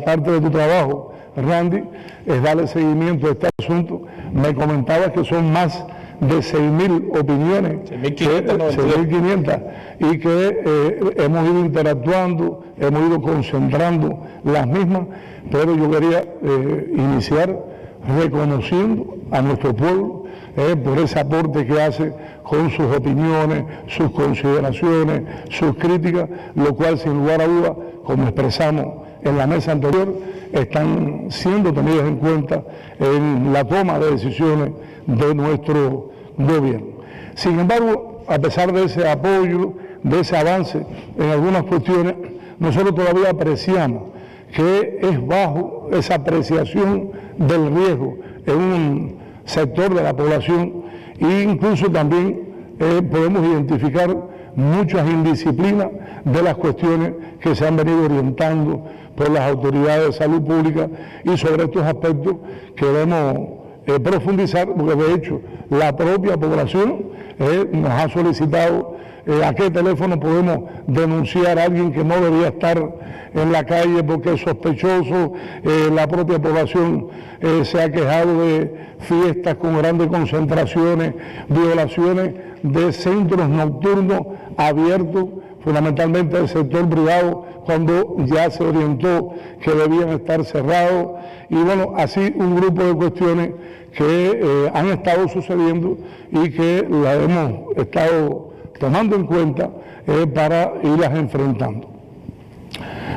parte de tu trabajo, Randy, es darle seguimiento a este asunto. Me comentabas que son más de 6.000 opiniones, 6.500, y que hemos ido interactuando, hemos ido concentrando las mismas, pero yo quería iniciar reconociendo a nuestro pueblo por ese aporte que hace con sus opiniones, sus consideraciones, sus críticas, lo cual sin lugar a duda, como expresamos en la mesa anterior, están siendo tenidas en cuenta en la toma de decisiones de nuestro gobierno. Sin embargo, a pesar de ese apoyo, de ese avance en algunas cuestiones, nosotros todavía apreciamos que es bajo esa apreciación del riesgo en un sector de la población, e incluso también podemos identificar muchas indisciplinas de las cuestiones que se han venido orientando por las autoridades de salud pública, y sobre estos aspectos queremos profundizar, porque de hecho la propia población nos ha solicitado a qué teléfono podemos denunciar a alguien que no debería estar en la calle porque es sospechoso. La propia población se ha quejado de fiestas con grandes concentraciones, violaciones de centros nocturnos abiertos, fundamentalmente del sector privado, cuando ya se orientó que debían estar cerrados, y bueno, así un grupo de cuestiones que han estado sucediendo y que las hemos estado tomando en cuenta para irlas enfrentando.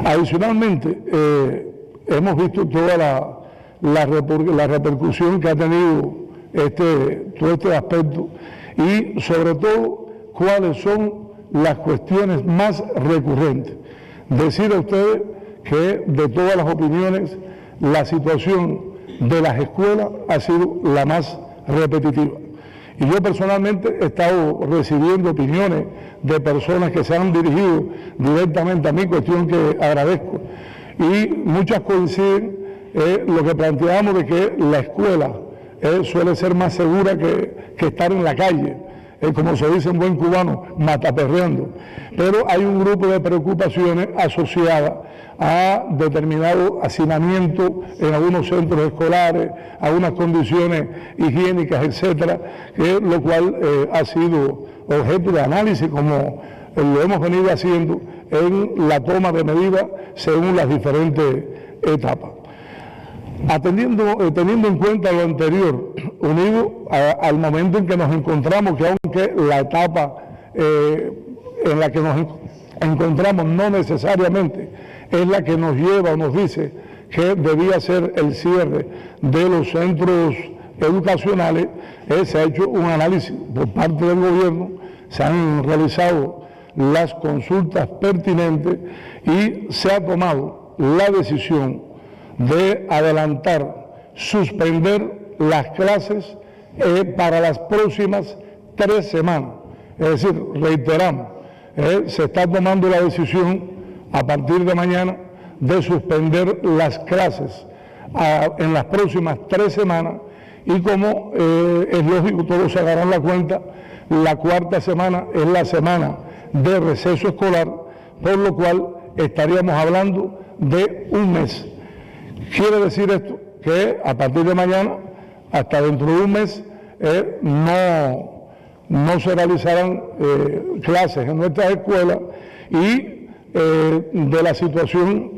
Adicionalmente, hemos visto toda la repercusión que ha tenido todo este aspecto, y sobre todo cuáles son las cuestiones más recurrentes. Decir a ustedes que de todas las opiniones, la situación de las escuelas ha sido la más repetitiva. Y yo personalmente he estado recibiendo opiniones de personas que se han dirigido directamente a mí, cuestión que agradezco, y muchas coinciden lo que planteamos de que la escuela suele ser más segura que estar en la calle, como se dice en buen cubano, mataperreando. Pero hay un grupo de preocupaciones asociadas a determinado hacinamiento en algunos centros escolares, a unas condiciones higiénicas, etcétera, lo cual ha sido objeto de análisis, como lo hemos venido haciendo en la toma de medidas según las diferentes etapas. Teniendo en cuenta lo anterior, unido al momento en que nos encontramos, que aunque la etapa en la que nos encontramos no necesariamente es la que nos lleva o nos dice que debía ser el cierre de los centros educacionales, se ha hecho un análisis por parte del gobierno, se han realizado las consultas pertinentes y se ha tomado la decisión de adelantar, suspender las clases para las próximas 3 semanas. Es decir, reiteramos, se está tomando la decisión a partir de mañana de suspender las clases en las próximas 3 semanas, y como es lógico, todos se darán la cuenta, la 4ª semana es la semana de receso escolar, por lo cual estaríamos hablando de un mes. Quiere decir esto que a partir de mañana, hasta dentro de un mes, no se realizarán clases en nuestras escuelas, y de la situación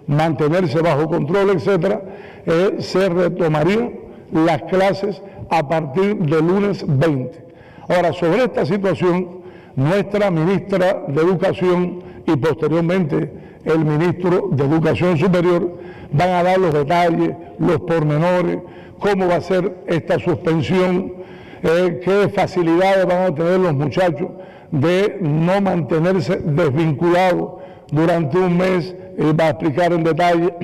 mantenerse bajo control, etcétera, se retomarían las clases a partir del lunes 20. Ahora, sobre esta situación, nuestra ministra de Educación y posteriormente el ministro de Educación Superior van a dar los detalles, los pormenores, cómo va a ser esta suspensión, qué facilidades van a tener los muchachos de no mantenerse desvinculados durante un mes, va a explicar en detalle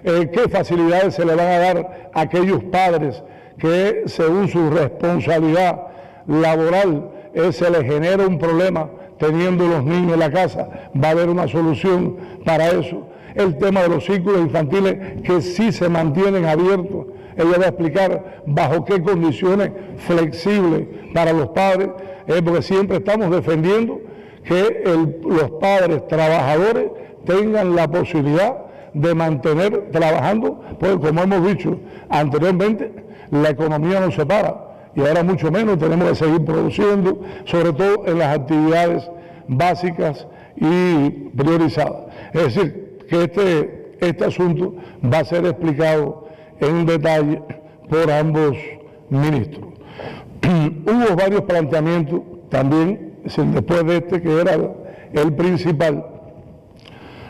qué facilidades se le van a dar a aquellos padres que según su responsabilidad laboral se les genera un problema teniendo los niños en la casa, va a haber una solución para eso. El tema de los círculos infantiles que sí se mantienen abiertos, ella va a explicar bajo qué condiciones flexibles para los padres, porque siempre estamos defendiendo que los padres trabajadores tengan la posibilidad de mantener trabajando, pues como hemos dicho anteriormente, la economía no se para y ahora mucho menos tenemos que seguir produciendo, sobre todo en las actividades básicas y priorizadas. Es decir, que este asunto va a ser explicado en detalle por ambos ministros. Hubo varios planteamientos también, después de este que era el principal,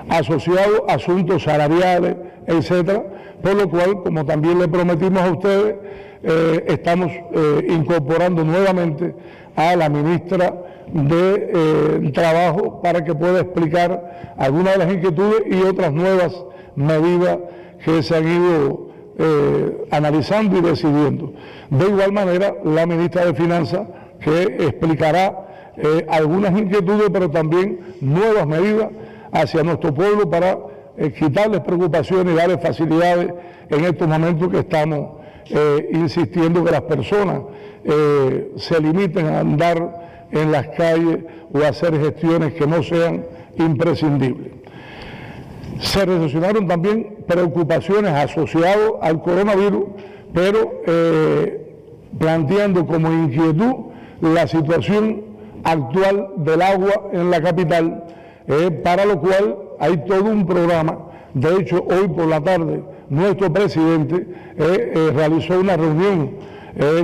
asociado a asuntos salariales, etcétera, por lo cual, como también le prometimos a ustedes, estamos incorporando nuevamente a la ministra de Trabajo para que pueda explicar algunas de las inquietudes y otras nuevas medidas que se han ido analizando y decidiendo. De igual manera, la ministra de Finanzas, que explicará algunas inquietudes, pero también nuevas medidas hacia nuestro pueblo para quitarles preocupaciones y darles facilidades en estos momentos que estamos insistiendo que las personas se limiten a andar en las calles o a hacer gestiones que no sean imprescindibles. Se relacionaron también preocupaciones asociadas al coronavirus, pero planteando como inquietud la situación actual del agua en la capital, para lo cual hay todo un programa. De hecho, hoy por la tarde nuestro presidente realizó una reunión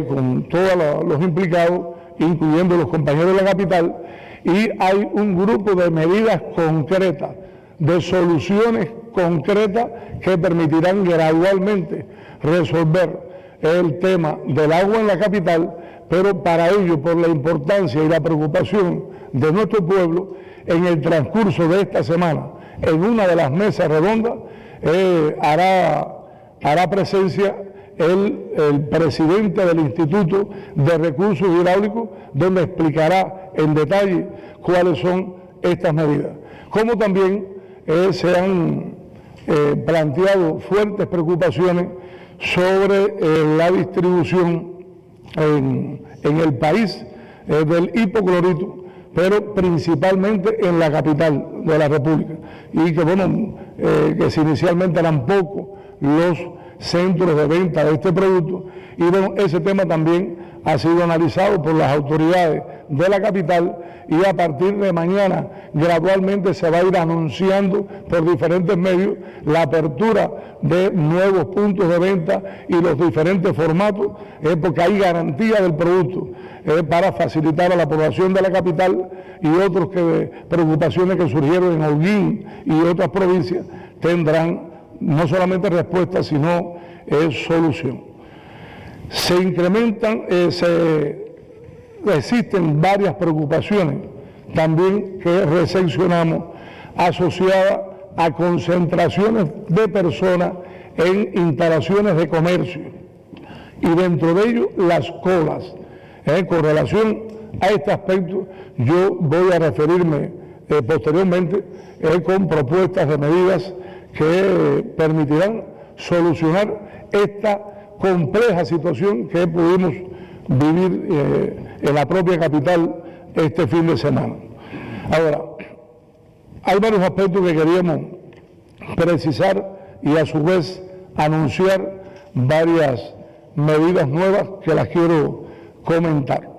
con todos los implicados, incluyendo los compañeros de la capital, y hay un grupo de medidas concretas, de soluciones concretas que permitirán gradualmente resolver el tema del agua en la capital, pero para ello, por la importancia y la preocupación de nuestro pueblo, en el transcurso de esta semana, en una de las mesas redondas, hará presencia el presidente del Instituto de Recursos Hidráulicos, donde explicará en detalle cuáles son estas medidas. Como también se han planteado fuertes preocupaciones sobre la distribución en el país del hipoclorito, pero principalmente en la capital de la República, y que bueno, que si inicialmente eran pocos los centros de venta de este producto, y bueno, ese tema también ha sido analizado por las autoridades de la capital, y a partir de mañana gradualmente se va a ir anunciando por diferentes medios la apertura de nuevos puntos de venta y los diferentes formatos, porque hay garantía del producto para facilitar a la población de la capital, y otros preocupaciones que surgieron en Holguín y otras provincias tendrán no solamente respuesta, sino solución. Se incrementan, existen varias preocupaciones también que recepcionamos asociadas a concentraciones de personas en instalaciones de comercio, y dentro de ello las colas. Con relación a este aspecto, yo voy a referirme posteriormente con propuestas de medidas que permitirán solucionar esta compleja situación que pudimos vivir en la propia capital este fin de semana. Ahora, hay varios aspectos que queríamos precisar y a su vez anunciar varias medidas nuevas que las quiero comentar.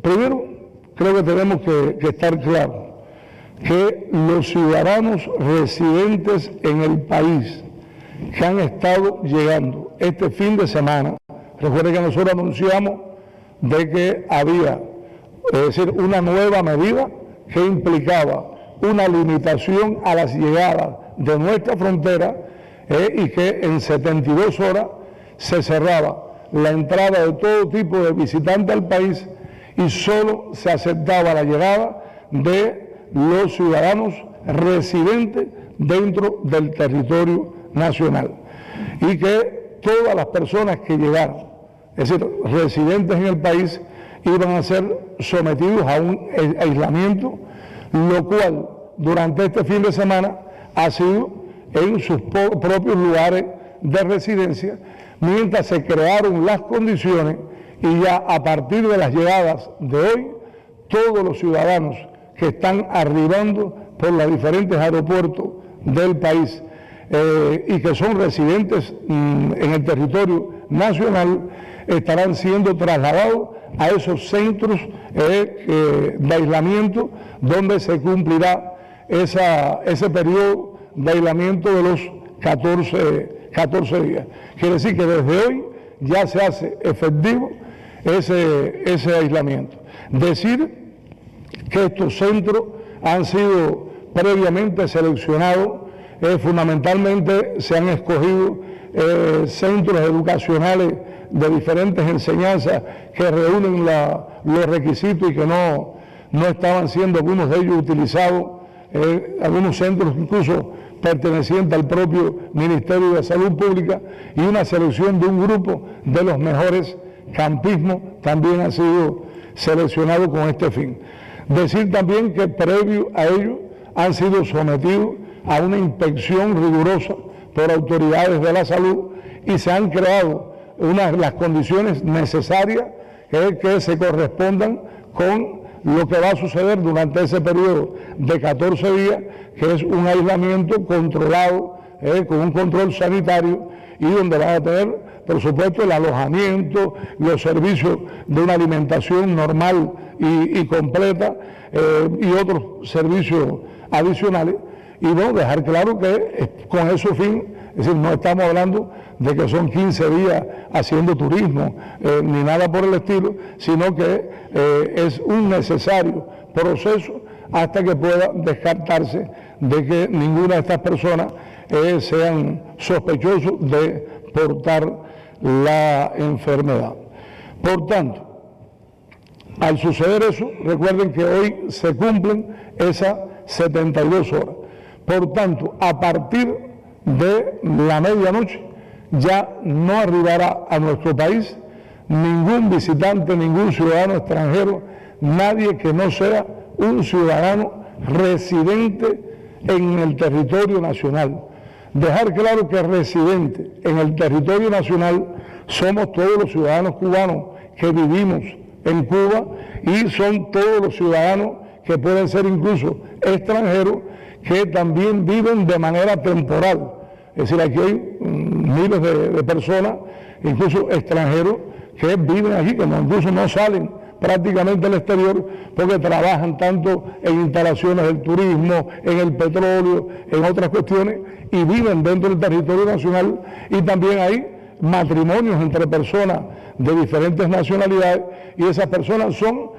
Primero, creo que tenemos que estar claros que los ciudadanos residentes en el país que han estado llegando este fin de semana, recuerden que nosotros anunciamos de que había, es decir, una nueva medida que implicaba una limitación a las llegadas de nuestra frontera, y que en 72 horas se cerraba la entrada de todo tipo de visitantes al país y solo se aceptaba la llegada de los ciudadanos residentes dentro del territorio nacional, y que todas las personas que llegaran, es decir, residentes en el país, iban a ser sometidos a un aislamiento, lo cual durante este fin de semana ha sido en sus propios lugares de residencia, mientras se crearon las condiciones, y ya a partir de las llegadas de hoy, todos los ciudadanos que están arribando por los diferentes aeropuertos del país y que son residentes en el territorio nacional, estarán siendo trasladados a esos centros de aislamiento donde se cumplirá ese periodo de aislamiento de los 14 días. Quiere decir que desde hoy ya se hace efectivo ese aislamiento. Decir que estos centros han sido previamente seleccionados, fundamentalmente se han escogido centros educacionales de diferentes enseñanzas que reúnen los requisitos y que no estaban siendo algunos de ellos utilizados, algunos centros incluso pertenecientes al propio Ministerio de Salud Pública, y una selección de un grupo de los mejores campismos también ha sido seleccionado con este fin. Decir también que previo a ello han sido sometidos a una inspección rigurosa por autoridades de la salud y se han creado las condiciones necesarias que se correspondan con lo que va a suceder durante ese periodo de 14 días, que es un aislamiento controlado, con un control sanitario, y donde van a tener, por supuesto, el alojamiento, los servicios de una alimentación normal y completa, y otros servicios adicionales. Y bueno, dejar claro que con ese fin, es decir, no estamos hablando de que son 15 días haciendo turismo, ni nada por el estilo, sino que es un necesario proceso hasta que pueda descartarse de que ninguna de estas personas sean sospechosos de portar la enfermedad. Por tanto, al suceder eso, recuerden que hoy se cumplen esas 72 horas. Por tanto, a partir de la medianoche ya no arribará a nuestro país ningún visitante, ningún ciudadano extranjero, nadie que no sea un ciudadano residente en el territorio nacional. Dejar claro que residente en el territorio nacional somos todos los ciudadanos cubanos que vivimos en Cuba, y son todos los ciudadanos que pueden ser incluso extranjeros que también viven de manera temporal. Es decir, aquí hay miles de personas, incluso extranjeros, que viven aquí, que incluso no salen prácticamente al exterior porque trabajan tanto en instalaciones del turismo, en el petróleo, en otras cuestiones, y viven dentro del territorio nacional. Y también hay matrimonios entre personas de diferentes nacionalidades, y esas personas son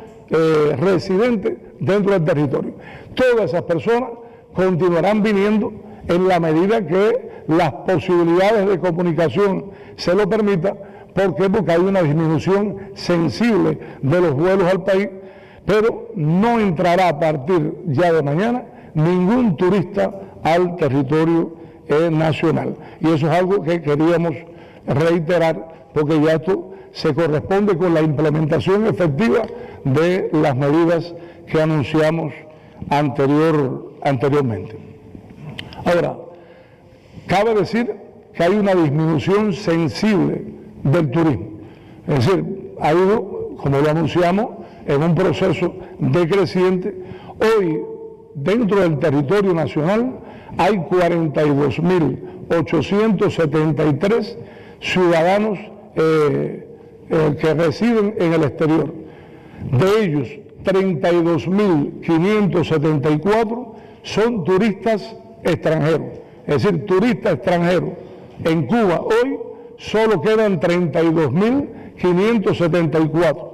residentes dentro del territorio. Todas esas personas continuarán viniendo en la medida que las posibilidades de comunicación se lo permitan. ¿Por qué? Porque hay una disminución sensible de los vuelos al país, pero no entrará a partir ya de mañana ningún turista al territorio nacional. Y eso es algo que queríamos reiterar, porque ya esto se corresponde con la implementación efectiva de las medidas que anunciamos anteriormente. Ahora, cabe decir que hay una disminución sensible del turismo. Es decir, ha ido, como lo anunciamos, en un proceso decreciente. Hoy, dentro del territorio nacional, hay 42.873 ciudadanos que residen en el exterior. De ellos, 32.574 son turistas extranjeros. Es decir, turistas extranjeros. En Cuba hoy solo quedan 32.574.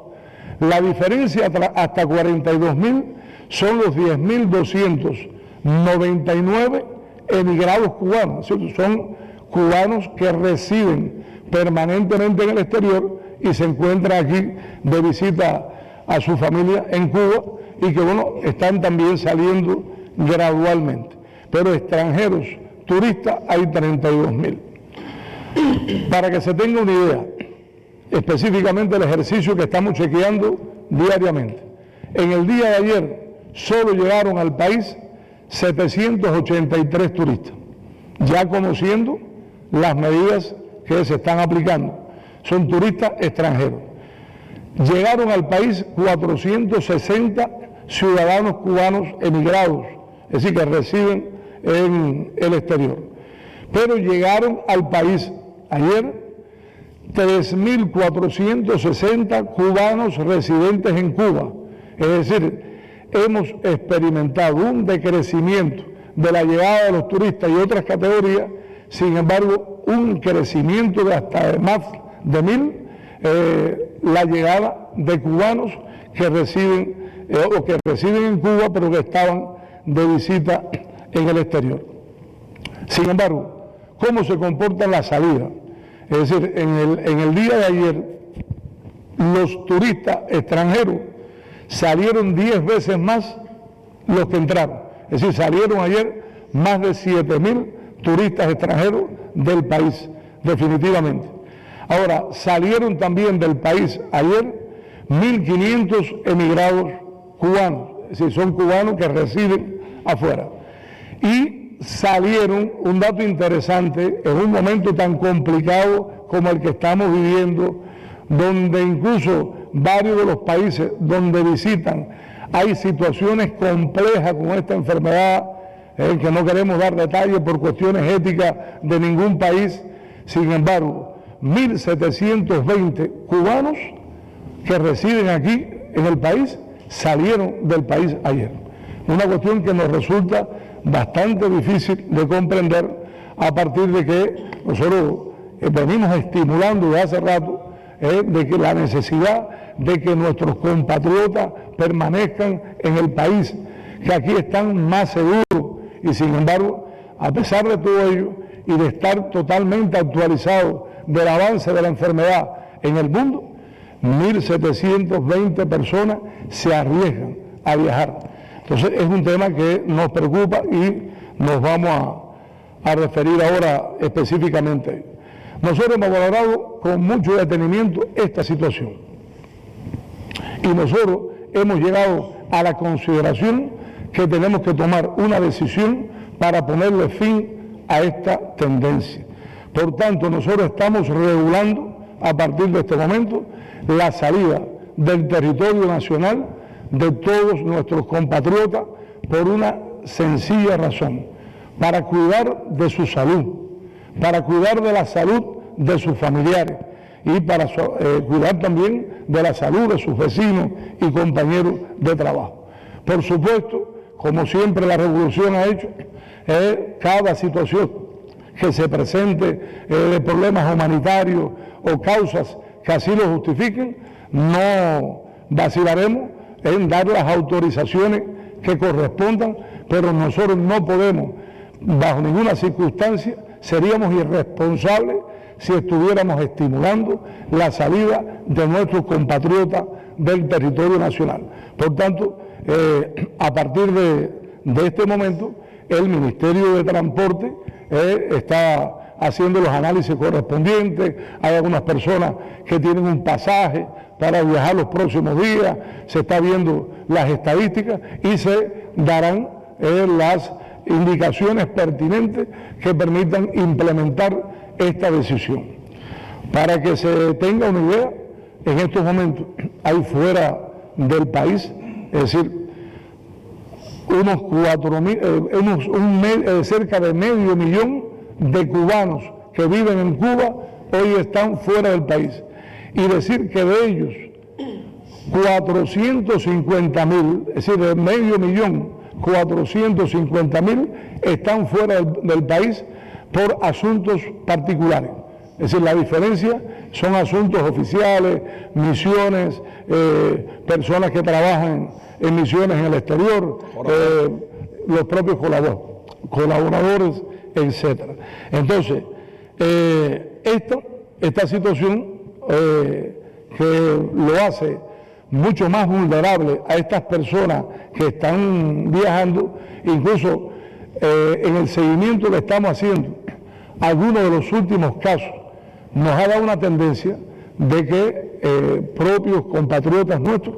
La diferencia hasta 42.000 son los 10.299 emigrados cubanos. Es decir, son cubanos que residen permanentemente en el exterior y se encuentran aquí de visita a su familia en Cuba, y que bueno, están también saliendo gradualmente. Pero extranjeros, turistas, hay 32.000. Para que se tenga una idea, específicamente el ejercicio que estamos chequeando diariamente. En el día de ayer solo llegaron al país 783 turistas, ya conociendo las medidas que se están aplicando. Son turistas extranjeros. Llegaron al país 460 ciudadanos cubanos emigrados, es decir, que residen en el exterior. Pero llegaron al país ayer 3.460 cubanos residentes en Cuba. Es decir, hemos experimentado un decrecimiento de la llegada de los turistas y otras categorías, sin embargo, un crecimiento de hasta más de 1.000 la llegada de cubanos que residen o que residen en Cuba, pero que estaban de visita en el exterior. Sin embargo, ¿cómo se comporta la salida? Es decir, en el día de ayer, los turistas extranjeros salieron 10 veces más los que entraron. Es decir, salieron ayer más de 7.000 turistas extranjeros del país, definitivamente. Ahora, salieron también del país ayer 1.500 emigrados cubanos, es decir, son cubanos que residen afuera. Y salieron, un dato interesante, en un momento tan complicado como el que estamos viviendo, donde incluso varios de los países donde visitan hay situaciones complejas con esta enfermedad, que no queremos dar detalles por cuestiones éticas de ningún país. Sin embargo, 1.720 cubanos que residen aquí en el país salieron del país ayer. Una cuestión que nos resulta bastante difícil de comprender, a partir de que nosotros venimos estimulando desde hace rato de que la necesidad de que nuestros compatriotas permanezcan en el país, que aquí están más seguros, y sin embargo, a pesar de todo ello y de estar totalmente actualizados del avance de la enfermedad en el mundo, 1.720 personas se arriesgan a viajar. Entonces es un tema que nos preocupa y nos vamos a referir ahora específicamente. Nosotros hemos valorado con mucho detenimiento esta situación y nosotros hemos llegado a la consideración que tenemos que tomar una decisión para ponerle fin a esta tendencia. Por tanto, nosotros estamos regulando a partir de este momento la salida del territorio nacional de todos nuestros compatriotas por una sencilla razón: para cuidar de su salud, para cuidar de la salud de sus familiares y para cuidar también de la salud de sus vecinos y compañeros de trabajo. Por supuesto, como siempre la revolución ha hecho, cada situación que se presente de problemas humanitarios o causas que así lo justifiquen, no vacilaremos en dar las autorizaciones que correspondan, pero nosotros no podemos, bajo ninguna circunstancia, seríamos irresponsables si estuviéramos estimulando la salida de nuestros compatriotas del territorio nacional. Por tanto, a partir de este momento, el Ministerio de Transporte está haciendo los análisis correspondientes. Hay algunas personas que tienen un pasaje para viajar los próximos días, se está viendo las estadísticas y se darán las indicaciones pertinentes que permitan implementar esta decisión. Para que se tenga una idea, en estos momentos hay fuera del país, es decir, unos 4.000, cerca de 500.000 de cubanos que viven en Cuba hoy están fuera del país. Y decir que de ellos 450.000, es decir, de 500.000, 450.000 están fuera del país por asuntos particulares. Es decir, la diferencia son asuntos oficiales, misiones, personas que trabajan en misiones en el exterior, los propios colaboradores, etcétera. Entonces, esta situación que lo hace mucho más vulnerable a estas personas que están viajando, incluso en el seguimiento que estamos haciendo, algunos de los últimos casos nos ha dado una tendencia de que propios compatriotas nuestros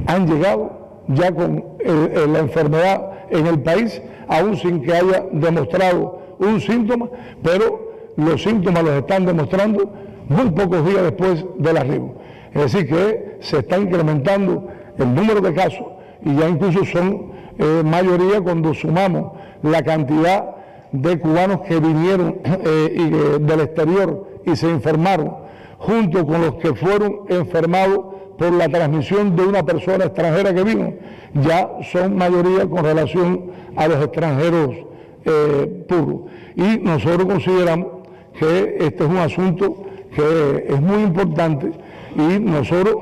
han llegado ya con la enfermedad en el país, aún sin que haya demostrado un síntoma, pero los síntomas los están demostrando muy pocos días después del arribo. Es decir, que se está incrementando el número de casos y ya incluso son mayoría cuando sumamos la cantidad de cubanos que vinieron del exterior y se enfermaron, junto con los que fueron enfermados por la transmisión de una persona extranjera que vino, ya son mayoría con relación a los extranjeros puros. Y nosotros consideramos que este es un asunto que es muy importante y nosotros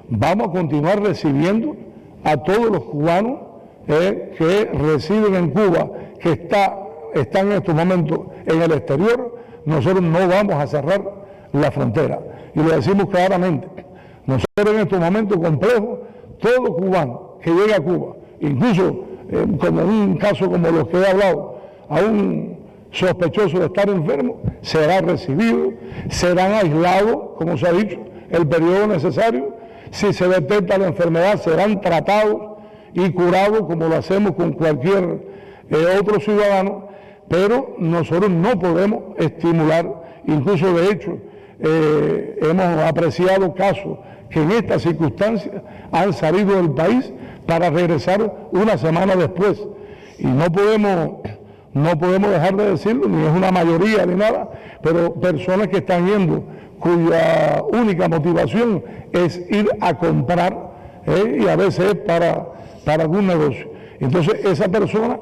vamos a continuar recibiendo a todos los cubanos que residen en Cuba, que están en estos momentos en el exterior. Nosotros no vamos a cerrar la frontera y lo decimos claramente. Nosotros en estos momentos complejos, todo cubano que llegue a Cuba, incluso como un caso como los que he hablado, a un sospechoso de estar enfermo, será recibido, serán aislados, como se ha dicho, el periodo necesario. Si se detecta la enfermedad, serán tratados y curados como lo hacemos con cualquier otro ciudadano, pero nosotros no podemos estimular, incluso de hecho hemos apreciado casos que en estas circunstancias han salido del país para regresar una semana después, y no podemos dejar de decirlo, ni es una mayoría ni nada, pero personas que están yendo cuya única motivación es ir a comprar y a veces es para algún negocio. Entonces esa persona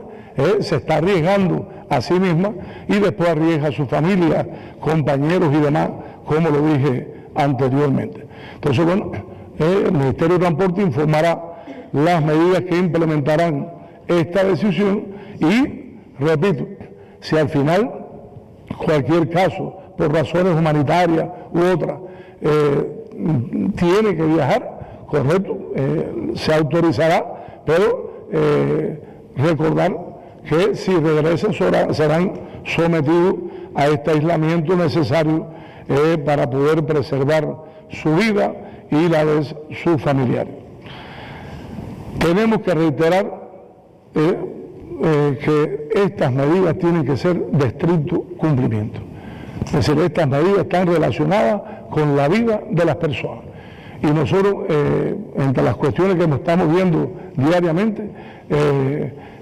se está arriesgando a sí misma y después arriesga a su familia, compañeros y demás, como lo dije anteriormente. Entonces, bueno, el Ministerio de Transporte informará las medidas que implementarán esta decisión y, repito, si al final cualquier caso, por razones humanitarias u otras, tiene que viajar, correcto, se autorizará, pero recordar que si regresan serán sometidos a este aislamiento necesario para poder preservar su vida y la de sus familiares. Tenemos que reiterar que estas medidas tienen que ser de estricto cumplimiento. Es decir, estas medidas están relacionadas con la vida de las personas. Y nosotros, entre las cuestiones que nos estamos viendo diariamente,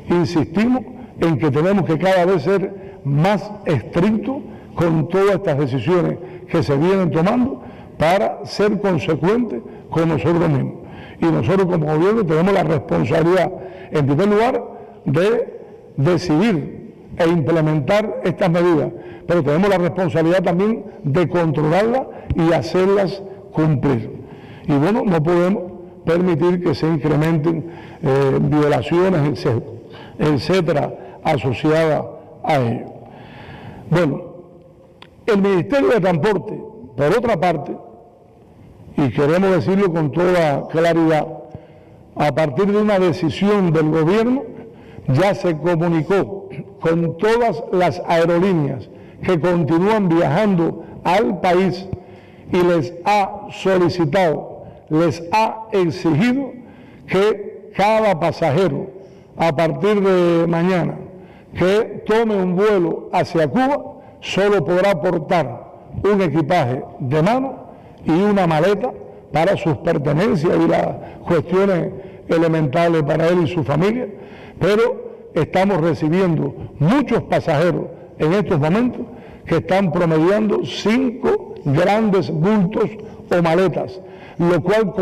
insistimos en que tenemos que cada vez ser más estrictos con todas estas decisiones que se vienen tomando para ser consecuentes con nosotros mismos. Y nosotros como gobierno tenemos la responsabilidad, en primer lugar, de decidir e implementar estas medidas, pero tenemos la responsabilidad también de controlarlas y hacerlas cumplir. Y bueno, no podemos permitir que se incrementen violaciones, etcétera, asociadas a ello. Bueno, el Ministerio de Transporte, por otra parte, y queremos decirlo con toda claridad, a partir de una decisión del gobierno, ya se comunicó con todas las aerolíneas que continúan viajando al país y les ha solicitado, les ha exigido que cada pasajero, a partir de mañana, que tome un vuelo hacia Cuba, solo podrá portar un equipaje de mano y una maleta para sus pertenencias y las cuestiones elementales para él y su familia, pero estamos recibiendo muchos pasajeros en estos momentos que están promediando 5 grandes bultos o maletas, lo cual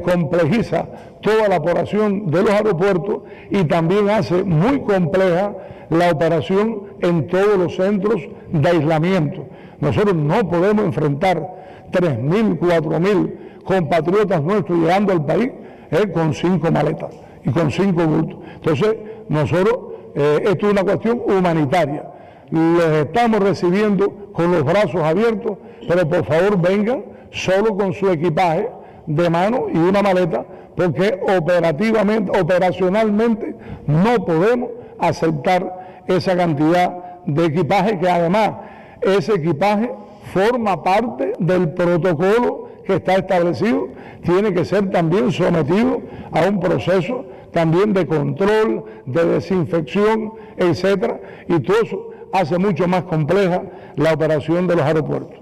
complejiza toda la operación de los aeropuertos y también hace muy compleja la operación en todos los centros de aislamiento. Nosotros no podemos enfrentar 3.000, 4.000 compatriotas nuestros llegando al país con 5 maletas y con 5 bultos. Entonces, nosotros, esto es una cuestión humanitaria. Les estamos recibiendo con los brazos abiertos, pero por favor vengan solo con su equipaje de mano y una maleta, porque operacionalmente no podemos aceptar esa cantidad de equipaje, que además ese equipaje forma parte del protocolo que está establecido, tiene que ser también sometido a un proceso también de control, de desinfección, etcétera, y todo eso hace mucho más compleja la operación de los aeropuertos.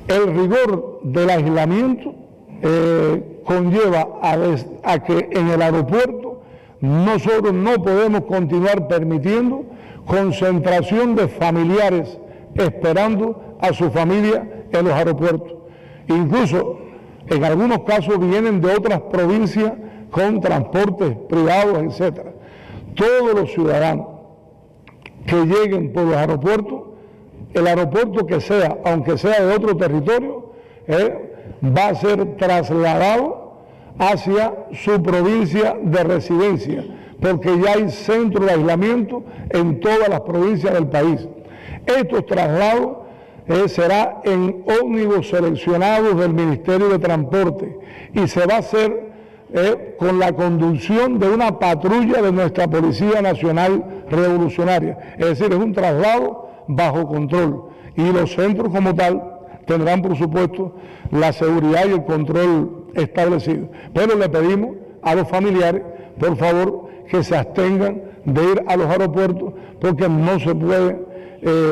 El rigor del aislamiento conlleva a que en el aeropuerto nosotros no podemos continuar permitiendo concentración de familiares esperando a su familia en los aeropuertos. Incluso en algunos casos vienen de otras provincias con transportes privados, etc. Todos los ciudadanos que lleguen por los aeropuertos, el aeropuerto que sea, aunque sea de otro territorio, va a ser trasladado hacia su provincia de residencia, porque ya hay centros de aislamiento en todas las provincias del país. Estos traslados será en ómnibus seleccionados del Ministerio de Transporte y se va a hacer con la conducción de una patrulla de nuestra Policía Nacional Revolucionaria. Es decir, es un traslado bajo control y los centros como tal tendrán, por supuesto, la seguridad y el control establecido. Pero le pedimos a los familiares, por favor, que se abstengan de ir a los aeropuertos porque no se puede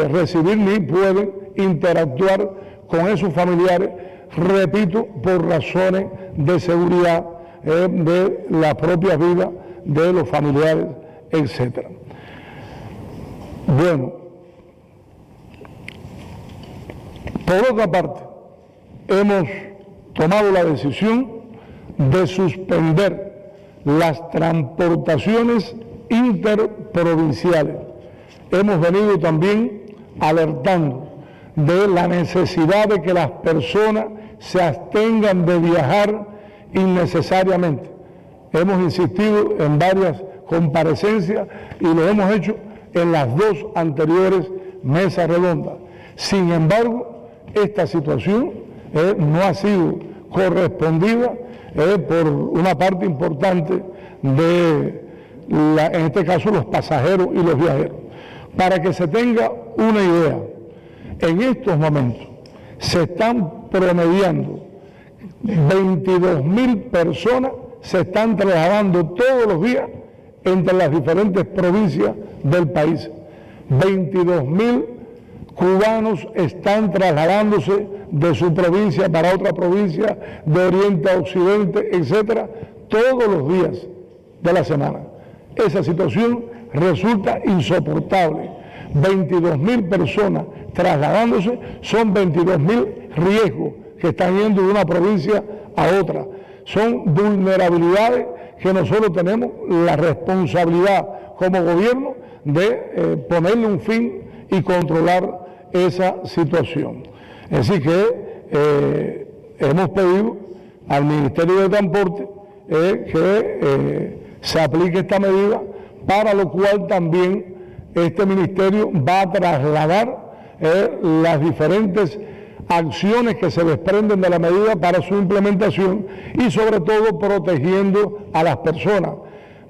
recibir ni pueden interactuar con esos familiares, repito, por razones de seguridad de la propia vida de los familiares, etc. Bueno, por otra parte, hemos tomado la decisión de suspender las transportaciones interprovinciales. Hemos venido también alertando de la necesidad de que las personas se abstengan de viajar innecesariamente. Hemos insistido en varias comparecencias y lo hemos hecho en las dos anteriores mesas redondas. Sin embargo, esta situación no ha sido correspondida por una parte importante de, en este caso, los pasajeros y los viajeros. Para que se tenga una idea, en estos momentos se están promediando 22.000 personas, se están trasladando todos los días entre las diferentes provincias del país. 22.000 cubanos están trasladándose de su provincia para otra provincia, de oriente a occidente, etcétera, todos los días de la semana. Esa situación resulta insoportable. 22.000 personas trasladándose, son 22.000 riesgos que están yendo de una provincia a otra. Son vulnerabilidades que nosotros tenemos la responsabilidad como gobierno de ponerle un fin y controlar esa situación. Así que hemos pedido al Ministerio de Transporte que se aplique esta medida, para lo cual también este ministerio va a trasladar las diferentes acciones que se desprenden de la medida para su implementación y sobre todo protegiendo a las personas.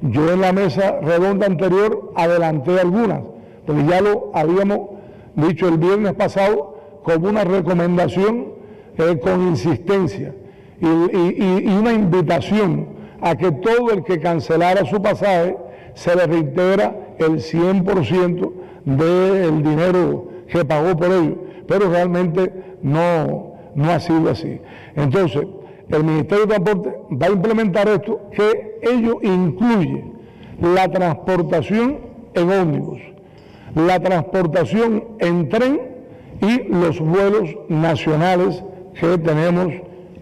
Yo en la mesa redonda anterior adelanté algunas, porque ya lo habíamos dicho el viernes pasado como una recomendación con insistencia y una invitación a que todo el que cancelara su pasaje se le reintegra el 100% del dinero que pagó por ello, pero realmente no ha sido así. Entonces, el Ministerio de Transporte va a implementar esto, que ello incluye la transportación en ómnibus, la transportación en tren y los vuelos nacionales que tenemos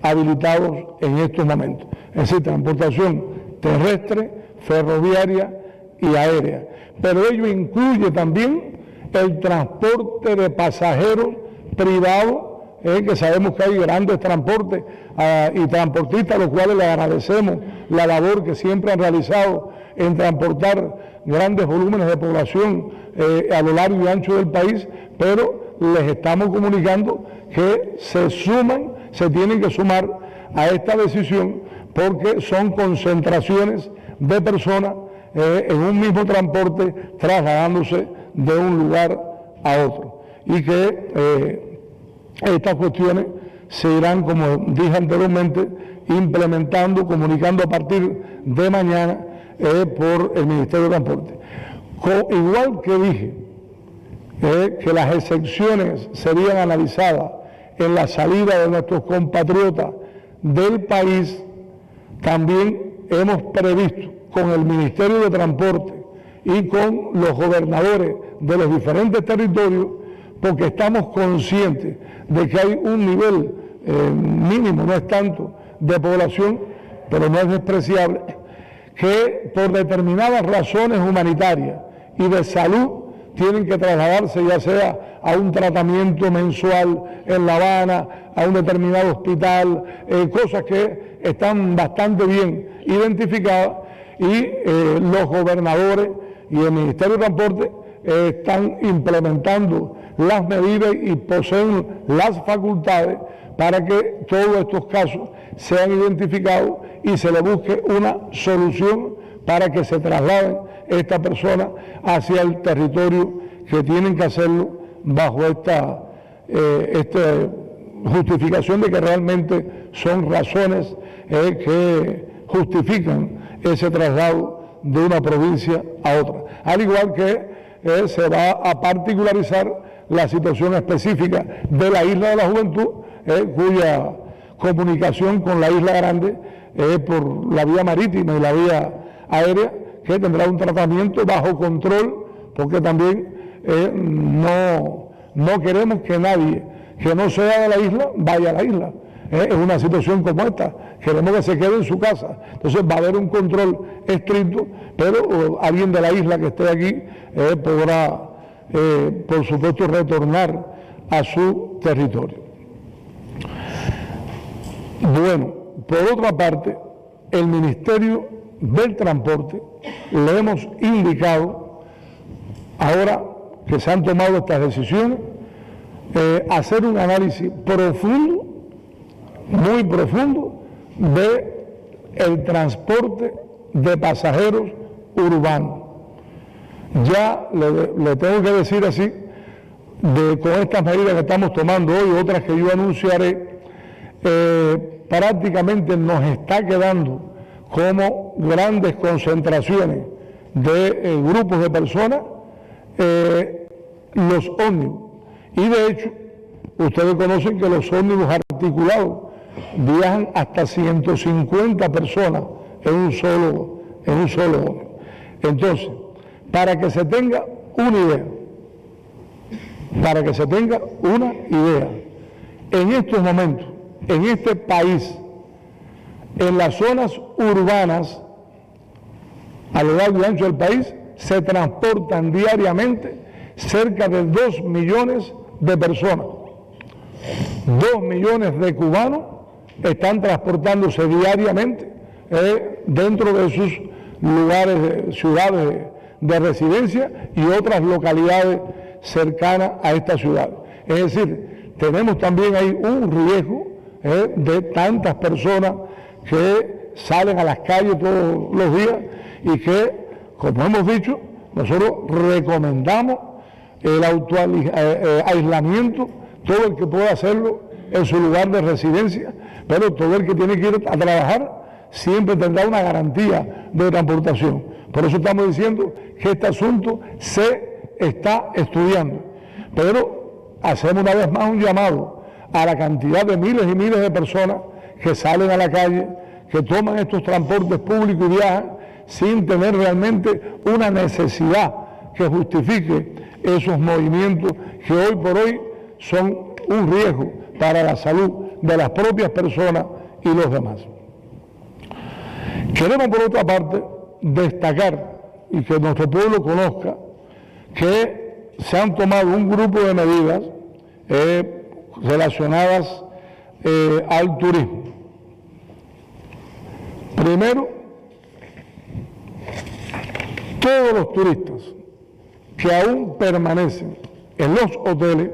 habilitados en estos momentos. Es decir, transportación terrestre, ferroviaria y aérea. Pero ello incluye también el transporte de pasajeros privados, que sabemos que hay grandes transportes y transportistas, a los cuales les agradecemos la labor que siempre han realizado en transportar grandes volúmenes de población a lo largo y ancho del país, pero les estamos comunicando que se tienen que sumar a esta decisión, porque son concentraciones de personas en un mismo transporte trasladándose de un lugar a otro, y que estas cuestiones se irán, como dije anteriormente, implementando, comunicando a partir de mañana por el Ministerio de Transporte. Igual que dije que las excepciones serían analizadas en la salida de nuestros compatriotas del país, también hemos previsto con el Ministerio de Transporte y con los gobernadores de los diferentes territorios, porque estamos conscientes de que hay un nivel mínimo, no es tanto, de población, pero no es despreciable, que por determinadas razones humanitarias y de salud tienen que trasladarse ya sea a un tratamiento mensual en La Habana, a un determinado hospital, cosas que están bastante bien identificadas, y los gobernadores y el Ministerio de Transporte están implementando las medidas y poseen las facultades para que todos estos casos sean identificados y se le busque una solución para que se trasladen estas personas hacia el territorio que tienen que hacerlo bajo esta justificación de que realmente son razones que justifican ese traslado de una provincia a otra. Al igual que se va a particularizar la situación específica de la Isla de la Juventud, cuya comunicación con la Isla Grande por la vía marítima y la vía aérea, que tendrá un tratamiento bajo control, porque también no queremos que nadie que no sea de la isla vaya a la isla. Es una situación como esta, queremos que se quede en su casa. Entonces va a haber un control estricto, pero alguien de la isla que esté aquí podrá, por supuesto, retornar a su territorio. Bueno, por otra parte, el Ministerio del Transporte le hemos indicado, ahora que se han tomado estas decisiones, hacer un análisis profundo, muy profundo, de el transporte de pasajeros urbanos. Ya le tengo que decir así, con estas medidas que estamos tomando hoy, otras que yo anunciaré, prácticamente nos está quedando como grandes concentraciones de grupos de personas los ómnibus. Y de hecho, ustedes conocen que los ómnibus articulados viajan hasta 150 personas en un solo ómnibus. Entonces, para que se tenga una idea, en estos momentos, en este país, en las zonas urbanas, a lo largo y ancho del país, se transportan diariamente cerca de 2 millones de personas. 2 millones de cubanos están transportándose diariamente dentro de sus lugares, ciudades de residencia y otras localidades cercanas a esta ciudad. Es decir, tenemos también ahí un riesgo de tantas personas que salen a las calles todos los días y que, como hemos dicho, nosotros recomendamos el aislamiento, todo el que pueda hacerlo en su lugar de residencia, pero todo el que tiene que ir a trabajar siempre tendrá una garantía de transportación. Por eso estamos diciendo que este asunto se está estudiando, pero hacemos una vez más un llamado a la cantidad de miles y miles de personas que salen a la calle, que toman estos transportes públicos y viajan sin tener realmente una necesidad que justifique esos movimientos que hoy por hoy son un riesgo para la salud de las propias personas y los demás. Queremos, por otra parte, destacar y que nuestro pueblo conozca que se han tomado un grupo de medidas relacionadas al turismo. Primero, todos los turistas que aún permanecen en los hoteles,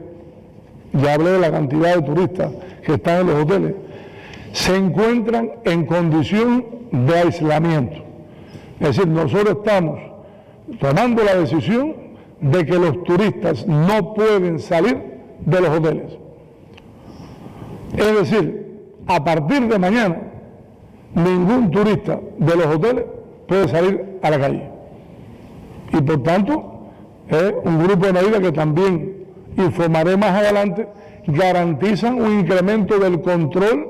ya hablé de la cantidad de turistas que están en los hoteles, se encuentran en condición de aislamiento. Es decir, nosotros estamos tomando la decisión de que los turistas no pueden salir de los hoteles. Es decir, a partir de mañana, ningún turista de los hoteles puede salir a la calle. Y por tanto, un grupo de medidas que también informaré más adelante, garantizan un incremento del control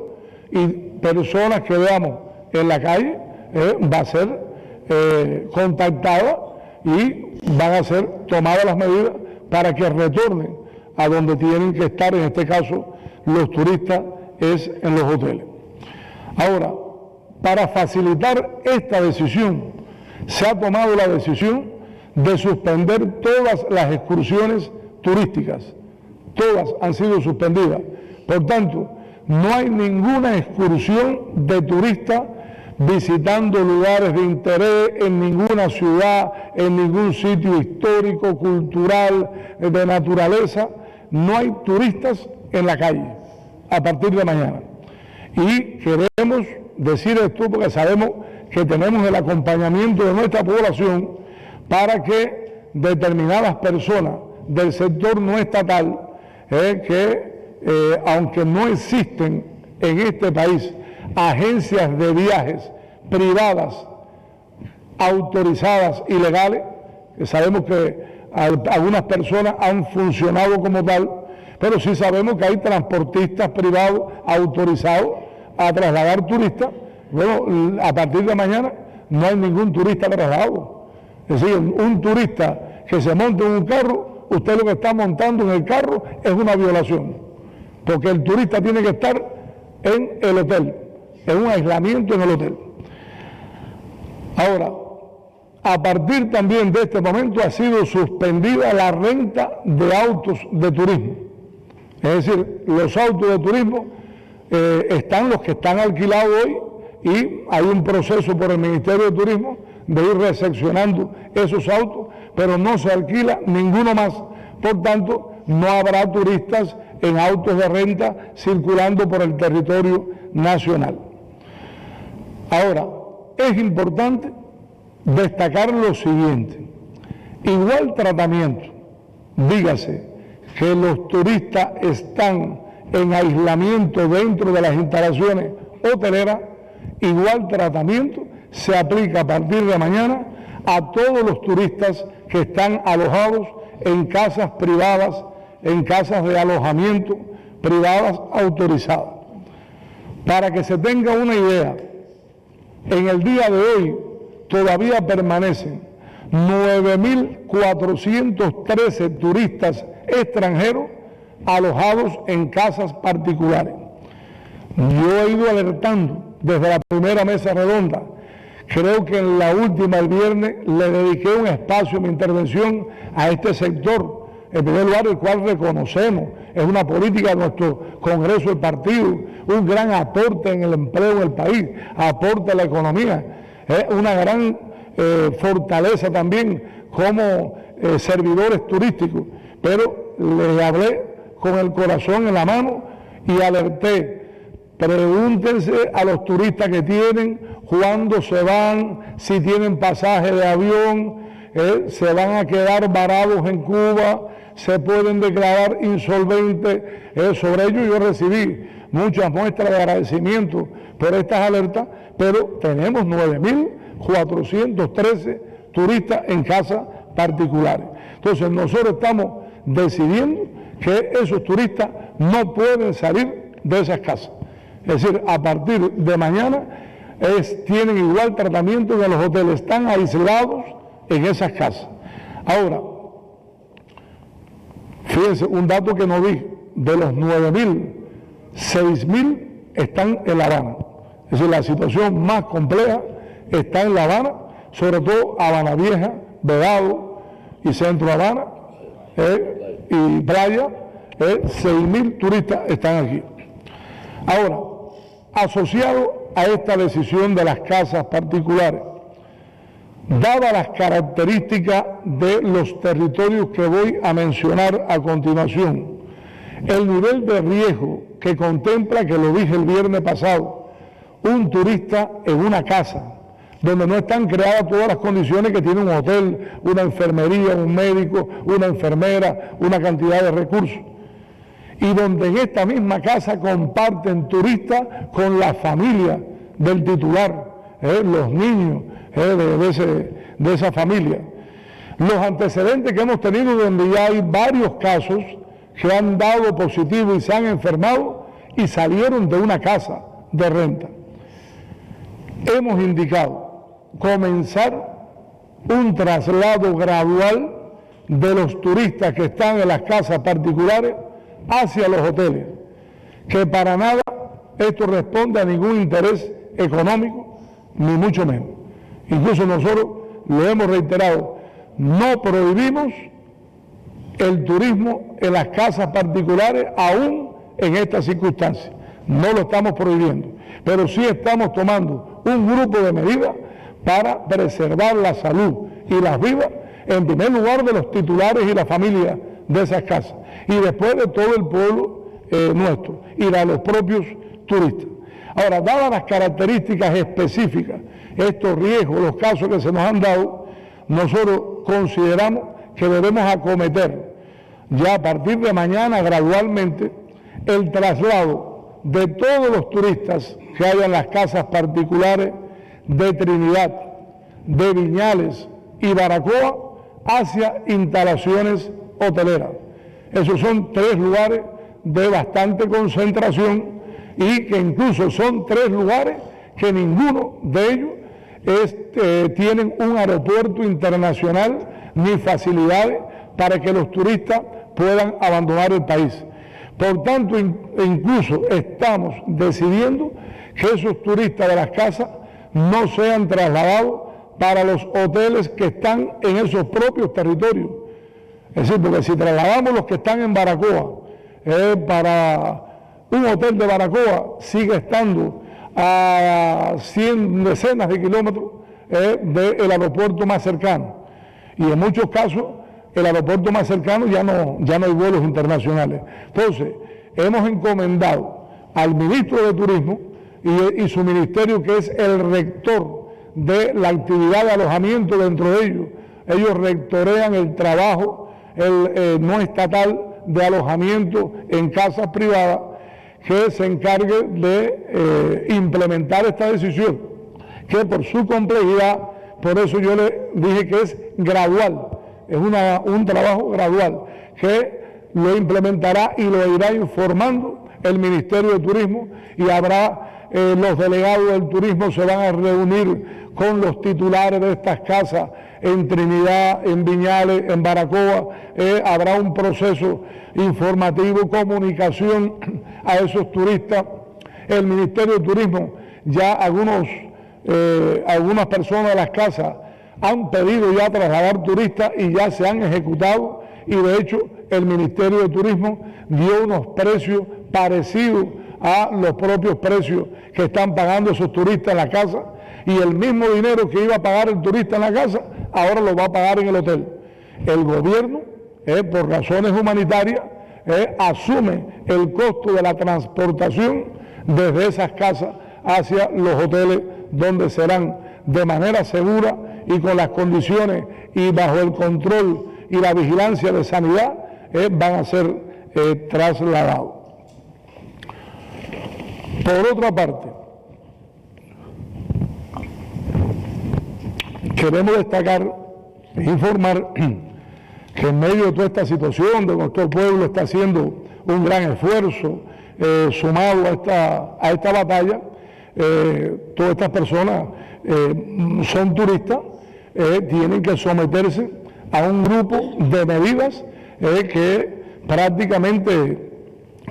y personas que veamos en la calle va a ser contactada y van a ser tomadas las medidas para que retornen a donde tienen que estar, en este caso los turistas, es en los hoteles. Ahora, para facilitar esta decisión, se ha tomado la decisión de suspender todas las excursiones turísticas. Todas han sido suspendidas. Por tanto, no hay ninguna excursión de turistas visitando lugares de interés en ninguna ciudad, en ningún sitio histórico, cultural, de naturaleza. No hay turistas en la calle a partir de mañana. Y queremos decir esto porque sabemos que tenemos el acompañamiento de nuestra población para que determinadas personas del sector no estatal, aunque no existen en este país agencias de viajes privadas autorizadas y legales, que sabemos que algunas personas han funcionado como tal, pero sí sabemos que hay transportistas privados autorizados a trasladar turistas. Bueno, a partir de mañana no hay ningún turista trasladado. Es decir, un turista que se monte en un carro, usted lo que está montando en el carro es una violación, porque el turista tiene que estar en el hotel, en un aislamiento en el hotel. Ahora, a partir también de este momento ha sido suspendida la renta de autos de turismo. Es decir, los autos de turismo están los que están alquilados hoy y hay un proceso por el Ministerio de Turismo de ir recepcionando esos autos, pero no se alquila ninguno más. Por tanto, no habrá turistas en autos de renta circulando por el territorio nacional. Ahora, es importante destacar lo siguiente: igual tratamiento, dígase que los turistas están en aislamiento dentro de las instalaciones hoteleras, igual tratamiento se aplica a partir de mañana a todos los turistas que están alojados en casas privadas, en casas de alojamiento privadas autorizadas. Para que se tenga una idea, en el día de hoy todavía permanecen 9.413 turistas extranjeros alojados en casas particulares. Yo he ido alertando desde la primera Mesa Redonda. Creo que en la última, el viernes, le dediqué un espacio en mi intervención a este sector, en primer lugar, el cual reconocemos, es una política de nuestro Congreso del Partido, un gran aporte en el empleo en el país, aporte a la economía, una gran fortaleza también como servidores turísticos, pero les hablé con el corazón en la mano y alerté: pregúntense a los turistas que tienen, cuándo se van, si tienen pasaje de avión, se van a quedar varados en Cuba, se pueden declarar insolventes. Sobre ello yo recibí muchas muestras de agradecimiento por estas alertas, pero tenemos 9.413 turistas en casas particulares. Entonces nosotros estamos decidiendo que esos turistas no pueden salir de esas casas. Es decir, a partir de mañana tienen igual tratamiento que los hoteles, están aislados en esas casas. Ahora, fíjense, un dato que no dije: de los 9.000, 6.000 están en La Habana. Es decir, la situación más compleja está en La Habana, sobre todo Habana Vieja, Vedado y Centro Habana y Playa. 6.000 turistas están aquí. Ahora, asociado a esta decisión de las casas particulares, dadas las características de los territorios que voy a mencionar a continuación, el nivel de riesgo que contempla, que lo dije el viernes pasado, un turista en una casa donde no están creadas todas las condiciones que tiene un hotel, una enfermería, un médico, una enfermera, una cantidad de recursos, y donde en esta misma casa comparten turistas con la familia del titular, los niños de esa familia. Los antecedentes que hemos tenido, donde ya hay varios casos que han dado positivo y se han enfermado y salieron de una casa de renta. Hemos indicado comenzar un traslado gradual de los turistas que están en las casas particulares hacia los hoteles, que para nada esto responde a ningún interés económico, ni mucho menos. Incluso nosotros lo hemos reiterado, no prohibimos el turismo en las casas particulares aún en estas circunstancias, no lo estamos prohibiendo, pero sí estamos tomando un grupo de medidas para preservar la salud y las vidas, en primer lugar de los titulares y la familia de esas casas, y después de todo el pueblo nuestro y de los propios turistas. Ahora, dadas las características específicas, estos riesgos, los casos que se nos han dado, nosotros consideramos que debemos acometer ya a partir de mañana gradualmente el traslado de todos los turistas que hay en las casas particulares de Trinidad, de Viñales y Baracoa hacia instalaciones hoteleras. Esos son 3 lugares de bastante concentración y que incluso son 3 lugares que ninguno de ellos tienen un aeropuerto internacional ni facilidades para que los turistas puedan abandonar el país. Por tanto, incluso estamos decidiendo que esos turistas de las casas no sean trasladados para los hoteles que están en esos propios territorios. Es decir, porque si trasladamos los que están en Baracoa para un hotel de Baracoa, sigue estando a decenas de kilómetros del aeropuerto más cercano. Y en muchos casos, el aeropuerto más cercano ya no hay vuelos internacionales. Entonces, hemos encomendado al ministro de Turismo y su ministerio, que es el rector de la actividad de alojamiento dentro de ellos. Ellos rectorean el trabajo no estatal de alojamiento en casas privadas, que se encargue de implementar esta decisión, que por su complejidad, por eso yo le dije que es gradual, es un trabajo gradual, que lo implementará y lo irá informando el Ministerio de Turismo, y habrá los delegados del turismo se van a reunir con los titulares de estas casas en Trinidad, en Viñales, en Baracoa. Habrá un proceso informativo, comunicación a esos turistas. El Ministerio de Turismo, ya algunas personas de las casas han pedido ya trasladar turistas y ya se han ejecutado, y de hecho el Ministerio de Turismo dio unos precios parecidos a los propios precios que están pagando esos turistas en la casa, y el mismo dinero que iba a pagar el turista en la casa, ahora lo va a pagar en el hotel. El gobierno, por razones humanitarias, asume el costo de la transportación desde esas casas hacia los hoteles, donde serán de manera segura y con las condiciones y bajo el control y la vigilancia de sanidad, van a ser trasladados. Por otra parte, queremos destacar e informar que en medio de toda esta situación, de nuestro pueblo está haciendo un gran esfuerzo sumado a esta batalla. Todas estas personas son turistas, tienen que someterse a un grupo de medidas que prácticamente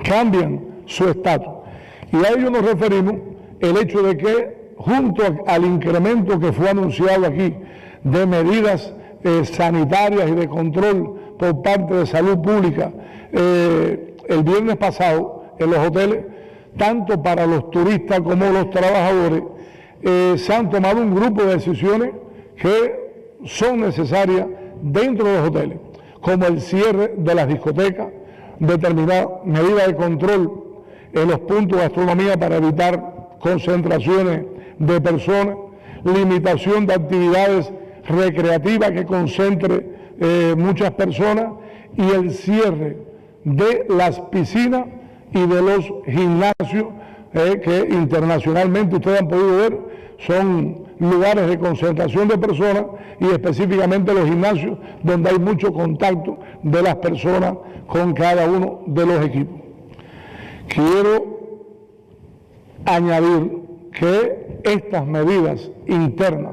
cambian su estatus. Y a ello nos referimos el hecho de que, junto al incremento que fue anunciado aquí de medidas sanitarias y de control por parte de salud pública el viernes pasado en los hoteles, tanto para los turistas como los trabajadores, se han tomado un grupo de decisiones que son necesarias dentro de los hoteles, como el cierre de las discotecas, determinadas medidas de control en los puntos de gastronomía para evitar concentraciones de personas, limitación de actividades recreativas que concentre muchas personas, y el cierre de las piscinas y de los gimnasios que internacionalmente ustedes han podido ver son lugares de concentración de personas, y específicamente los gimnasios donde hay mucho contacto de las personas con cada uno de los equipos. Quiero añadir que estas medidas internas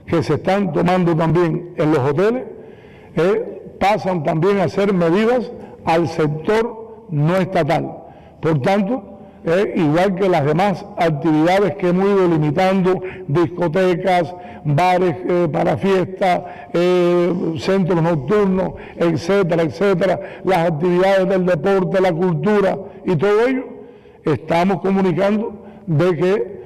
que se están tomando también en los hoteles, pasan también a ser medidas al sector no estatal. Por tanto, igual que las demás actividades que hemos ido limitando, discotecas, bares para fiestas, centros nocturnos, etcétera, etcétera, las actividades del deporte, la cultura y todo ello, estamos comunicando de que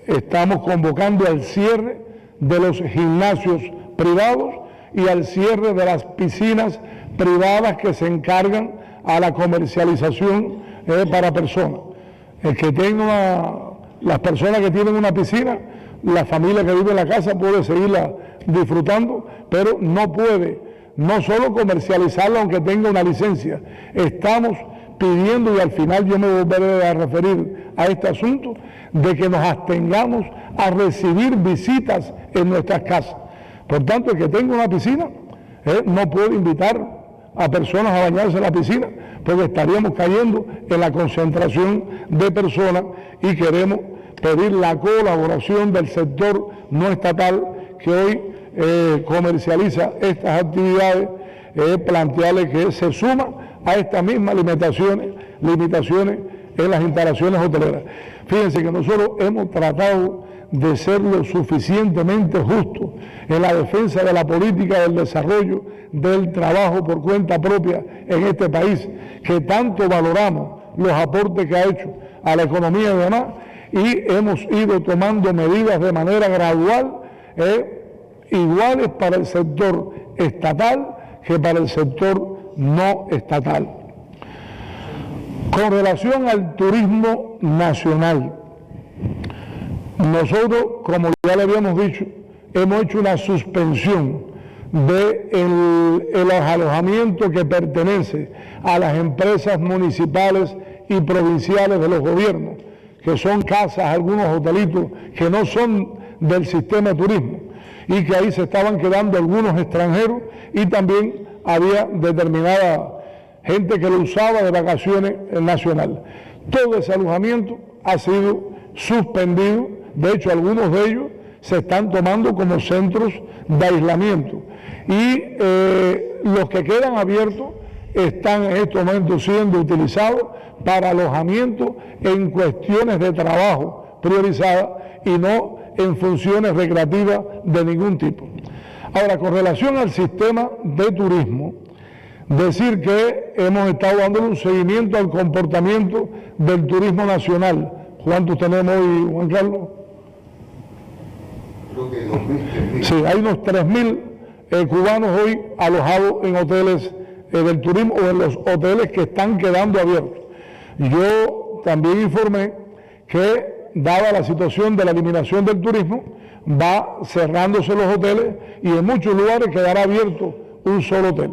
estamos convocando al cierre de los gimnasios privados y al cierre de las piscinas privadas que se encargan a la comercialización para personas. El que tenga las personas que tienen una piscina, la familia que vive en la casa puede seguirla disfrutando, pero no puede no solo comercializarla aunque tenga una licencia. Estamos pidiendo, y al final yo me volveré a referir a este asunto, de que nos abstengamos a recibir visitas en nuestras casas. Por tanto, el que tenga una piscina no puede invitar a personas a bañarse en la piscina, porque estaríamos cayendo en la concentración de personas, y queremos pedir la colaboración del sector no estatal que hoy comercializa estas actividades, plantearle que se suma a estas mismas limitaciones en las instalaciones hoteleras. Fíjense que nosotros hemos tratado de ser lo suficientemente justos en la defensa de la política del desarrollo del trabajo por cuenta propia en este país, que tanto valoramos los aportes que ha hecho a la economía y demás, y hemos ido tomando medidas de manera gradual, iguales para el sector estatal que para el sector no estatal. Con relación al turismo nacional, nosotros, como ya le habíamos dicho, hemos hecho una suspensión de los alojamientos que pertenecen a las empresas municipales y provinciales de los gobiernos, que son casas, algunos hotelitos que no son del sistema de turismo, y que ahí se estaban quedando algunos extranjeros, y también había determinada gente que lo usaba de vacaciones nacional. Todo ese alojamiento ha sido suspendido. De hecho, algunos de ellos se están tomando como centros de aislamiento, y los que quedan abiertos están en estos momentos siendo utilizados para alojamiento en cuestiones de trabajo priorizadas y no en funciones recreativas de ningún tipo. Ahora, con relación al sistema de turismo, decir que hemos estado dando un seguimiento al comportamiento del turismo nacional. ¿Cuántos tenemos hoy, Juan Carlos? Creo que 2.000. Sí, hay unos 3.000 cubanos hoy alojados en hoteles del turismo, o en los hoteles que están quedando abiertos. Yo también informé que, dada la situación de la eliminación del turismo, va cerrándose los hoteles y en muchos lugares quedará abierto un solo hotel.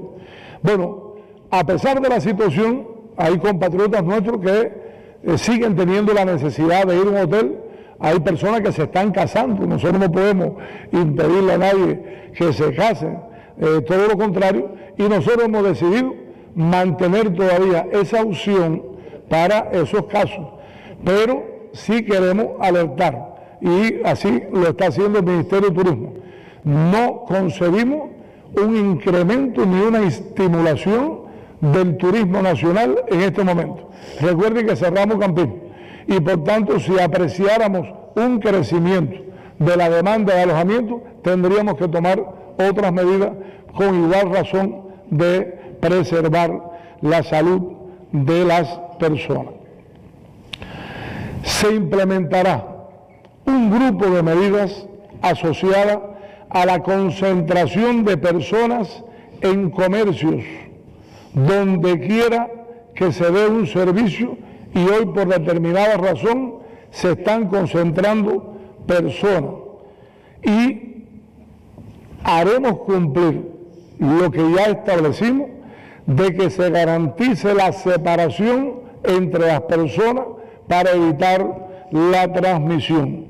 Bueno, a pesar de la situación, hay compatriotas nuestros que siguen teniendo la necesidad de ir a un hotel. Hay personas que se están casando, nosotros no podemos impedirle a nadie que se case, todo lo contrario, y nosotros hemos decidido mantener todavía esa opción para esos casos, pero sí queremos alertar, y así lo está haciendo el Ministerio de Turismo. No concebimos un incremento ni una estimulación del turismo nacional en este momento. Recuerden que cerramos Campín, y por tanto, si apreciáramos un crecimiento de la demanda de alojamiento, tendríamos que tomar otras medidas con igual razón de preservar la salud de las personas. Se implementará un grupo de medidas asociadas a la concentración de personas en comercios, donde quiera que se dé un servicio, y hoy por determinada razón se están concentrando personas, y haremos cumplir lo que ya establecimos, de que se garantice la separación entre las personas para evitar la transmisión.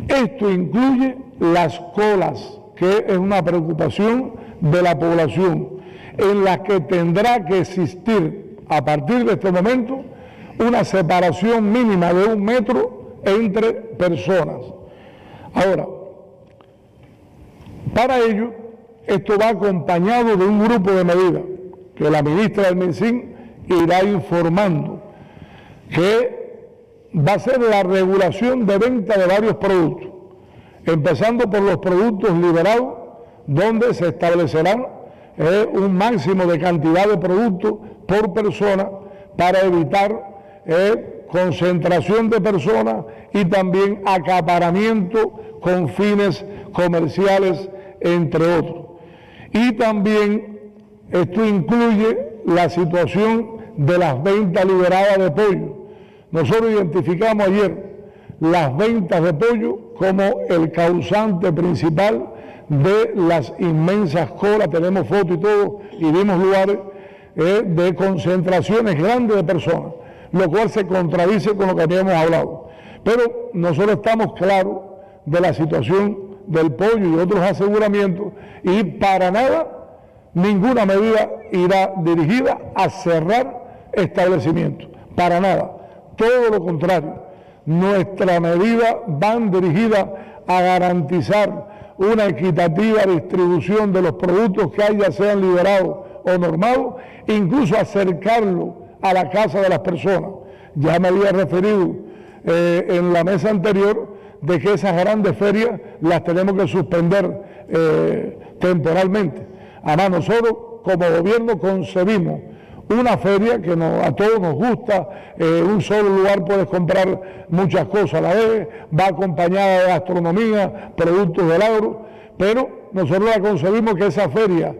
Esto incluye las colas, que es una preocupación de la población, en las que tendrá que existir a partir de este momento una separación mínima de 1 metro entre personas. Ahora, Para ello, esto va acompañado de un grupo de medidas que la ministra del MinSIN irá informando, que va a ser la regulación de venta de varios productos, empezando por los productos liberados, donde se establecerán un máximo de cantidad de productos por persona para evitar concentración de personas y también acaparamiento con fines comerciales, entre otros. Y también esto incluye la situación de las ventas liberadas de pollo. Nosotros identificamos ayer las ventas de pollo como el causante principal de las inmensas colas, tenemos fotos y todo, y vimos lugares de concentraciones grandes de personas, lo cual se contradice con lo que habíamos hablado. Pero nosotros estamos claros de la situación del pollo y otros aseguramientos, y para nada ninguna medida irá dirigida a cerrar establecimientos, para nada, todo lo contrario. Nuestras medidas van dirigidas a garantizar una equitativa distribución de los productos que ya sean liberados o normados, incluso acercarlos a la casa de las personas. Ya me había referido en la mesa anterior de que esas grandes ferias las tenemos que suspender temporalmente. Además, nosotros como gobierno concebimos una feria que a todos nos gusta, un solo lugar puedes comprar muchas cosas a la vez, va acompañada de gastronomía, productos del agro, pero nosotros la concebimos que esa feria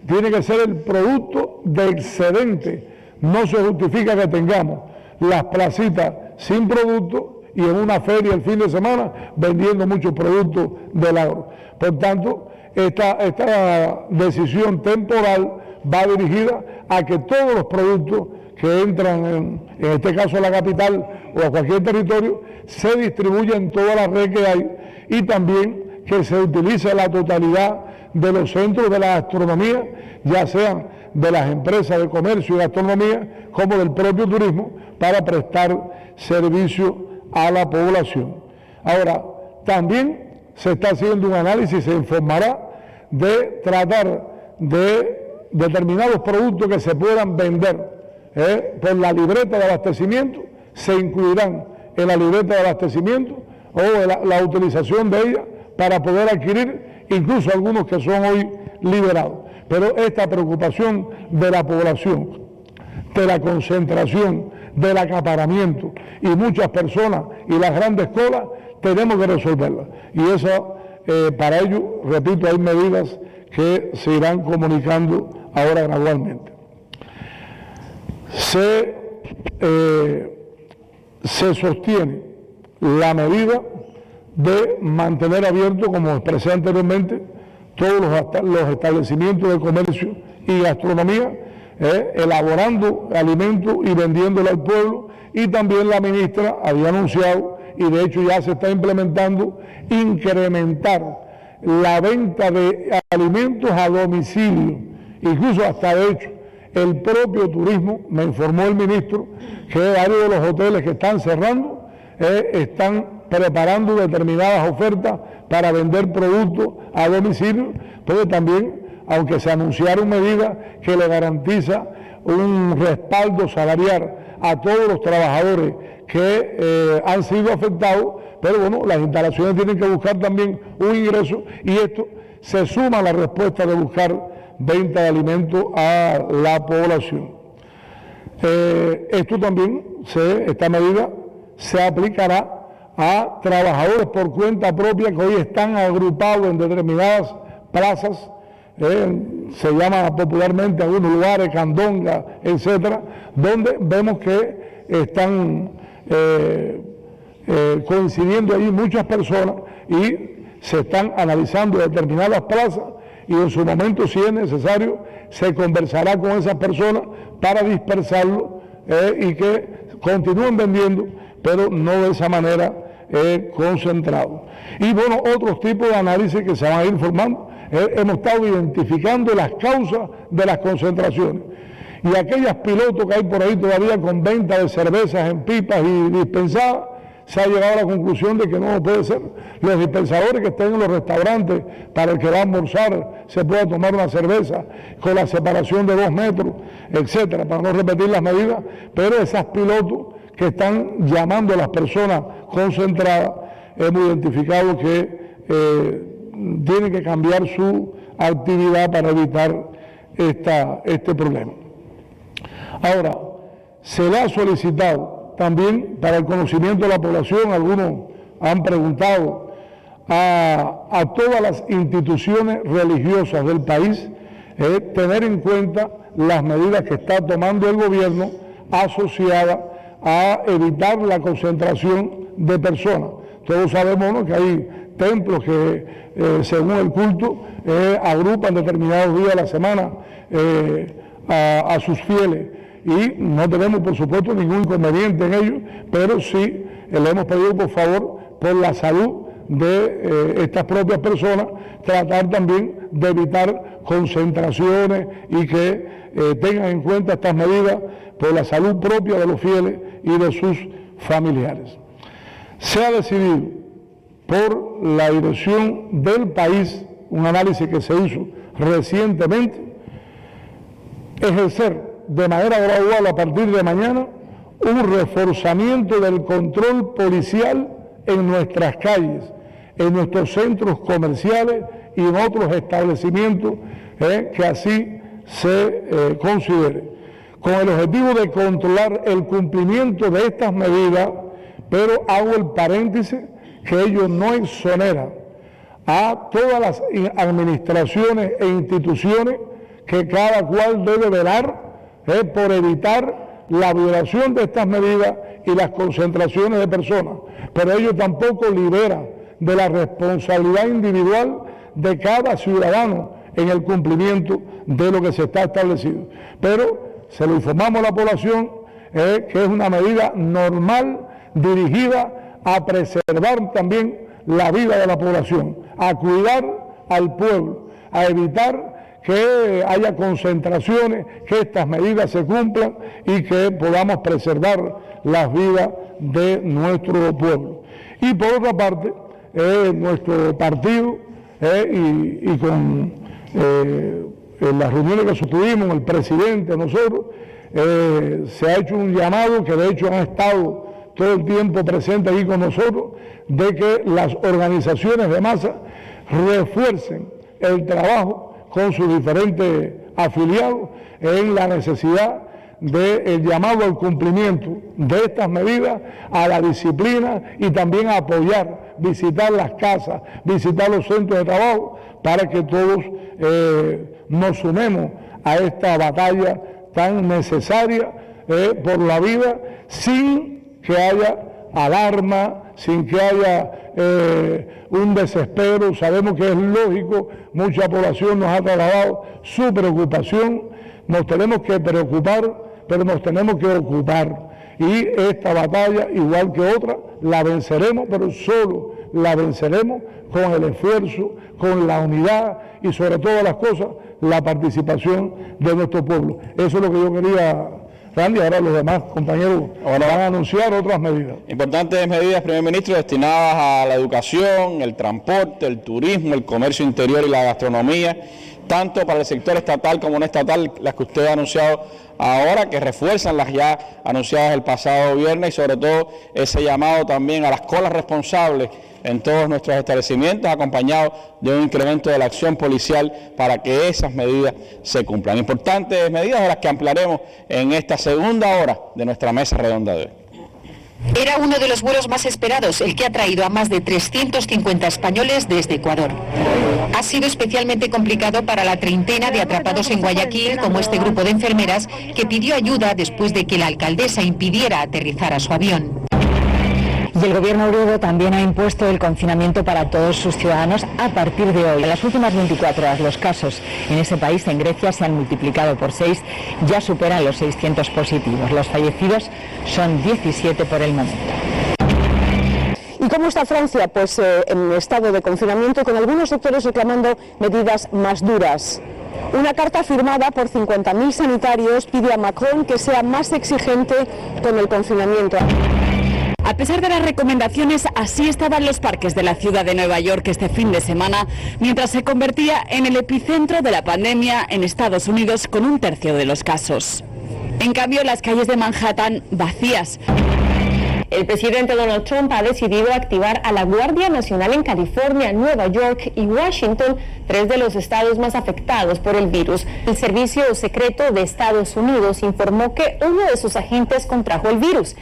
tiene que ser el producto de excedente. No se justifica que tengamos las placitas sin producto y en una feria el fin de semana vendiendo muchos productos del agro. Por tanto, esta decisión temporal va dirigida a que todos los productos que entran, en este caso a la capital o a cualquier territorio, se distribuyan en toda la red que hay, y también que se utilice la totalidad de los centros de la gastronomía, ya sean de las empresas de comercio y gastronomía como del propio turismo, para prestar servicio a la población. Ahora, también se está haciendo un análisis, se informará de tratar de determinados productos que se puedan vender por la libreta de abastecimiento, se incluirán en la libreta de abastecimiento o la utilización de ella para poder adquirir incluso algunos que son hoy liberados. Pero esta preocupación de la población, de la concentración, del acaparamiento y muchas personas y las grandes colas, tenemos que resolverla. Y para ello, repito, hay medidas que se irán comunicando ahora gradualmente. Se sostiene la medida de mantener abiertos, como expresé anteriormente, todos los establecimientos de comercio y gastronomía, elaborando alimentos y vendiéndolo al pueblo, y también la ministra había anunciado, y de hecho ya se está implementando, incrementar la venta de alimentos a domicilio, incluso hasta de hecho el propio turismo, me informó el ministro, que varios de los hoteles que están cerrando están preparando determinadas ofertas para vender productos a domicilio, porque también, aunque se anunciaron medidas que le garantiza un respaldo salarial a todos los trabajadores que han sido afectados, pero bueno, las instalaciones tienen que buscar también un ingreso, y esto se suma a la respuesta de buscar venta de alimentos a la población. Esto también, esta medida se aplicará a trabajadores por cuenta propia que hoy están agrupados en determinadas plazas, se llama popularmente en algunos lugares candonga, etcétera, donde vemos que están coincidiendo allí muchas personas y se están analizando determinadas plazas, y en su momento, si es necesario, se conversará con esas personas para dispersarlo y que continúen vendiendo, pero no de esa manera concentrado. Y bueno, otros tipos de análisis que se van a ir formando. Hemos estado identificando las causas de las concentraciones, y aquellas pilotos que hay por ahí todavía con venta de cervezas en pipas y dispensadas, se ha llegado a la conclusión de que no puede ser. Los dispensadores que estén en los restaurantes, para el que va a almorzar, se pueda tomar una cerveza con la separación de 2 metros, etcétera, para no repetir las medidas, pero esas pilotos que están llamando a las personas concentradas, hemos identificado que tienen que cambiar su actividad para evitar este problema. Ahora, se le ha solicitado también para el conocimiento de la población, algunos han preguntado a todas las instituciones religiosas del país, tener en cuenta las medidas que está tomando el gobierno asociadas a evitar la concentración de personas. Todos sabemos, ¿no?, que hay templos que, según el culto, agrupan determinados días de la semana a sus fieles, y no tenemos, por supuesto, ningún inconveniente en ello, pero sí le hemos pedido, por favor, por la salud de estas propias personas, tratar también de evitar concentraciones y que tengan en cuenta estas medidas por la salud propia de los fieles y de sus familiares. Se ha decidido por la dirección del país, un análisis que se hizo recientemente, ejercer de manera gradual a partir de mañana un reforzamiento del control policial en nuestras calles, en nuestros centros comerciales y en otros establecimientos que así se considere, con el objetivo de controlar el cumplimiento de estas medidas, pero hago el paréntesis que ello no exonera a todas las administraciones e instituciones que cada cual debe velar por evitar la violación de estas medidas y las concentraciones de personas, pero ello tampoco libera de la responsabilidad individual de cada ciudadano en el cumplimiento de lo que se está establecido. Pero se lo informamos a la población que es una medida normal dirigida a preservar también la vida de la población, a cuidar al pueblo, a evitar que haya concentraciones, que estas medidas se cumplan y que podamos preservar las vidas de nuestro pueblo. Y por otra parte, nuestro partido y con las reuniones que sostuvimos, el presidente, nosotros, se ha hecho un llamado, que de hecho han estado todo el tiempo presentes aquí con nosotros, de que las organizaciones de masa refuercen el trabajo con sus diferentes afiliados en la necesidad del llamado al cumplimiento de estas medidas, a la disciplina y también a apoyar, visitar las casas, visitar los centros de trabajo, para que todos nos sumemos a esta batalla tan necesaria por la vida, sin que haya alarma, sin que haya un desespero. Sabemos que es lógico, mucha población nos ha trasladado su preocupación, nos tenemos que preocupar, pero nos tenemos que ocupar, y esta batalla, igual que otra, la venceremos, pero solo la venceremos con el esfuerzo, con la unidad y sobre todas las cosas, la participación de nuestro pueblo. Eso es lo que yo quería, Randy. Ahora los demás compañeros van a anunciar otras medidas. Importantes medidas, Primer Ministro, destinadas a la educación, el transporte, el turismo, el comercio interior y la gastronomía, tanto para el sector estatal como no estatal, las que usted ha anunciado ahora, que refuerzan las ya anunciadas el pasado viernes, y sobre todo ese llamado también a las colas responsables en todos nuestros establecimientos, acompañado de un incremento de la acción policial para que esas medidas se cumplan. Importantes medidas de las que ampliaremos en esta segunda hora de nuestra mesa redonda de hoy. Era uno de los vuelos más esperados, el que ha traído a más de 350 españoles desde Ecuador. Ha sido especialmente complicado para la treintena de atrapados en Guayaquil, como este grupo de enfermeras que pidió ayuda después de que la alcaldesa impidiera aterrizar a su avión. Y el gobierno griego también ha impuesto el confinamiento para todos sus ciudadanos a partir de hoy. En las últimas 24 horas los casos en ese país, en Grecia, se han multiplicado por 6, ya superan los 600 positivos. Los fallecidos son 17 por el momento. ¿Y cómo está Francia? Pues en estado de confinamiento, con algunos sectores reclamando medidas más duras. Una carta firmada por 50.000 sanitarios pide a Macron que sea más exigente con el confinamiento. A pesar de las recomendaciones, así estaban los parques de la ciudad de Nueva York este fin de semana, mientras se convertía en el epicentro de la pandemia en Estados Unidos con 1/3 de los casos. En cambio, las calles de Manhattan vacías. El presidente Donald Trump ha decidido activar a la Guardia Nacional en California, Nueva York y Washington, 3 de los estados más afectados por el virus. El Servicio Secreto de Estados Unidos informó que uno de sus agentes contrajo el virus.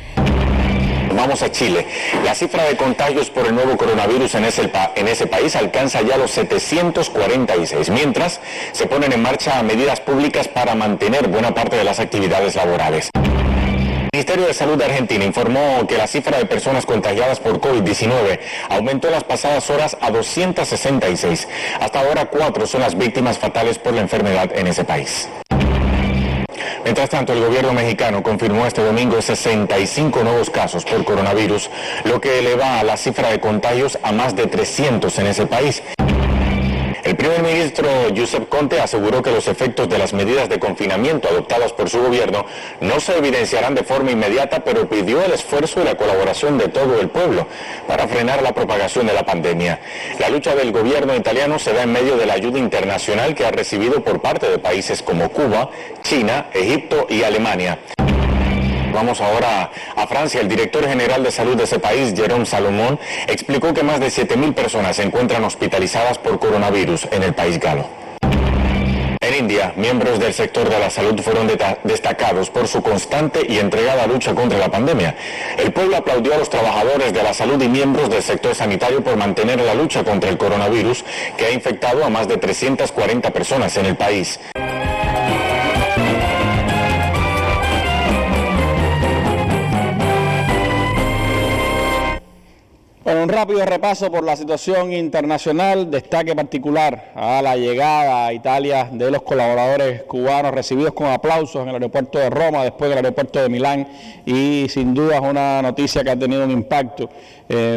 Vamos a Chile. La cifra de contagios por el nuevo coronavirus en ese país alcanza ya los 746, mientras se ponen en marcha medidas públicas para mantener buena parte de las actividades laborales. El Ministerio de Salud de Argentina informó que la cifra de personas contagiadas por COVID-19 aumentó en las pasadas horas a 266. Hasta ahora 4 son las víctimas fatales por la enfermedad en ese país. Mientras tanto, el gobierno mexicano confirmó este domingo 65 nuevos casos por coronavirus, lo que eleva a la cifra de contagios a más de 300 en ese país. El primer ministro Giuseppe Conte aseguró que los efectos de las medidas de confinamiento adoptadas por su gobierno no se evidenciarán de forma inmediata, pero pidió el esfuerzo y la colaboración de todo el pueblo para frenar la propagación de la pandemia. La lucha del gobierno italiano se da en medio de la ayuda internacional que ha recibido por parte de países como Cuba, China, Egipto y Alemania. Vamos ahora a Francia. El director general de salud de ese país, Jérôme Salomón, explicó que más de 7.000 personas se encuentran hospitalizadas por coronavirus en el país galo. En India, miembros del sector de la salud fueron destacados por su constante y entregada lucha contra la pandemia. El pueblo aplaudió a los trabajadores de la salud y miembros del sector sanitario por mantener la lucha contra el coronavirus, que ha infectado a más de 340 personas en el país. Bueno, un rápido repaso por la situación internacional, destaque particular a la llegada a Italia de los colaboradores cubanos recibidos con aplausos en el aeropuerto de Roma, después del aeropuerto de Milán, y sin duda es una noticia que ha tenido un impacto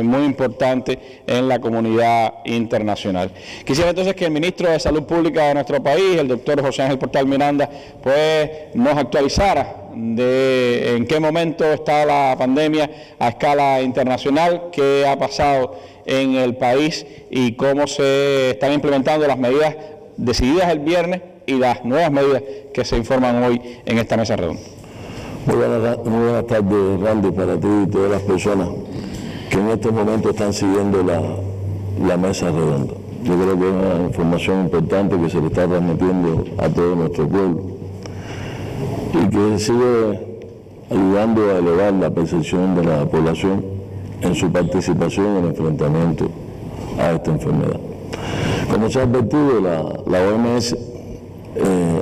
muy importante en la comunidad internacional. Quisiera entonces que el ministro de Salud Pública de nuestro país, el doctor José Ángel Portal Miranda, pues nos actualizara de en qué momento está la pandemia a escala internacional, qué ha pasado en el país y cómo se están implementando las medidas decididas el viernes y las nuevas medidas que se informan hoy en esta mesa redonda. Muy buenas tardes, Randy, para ti y todas las personas que en este momento están siguiendo la mesa redonda. Yo creo que es una información importante que se le está transmitiendo a todo nuestro pueblo y que sigue ayudando a elevar la percepción de la población en su participación en el enfrentamiento a esta enfermedad. Como se ha advertido, la OMS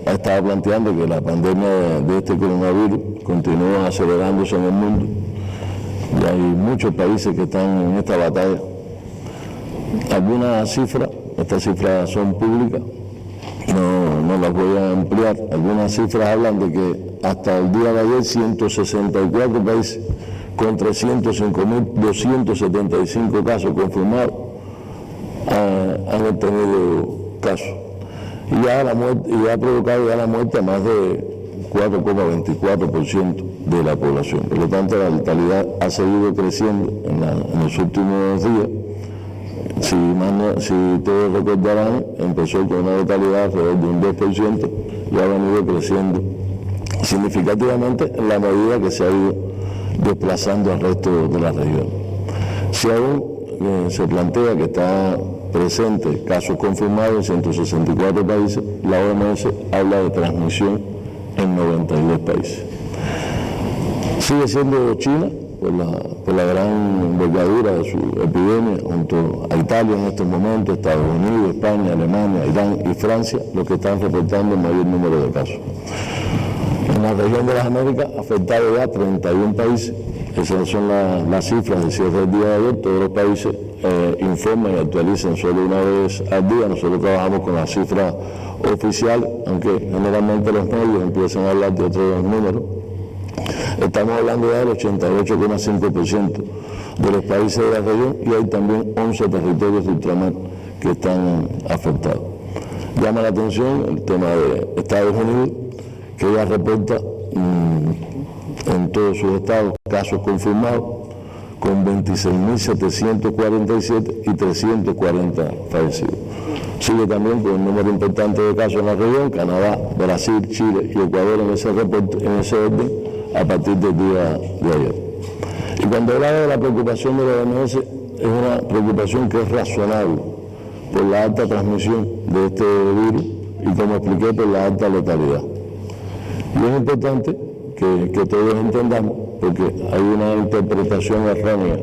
ha estado planteando que la pandemia de este coronavirus continúa acelerándose en el mundo y hay muchos países que están en esta batalla. Algunas cifras, estas cifras son públicas, no las voy a ampliar. Algunas cifras hablan de que hasta el día de ayer 164 países con 305.275 casos confirmados han tenido casos. Y ha provocado ya la muerte a más de 4,24% de la población. Por lo tanto, la letalidad ha seguido creciendo en los últimos días. Si todos recordarán, empezó con una letalidad alrededor de un 2% y ha venido creciendo significativamente en la medida que se ha ido desplazando al resto de la región. Si aún se plantea que está presente casos confirmados en 164 países, la OMS habla de transmisión en 92 países. Sigue siendo China, por la gran envergadura de su epidemia, junto a Italia en estos momentos, Estados Unidos, España, Alemania, Irán y Francia, los que están reportando el mayor número de casos. En la región de las Américas, afectado ya 31 países, esas son las cifras de cierre del día de ayer. Todos los países informan y actualizan solo una vez al día. Nosotros trabajamos con la cifra oficial, aunque generalmente los medios empiezan a hablar de otros números. Estamos hablando ya del 88,5% de los países de la región y hay también 11 territorios de ultramar que están afectados. Llama la atención el tema de Estados Unidos, que ya reporta en todos sus estados casos confirmados, con 26.747 y 340 fallecidos. Sigue también con un número importante de casos en la región, Canadá, Brasil, Chile y Ecuador en ese reporte, en ese orden, a partir del día de ayer. Y cuando hablaba de la preocupación de la OMS, es una preocupación que es razonable por la alta transmisión de este virus y, como expliqué, por la alta letalidad. Y es importante que todos entendamos, porque hay una interpretación errónea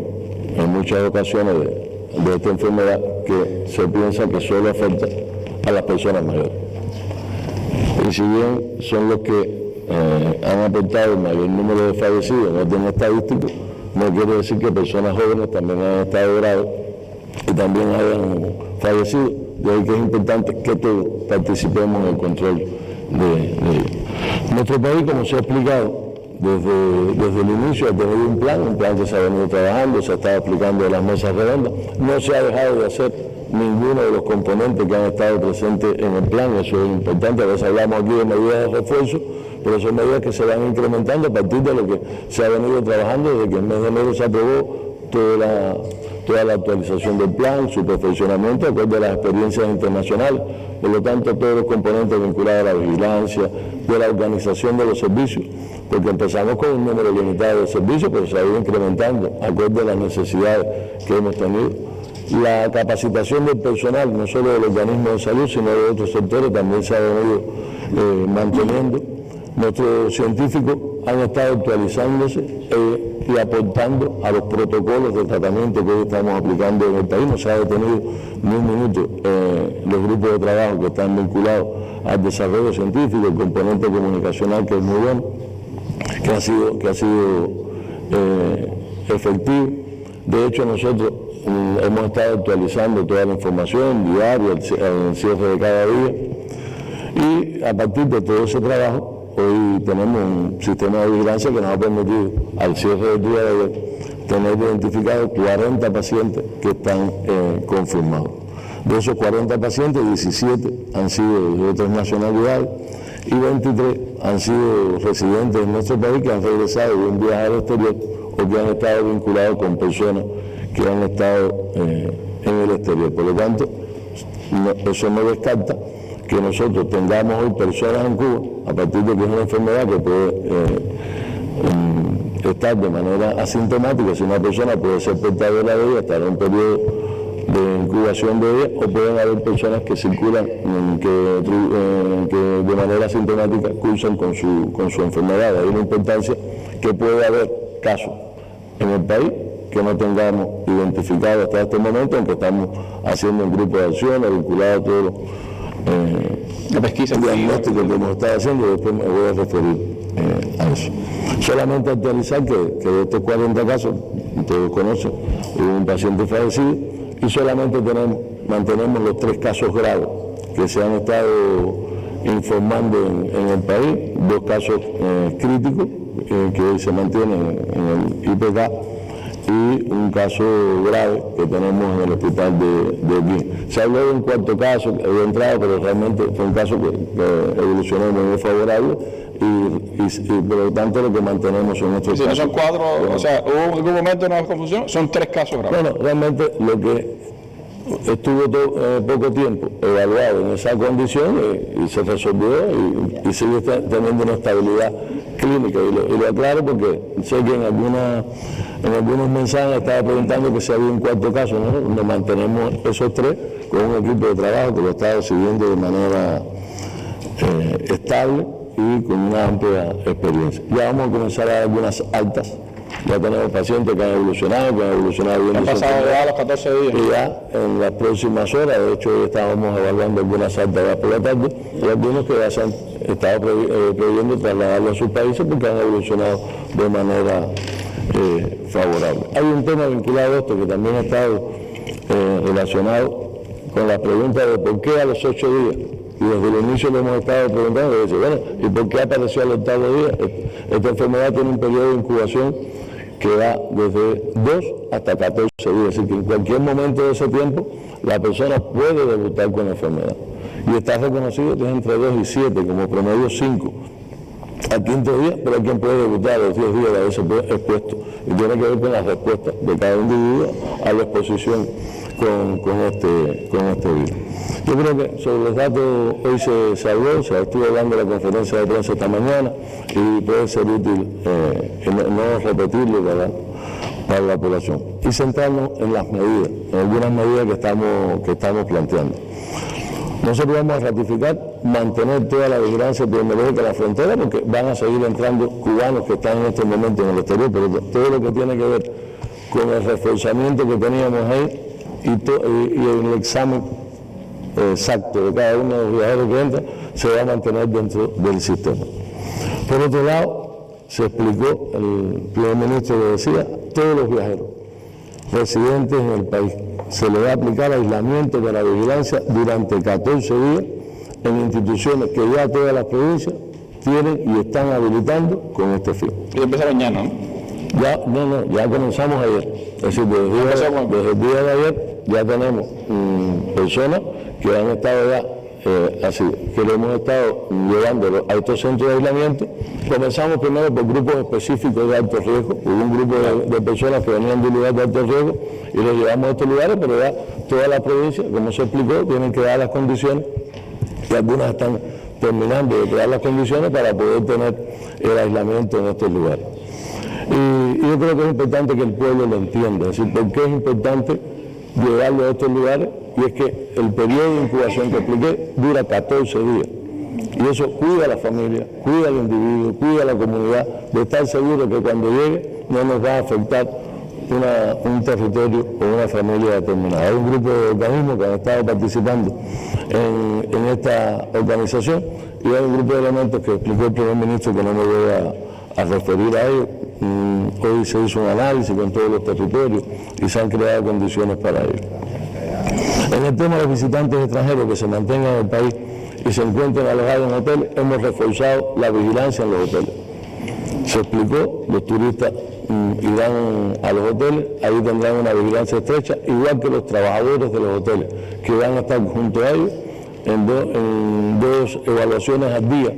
en muchas ocasiones de esta enfermedad, que se piensa que solo afecta a las personas mayores. Y si bien son los que han aportado el mayor número de fallecidos en orden estadístico, no quiere decir que personas jóvenes también han estado graves y también hayan fallecido. De ahí que es importante que todos participemos en el control de ellos. Nuestro país, como se ha explicado, desde el inicio ha tenido un plan que se ha venido trabajando, se ha estado aplicando en las mesas redondas, no se ha dejado de hacer ninguno de los componentes que han estado presentes en el plan. Eso es importante. A veces hablamos aquí de medidas de refuerzo, pero son medidas que se van incrementando a partir de lo que se ha venido trabajando desde que en mes de enero se aprobó toda la actualización del plan, su perfeccionamiento, de acuerdo a las experiencias internacionales. Por lo tanto, todos los componentes vinculados a la vigilancia, de la organización de los servicios, porque empezamos con un número limitado de servicios, pero se ha ido incrementando, de acuerdo a las necesidades que hemos tenido. La capacitación del personal, no solo del organismo de salud, sino de otros sectores, también se ha venido manteniendo. Nuestros científicos han estado actualizándose y aportando a los protocolos de tratamiento que hoy estamos aplicando en el país. No se ha detenido ni un minuto los grupos de trabajo que están vinculados al desarrollo científico, el componente comunicacional, que es muy bueno, que ha sido efectivo. De hecho, nosotros hemos estado actualizando toda la información diaria, al cierre de cada día, y a partir de todo ese trabajo, hoy tenemos un sistema de vigilancia que nos ha permitido, al cierre del día de ayer, tener identificados 40 pacientes que están confirmados. De esos 40 pacientes, 17 han sido de otras nacionalidades y 23 han sido residentes en nuestro país que han regresado de un viaje al exterior o que han estado vinculados con personas que han estado en el exterior. Por lo tanto, eso no descarta que nosotros tengamos hoy personas en Cuba, a partir de que es una enfermedad que puede estar de manera asintomática. Si una persona puede ser portadora de ella, estar en un periodo de incubación de ella, o pueden haber personas que circulan que de manera asintomática cursan con su enfermedad. Hay una importancia que puede haber casos en el país que no tengamos identificado hasta este momento, aunque estamos haciendo un grupo de acciones vinculado a todos la pesquisa diagnóstica que hemos estado haciendo, y después me voy a referir a eso. Solamente actualizar que de estos 40 casos, todos conocen, hubo un paciente fallecido y solamente mantenemos los 3 casos graves que se han estado informando en el país, 2 casos críticos que hoy se mantienen en el IPK, y un caso grave que tenemos en el hospital de aquí. Se habló de un 4º caso que había entrado, pero realmente fue un caso que evolucionó muy favorable y por lo tanto lo que mantenemos son nuestros casos. Si no son 4, o sea, ¿hubo algún momento una confusión? Son 3 casos graves. Bueno, realmente lo que estuvo poco tiempo evaluado en esa condición y se resolvió y sigue teniendo una estabilidad clínica, y lo aclaro porque sé que en algunos mensajes estaba preguntando que si había un 4º caso, ¿no? Nos mantenemos esos 3 con un equipo de trabajo que lo está siguiendo de manera estable y con una amplia experiencia. Ya vamos a comenzar a dar algunas altas. Ya tenemos pacientes que han evolucionado bien. Han pasado ya los 14 días. Y ya en las próximas horas, de hecho hoy estábamos evaluando algunas altas ya por la tarde, y algunos que ya se han estado previendo trasladarlo a sus países porque han evolucionado de manera favorable. Hay un tema vinculado a esto que también ha estado relacionado con la pregunta de por qué a los 8 días. Y desde el inicio lo hemos estado preguntando, y dice, bueno, ¿y por qué apareció al 8º día? Esta enfermedad tiene un periodo de incubación que va desde 2 hasta 14 días, es decir, que en cualquier momento de ese tiempo la persona puede debutar con la enfermedad. Y está reconocido que es entre 2 y 7, como promedio 5. al quinto día, pero hay quien puede debutar a los 10 días de haberse expuesto. Y tiene que ver con las respuestas de cada individuo a la exposición con este virus. Yo creo que sobre los datos hoy se habló, se estuvo hablando en la conferencia de prensa esta mañana y puede ser útil no repetirlo para la población. Y centrarnos en las medidas, en algunas medidas que estamos planteando. Nosotros vamos a ratificar, mantener toda la vigilancia epidemiológica en la frontera, porque van a seguir entrando cubanos que están en este momento en el exterior, pero todo lo que tiene que ver con el reforzamiento que teníamos ahí y el examen exacto de cada uno de los viajeros que entra, se va a mantener dentro del sistema. Por otro lado, se explicó, el primer ministro lo decía, todos los viajeros residentes en el país se le va a aplicar aislamiento para vigilancia durante 14 días en instituciones que ya todas las provincias tienen y están habilitando con este fin. Y empieza mañana, ¿no? Ya comenzamos ayer. Es decir, desde el día de ayer ya tenemos personas que han estado ya así, que lo hemos estado llevando a estos centros de aislamiento. Comenzamos primero por grupos específicos de alto riesgo, hubo un grupo de personas que venían de lugares de alto riesgo y los llevamos a estos lugares, pero ya todas las provincias, como se explicó, tienen que dar las condiciones y algunas están terminando de crear las condiciones para poder tener el aislamiento en estos lugares. Y yo creo que es importante que el pueblo lo entienda, es decir, ¿por qué es importante llevarlo a estos lugares? Y es que el periodo de incubación que expliqué dura 14 días. Y eso cuida a la familia, cuida al individuo, cuida a la comunidad, de estar seguro que cuando llegue no nos va a afectar un territorio o una familia determinada. Hay un grupo de organismos que han estado participando en esta organización y hay un grupo de elementos que explicó el primer ministro que no me voy a referir a ellos. Hoy se hizo un análisis con todos los territorios y se han creado condiciones para ello. En el tema de los visitantes extranjeros que se mantengan en el país y se encuentren alojados en hoteles, hemos reforzado la vigilancia en los hoteles. Se explicó, los turistas irán a los hoteles, ahí tendrán una vigilancia estrecha, igual que los trabajadores de los hoteles, que van a estar junto a ellos en dos evaluaciones al día,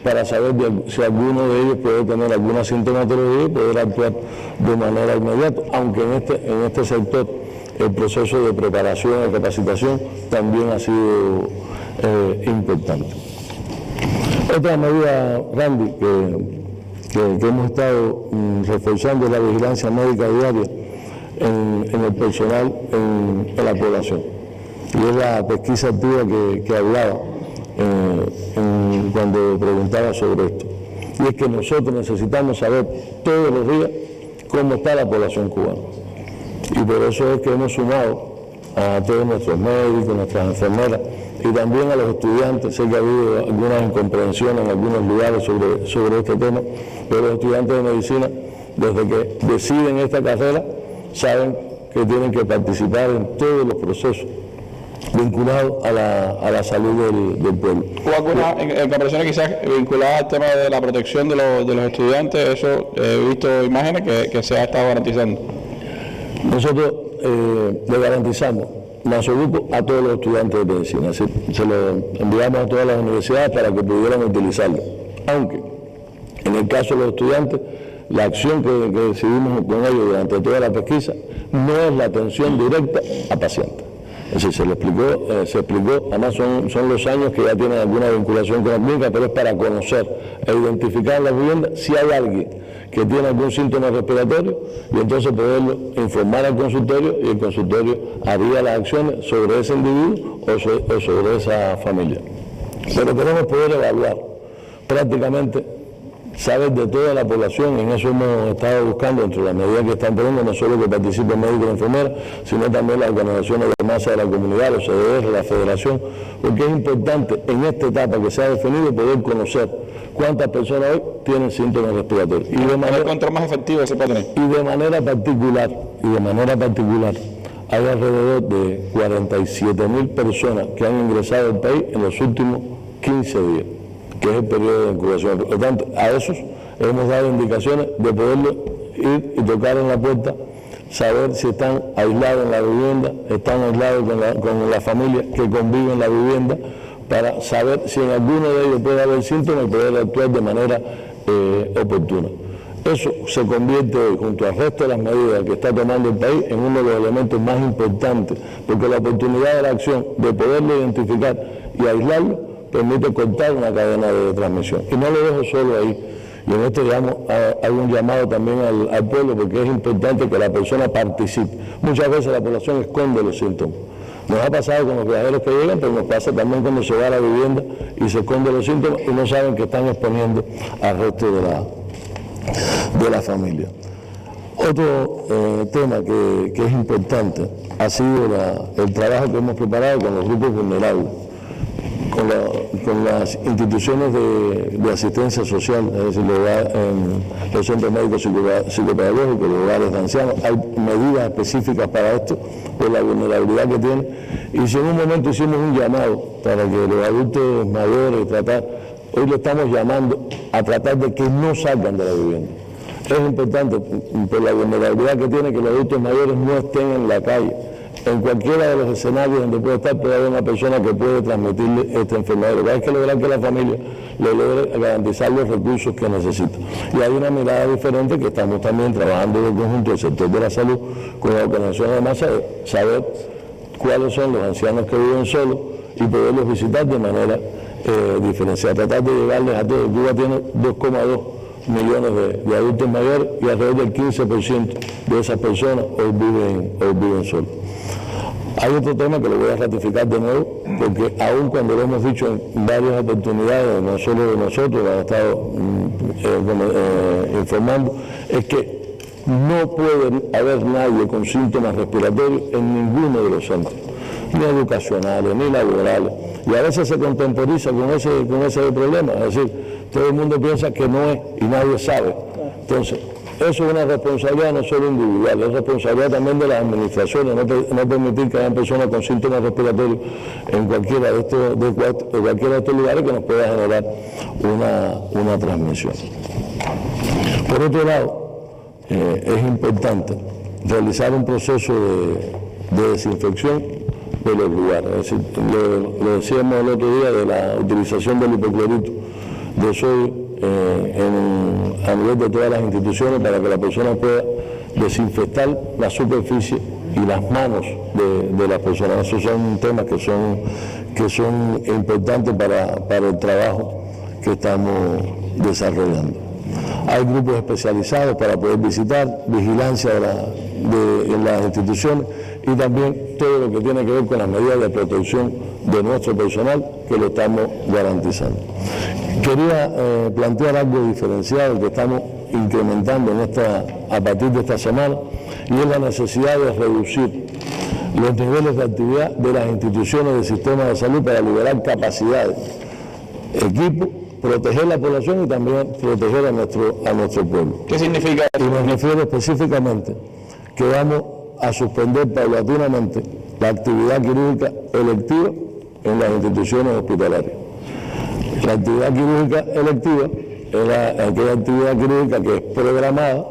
para saber si alguno de ellos puede tener alguna sintomatología y poder actuar de manera inmediata, aunque en este sector el proceso de preparación y capacitación también ha sido importante. Otra medida, Randy, que hemos estado reforzando es la vigilancia médica diaria en el personal, en la población. Y es la pesquisa activa que hablaba cuando preguntaba sobre esto. Y es que nosotros necesitamos saber todos los días cómo está la población cubana. Y por eso es que hemos sumado a todos nuestros médicos, nuestras enfermeras y también a los estudiantes. Sé que ha habido algunas incomprensiones en algunos lugares sobre este tema, pero los estudiantes de medicina, desde que deciden esta carrera, saben que tienen que participar en todos los procesos vinculados a la salud del pueblo. ¿Hubo alguna comparación quizás vinculada al tema de la protección de los estudiantes? Eso he visto imágenes que se ha estado garantizando. Nosotros le garantizamos nasobuco a todos los estudiantes de medicina, se lo enviamos a todas las universidades para que pudieran utilizarlo, aunque en el caso de los estudiantes la acción que decidimos con ellos durante toda la pesquisa no es la atención directa a pacientes. Es decir, se explicó, además son los años que ya tienen alguna vinculación con la clínica, pero es para conocer e identificar en la vivienda si hay alguien que tiene algún síntoma respiratorio y entonces poderlo informar al consultorio y el consultorio haría las acciones sobre ese individuo o sobre esa familia. Pero queremos poder evaluar prácticamente, saber de toda la población, y en eso hemos estado buscando entre las medidas que están poniendo, no solo que participen médicos y enfermeras, sino también las organizaciones de masa de la comunidad, los CDR, la federación, porque es importante en esta etapa que se ha definido poder conocer cuántas personas hoy tienen síntomas respiratorios. Y de manera, control más efectivo se puede tener. Y de manera particular, hay alrededor de 47.000 personas que han ingresado al país en los últimos 15 días. Que es el periodo de incubación. Por lo tanto, a esos hemos dado indicaciones de poderlo ir y tocar en la puerta, saber si están aislados en la vivienda, están aislados con la familia que convive en la vivienda, para saber si en alguno de ellos puede haber síntomas y poder actuar de manera oportunas. Eso se convierte hoy, junto al resto de las medidas que está tomando el país, en uno de los elementos más importantes, porque la oportunidad de la acción, de poderlo identificar y aislarlo, permite cortar una cadena de transmisión. Y no lo dejo solo ahí. Y en esto hago un llamado también al pueblo, porque es importante que la persona participe. Muchas veces la población esconde los síntomas. Nos ha pasado con los viajeros que llegan, pero nos pasa también cuando se va a la vivienda y se esconde los síntomas y no saben que están exponiendo al resto de la familia. Otro tema que es importante ha sido el trabajo que hemos preparado con los grupos vulnerables, con las instituciones de asistencia social, es decir, los centros médicos psicopedagógicos, los hogares de ancianos. Hay medidas específicas para esto, por la vulnerabilidad que tienen. Y si en un momento hicimos un llamado para que los adultos mayores hoy le estamos llamando a tratar de que no salgan de la vivienda. Es importante, por la vulnerabilidad que tiene, que los adultos mayores no estén en la calle. En cualquiera de los escenarios donde puede estar, puede haber una persona que puede transmitirle esta enfermedad. Lo que hay que lograr que la familia le logre garantizar los recursos que necesita. Y hay una mirada diferente que estamos también trabajando en el conjunto del sector de la salud, con la organización de masa, de saber cuáles son los ancianos que viven solos y poderlos visitar de manera diferenciada. Tratar de llegarles a todos. Cuba tiene 2,2 millones de adultos mayores y alrededor del 15% de esas personas hoy viven solos. Hay otro tema que lo voy a ratificar de nuevo, porque aún cuando lo hemos dicho en varias oportunidades, no solo de nosotros, lo han estado informando, es que no puede haber nadie con síntomas respiratorios en ninguno de los centros, ni educacionales, ni laborales. Y a veces se contemporiza con ese problema, es decir, todo el mundo piensa que no es y nadie sabe. Entonces, eso es una responsabilidad no solo individual, es responsabilidad también de las administraciones, no permitir que haya personas con síntomas respiratorios en cualquiera de estos lugares que nos pueda generar una transmisión. Por otro lado, es importante realizar un proceso de desinfección de los lugares. Es decir, lo decíamos el otro día de la utilización del hipoclorito de sodio a nivel de todas las instituciones para que la persona pueda desinfectar la superficie y las manos de las personas. Esos son temas que son importantes para el trabajo que estamos desarrollando. Hay grupos especializados para poder visitar, vigilancia en las instituciones y también todo lo que tiene que ver con las medidas de protección de nuestro personal, que lo estamos garantizando. Quería plantear algo diferenciado que estamos incrementando a partir de esta semana, y es la necesidad de reducir los niveles de actividad de las instituciones del sistema de salud para liberar capacidades, equipos, proteger la población y también proteger a nuestro pueblo. ¿Qué significa eso? Y me refiero específicamente que vamos a suspender paulatinamente la actividad quirúrgica electiva en las instituciones hospitalarias. La actividad quirúrgica electiva es aquella actividad quirúrgica que es programada,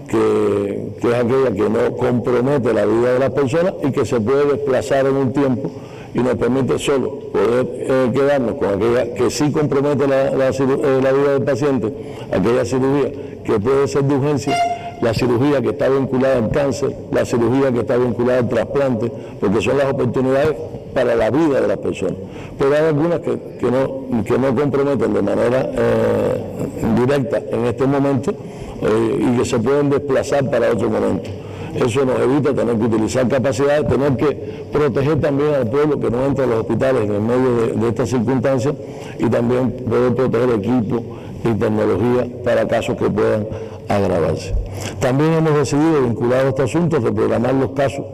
que es aquella que no compromete la vida de las personas y que se puede desplazar en un tiempo y nos permite solo poder quedarnos con aquella que sí compromete la vida del paciente, aquella cirugía que puede ser de urgencia, la cirugía que está vinculada al cáncer, la cirugía que está vinculada al trasplante, porque son las oportunidades para la vida de las personas. Pero hay algunas que no comprometen de manera directa en este momento y que se pueden desplazar para otro momento. Eso nos evita tener que utilizar capacidades, tener que proteger también al pueblo que no entra a los hospitales en el medio de estas circunstancias, y también poder proteger equipos y tecnología para casos que puedan agravarse. También hemos decidido, vinculado a este asunto, reprogramar los casos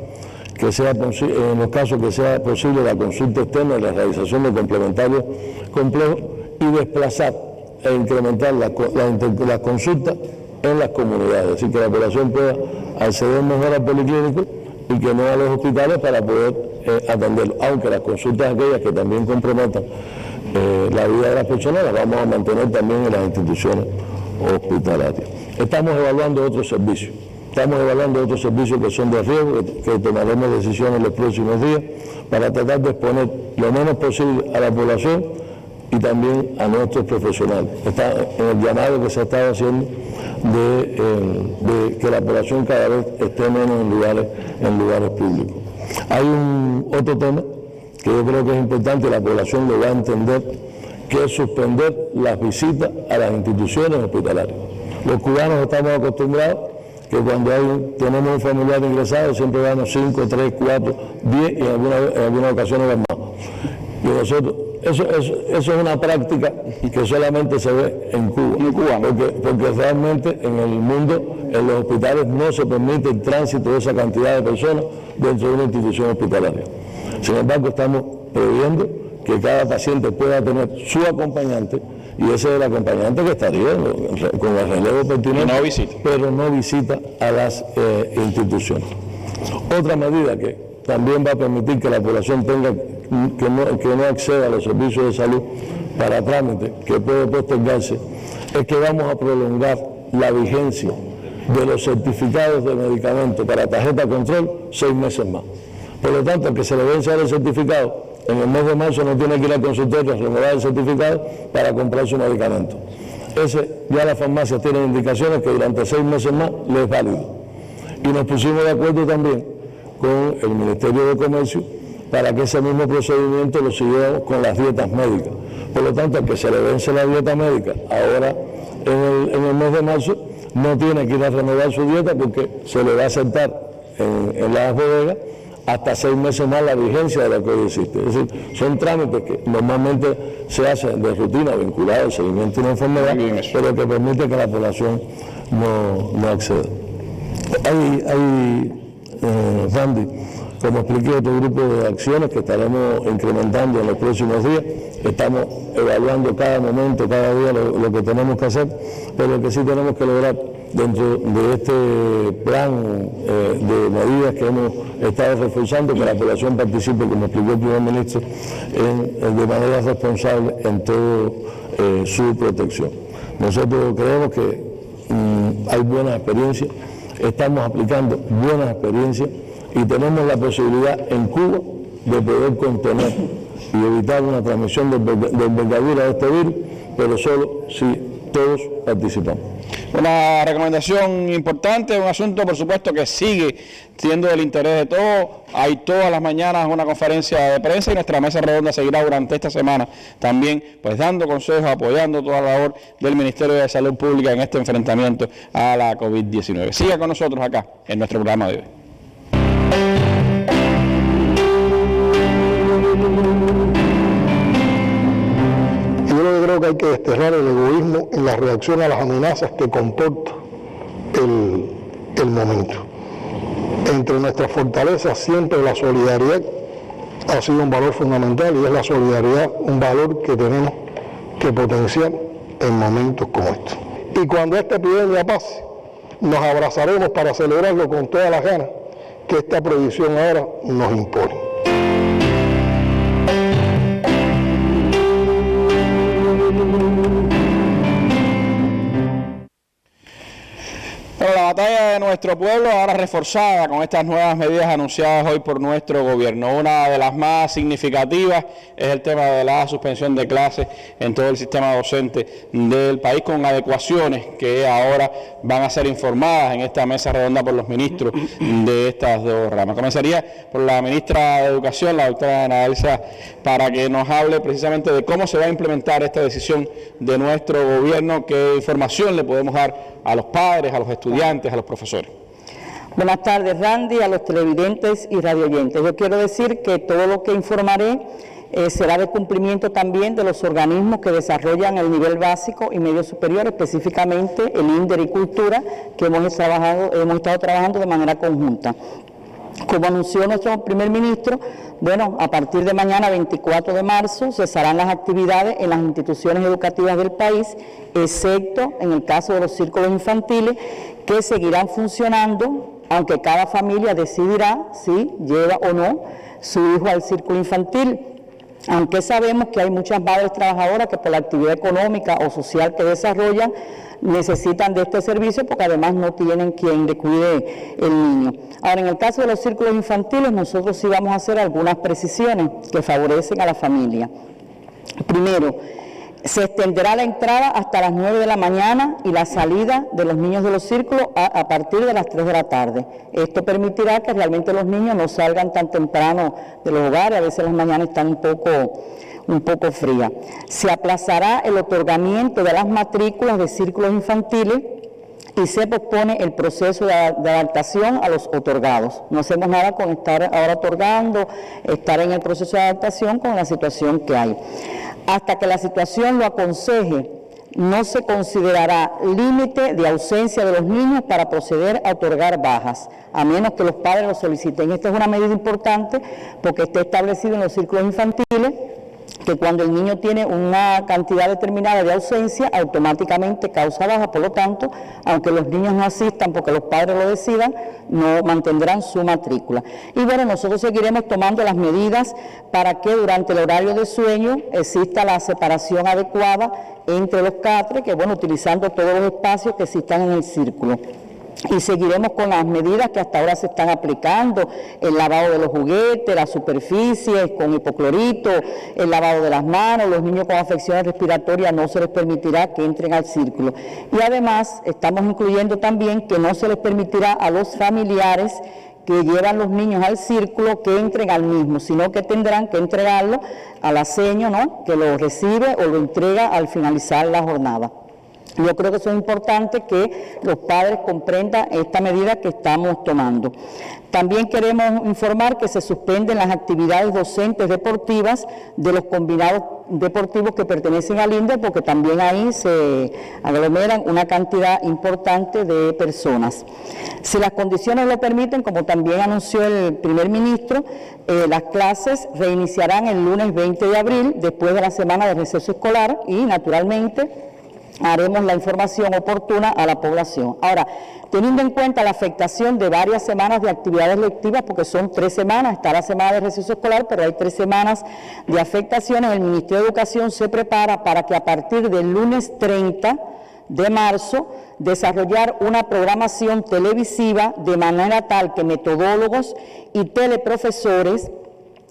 en los casos que sea posible la consulta externa y la realización de complementarios complejos, y desplazar e incrementar las consultas en las comunidades, es decir, que la población pueda acceder mejor al policlínico y que no a los hospitales para poder atenderlo, aunque las consultas aquellas que también comprometan la vida de las personas las vamos a mantener también en las instituciones hospitalarias. Estamos evaluando otros servicios que son de riesgo, que tomaremos decisiones en los próximos días para tratar de exponer lo menos posible a la población y también a nuestros profesionales. Está en el llamado que se ha estado haciendo de que la población cada vez esté menos en lugares públicos. Hay otro tema que yo creo que es importante y la población lo va a entender, que es suspender las visitas a las instituciones hospitalarias. Los cubanos estamos acostumbrados que cuando tenemos un familiar ingresado siempre vamos 5, 3, 4, 10 y en algunas ocasiones más. Y nosotros, eso es una práctica que solamente se ve en Cuba, porque realmente en el mundo, en los hospitales no se permite el tránsito de esa cantidad de personas dentro de una institución hospitalaria. Sin embargo, estamos previendo que cada paciente pueda tener su acompañante, y ese es el acompañante que estaría con el relevo pertinente, pero no visita a las instituciones. Otra medida que también va a permitir que la población tenga que no acceda a los servicios de salud para trámites que puede postergarse, es que vamos a prolongar la vigencia de los certificados de medicamentos para tarjeta control 6 meses más. Por lo tanto, al que se le vence el certificado, en el mes de marzo no tiene que ir al consultorio a renovar el certificado para comprar su medicamento. Ya las farmacias tienen indicaciones que durante 6 meses más les es válido. Y nos pusimos de acuerdo también con el Ministerio de Comercio para que ese mismo procedimiento lo siguiéramos con las dietas médicas. Por lo tanto, al que se le vence la dieta médica ahora en el mes de marzo, no tiene que ir a renovar su dieta porque se le va a aceptar en las bodegas hasta 6 meses más la vigencia de la que hoy existe. Es decir, son trámites que normalmente se hacen de rutina vinculados al seguimiento de una enfermedad, pero que permite que la población no acceda. Randy, como expliqué, otro grupo de acciones que estaremos incrementando en los próximos días. Estamos evaluando cada momento, cada día lo que tenemos que hacer, pero lo que sí tenemos que lograr dentro de este plan de medidas que hemos estado reforzando, que la población participe, como explicó el Primer Ministro, de manera responsable en toda su protección. Nosotros creemos que hay buenas experiencias, estamos aplicando buenas experiencias y tenemos la posibilidad en Cuba de poder contener y evitar una transmisión de envergadura de este virus, pero solo si todos participamos. Una recomendación importante, un asunto por supuesto que sigue siendo del interés de todos. Hay todas las mañanas una conferencia de prensa y nuestra mesa redonda seguirá durante esta semana también pues dando consejos, apoyando toda la labor del Ministerio de Salud Pública en este enfrentamiento a la COVID-19. Siga con nosotros acá en nuestro programa de hoy. Yo creo que hay que desterrar el egoísmo en la reacción a las amenazas que comporta el momento. Entre nuestras fortalezas siempre la solidaridad ha sido un valor fundamental y es la solidaridad un valor que tenemos que potenciar en momentos como estos. Y cuando esta epidemia pase, nos abrazaremos para celebrarlo con todas las ganas que esta prohibición ahora nos impone. Pero la batalla de nuestro pueblo ahora reforzada con estas nuevas medidas anunciadas hoy por nuestro gobierno. Una de las más significativas es el tema de la suspensión de clases en todo el sistema docente del país, con adecuaciones que ahora van a ser informadas en esta mesa redonda por los ministros de estas dos ramas. Comenzaría por la ministra de Educación, la doctora Elsa, para que nos hable precisamente de cómo se va a implementar esta decisión de nuestro gobierno, qué información le podemos dar a los padres, a los estudiantes, a los profesores. Buenas tardes, Randy, a los televidentes y radioyentes. Yo quiero decir que todo lo que informaré será de cumplimiento también de los organismos que desarrollan el nivel básico y medio superior, específicamente el INDER y Cultura, que hemos estado trabajando de manera conjunta. Como anunció nuestro primer ministro, bueno, a partir de mañana, 24 de marzo, cesarán las actividades en las instituciones educativas del país, excepto en el caso de los círculos infantiles, que seguirán funcionando, aunque cada familia decidirá si lleva o no su hijo al círculo infantil. Aunque sabemos que hay muchas madres trabajadoras que por la actividad económica o social que desarrollan necesitan de este servicio porque además no tienen quien le cuide el niño. Ahora, en el caso de los círculos infantiles, nosotros sí vamos a hacer algunas precisiones que favorecen a la familia. Primero, se extenderá la entrada hasta las 9 de la mañana y la salida de los niños de los círculos a partir de las 3 de la tarde. Esto permitirá que realmente los niños no salgan tan temprano de los hogares, a veces las mañanas están un poco frías. Se aplazará el otorgamiento de las matrículas de círculos infantiles y se pospone el proceso de adaptación a los otorgados. No hacemos nada con estar ahora otorgando, estar en el proceso de adaptación con la situación que hay. Hasta que la situación lo aconseje, no se considerará límite de ausencia de los niños para proceder a otorgar bajas, a menos que los padres lo soliciten. Esta es una medida importante porque está establecido en los círculos infantiles que cuando el niño tiene una cantidad determinada de ausencia, automáticamente causa baja. Por lo tanto, aunque los niños no asistan porque los padres lo decidan, no mantendrán su matrícula. Y bueno, nosotros seguiremos tomando las medidas para que durante el horario de sueño exista la separación adecuada entre los catres, que bueno, utilizando todos los espacios que existan en el círculo. Y seguiremos con las medidas que hasta ahora se están aplicando, el lavado de los juguetes, las superficies con hipoclorito, el lavado de las manos. Los niños con afecciones respiratorias no se les permitirá que entren al círculo. Y además estamos incluyendo también que no se les permitirá a los familiares que llevan los niños al círculo que entren al mismo, sino que tendrán que entregarlo al aseño, ¿no?, que lo recibe o lo entrega al finalizar la jornada. Yo creo que eso es importante que los padres comprendan esta medida que estamos tomando. También queremos informar que se suspenden las actividades docentes deportivas de los combinados deportivos que pertenecen al INDE, porque también ahí se aglomeran una cantidad importante de personas. Si las condiciones lo permiten, como también anunció el Primer Ministro, las clases reiniciarán el lunes 20 de abril, después de la semana de receso escolar, y naturalmente haremos la información oportuna a la población. Ahora, teniendo en cuenta la afectación de varias semanas de actividades lectivas, porque son 3 semanas, está la semana de receso escolar, pero hay 3 semanas de afectaciones, el Ministerio de Educación se prepara para que a partir del lunes 30 de marzo desarrollar una programación televisiva de manera tal que metodólogos y teleprofesores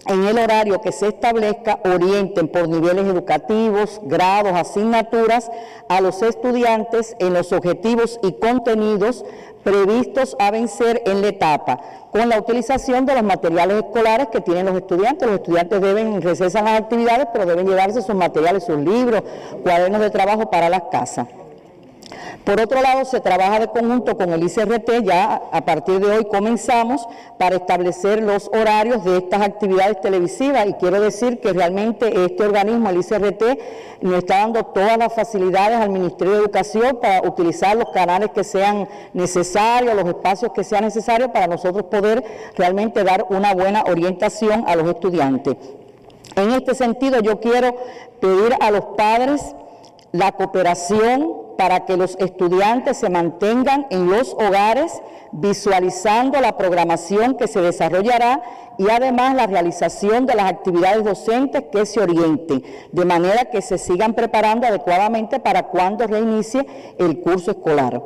en el horario que se establezca orienten por niveles educativos, grados, asignaturas a los estudiantes en los objetivos y contenidos previstos a vencer en la etapa, con la utilización de los materiales escolares que tienen los estudiantes. Los estudiantes recesan las actividades, pero deben llevarse sus materiales, sus libros, cuadernos de trabajo para las casas. Por otro lado, se trabaja de conjunto con el ICRT, ya a partir de hoy comenzamos para establecer los horarios de estas actividades televisivas, y quiero decir que realmente este organismo, el ICRT, nos está dando todas las facilidades al Ministerio de Educación para utilizar los canales que sean necesarios, los espacios que sean necesarios para nosotros poder realmente dar una buena orientación a los estudiantes. En este sentido, yo quiero pedir a los padres la cooperación para que los estudiantes se mantengan en los hogares visualizando la programación que se desarrollará y además la realización de las actividades docentes que se orienten, de manera que se sigan preparando adecuadamente para cuando reinicie el curso escolar.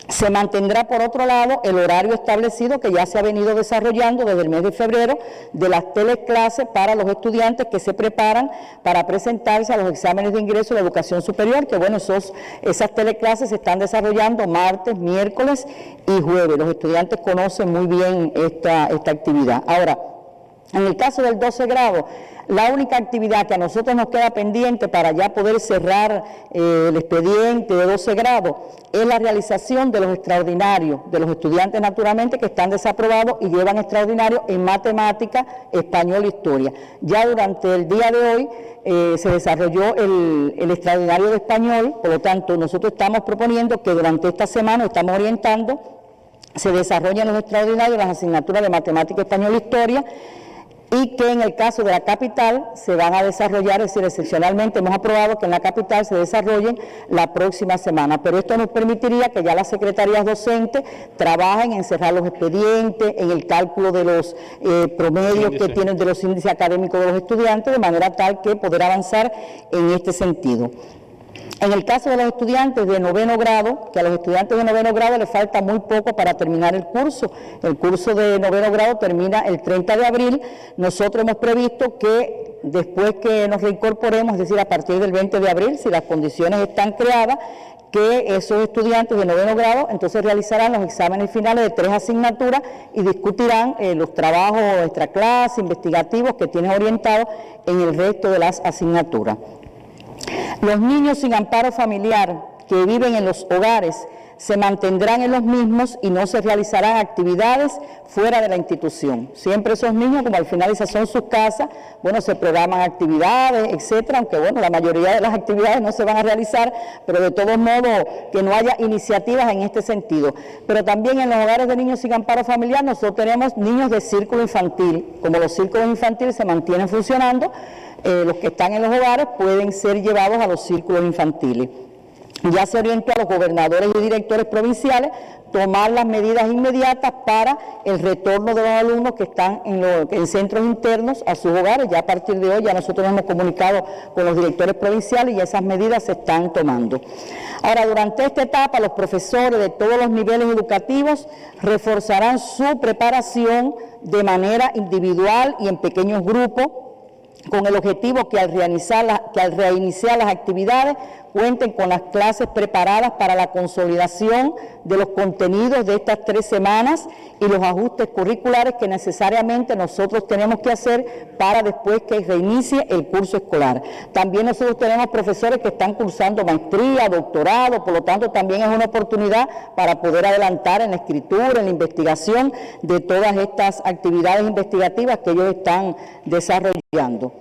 Se mantendrá, por otro lado, el horario establecido que ya se ha venido desarrollando desde el mes de febrero de las teleclases para los estudiantes que se preparan para presentarse a los exámenes de ingreso de la educación superior, que bueno, esas teleclases se están desarrollando martes, miércoles y jueves. Los estudiantes conocen muy bien esta actividad. Ahora, en el caso del 12 grado, la única actividad que a nosotros nos queda pendiente para ya poder cerrar el expediente de 12 grados es la realización de los extraordinarios, de los estudiantes naturalmente que están desaprobados y llevan extraordinarios en matemática, español e historia. Ya durante el día de hoy se desarrolló el extraordinario de español, por lo tanto nosotros estamos proponiendo que durante esta semana estamos orientando, se desarrollen los extraordinarios, las asignaturas de matemática, español e historia, y que en el caso de la capital se van a desarrollar, es decir, excepcionalmente hemos aprobado que en la capital se desarrollen la próxima semana, pero esto nos permitiría que ya las secretarías docentes trabajen en cerrar los expedientes, en el cálculo de los promedios que tienen de los índices académicos de los estudiantes, de manera tal que poder avanzar en este sentido. En el caso de los estudiantes de noveno grado, que a los estudiantes de noveno grado les falta muy poco para terminar el curso de noveno grado termina el 30 de abril, nosotros hemos previsto que después que nos reincorporemos, es decir, a partir del 20 de abril, si las condiciones están creadas, que esos estudiantes de noveno grado entonces realizarán los exámenes finales de 3 asignaturas y discutirán los trabajos extraclase, investigativos que tienen orientados en el resto de las asignaturas. Los niños sin amparo familiar que viven en los hogares se mantendrán en los mismos y no se realizarán actividades fuera de la institución. Siempre esos niños, como al final esas son sus casas, bueno, se programan actividades, etcétera, aunque bueno, la mayoría de las actividades no se van a realizar, pero de todos modos que no haya iniciativas en este sentido. Pero también en los hogares de niños sin amparo familiar nosotros tenemos niños de círculo infantil. Como los círculos infantiles se mantienen funcionando, los que están en los hogares pueden ser llevados a los círculos infantiles. Ya se orientó a los gobernadores y directores provinciales tomar las medidas inmediatas para el retorno de los alumnos que están en centros internos a sus hogares. Ya a partir de hoy ya nosotros hemos comunicado con los directores provinciales y esas medidas se están tomando. Ahora, durante esta etapa, los profesores de todos los niveles educativos reforzarán su preparación de manera individual y en pequeños grupos, con el objetivo que al reiniciar las actividades cuenten con las clases preparadas para la consolidación de los contenidos de estas 3 semanas y los ajustes curriculares que necesariamente nosotros tenemos que hacer para después que reinicie el curso escolar. También nosotros tenemos profesores que están cursando maestría, doctorado, por lo tanto también es una oportunidad para poder adelantar en la escritura, en la investigación de todas estas actividades investigativas que ellos están desarrollando.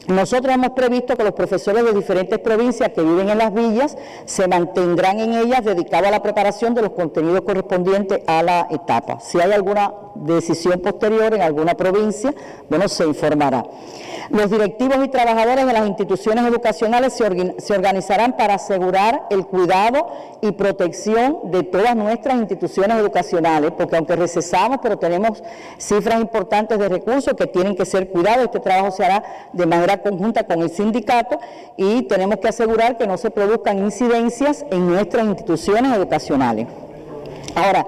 Nosotros hemos previsto que los profesores de diferentes provincias que viven en las villas se mantendrán en ellas dedicados a la preparación de los contenidos correspondientes a la etapa. Si hay alguna decisión posterior en alguna provincia, bueno, se informará. Los directivos y trabajadores de las instituciones educacionales se organizarán para asegurar el cuidado y protección de todas nuestras instituciones educacionales, porque aunque recesamos, pero tenemos cifras importantes de recursos que tienen que ser cuidados. Este trabajo se hará de manera conjunta con el sindicato y tenemos que asegurar que no se produzcan incidencias en nuestras instituciones educacionales. Ahora,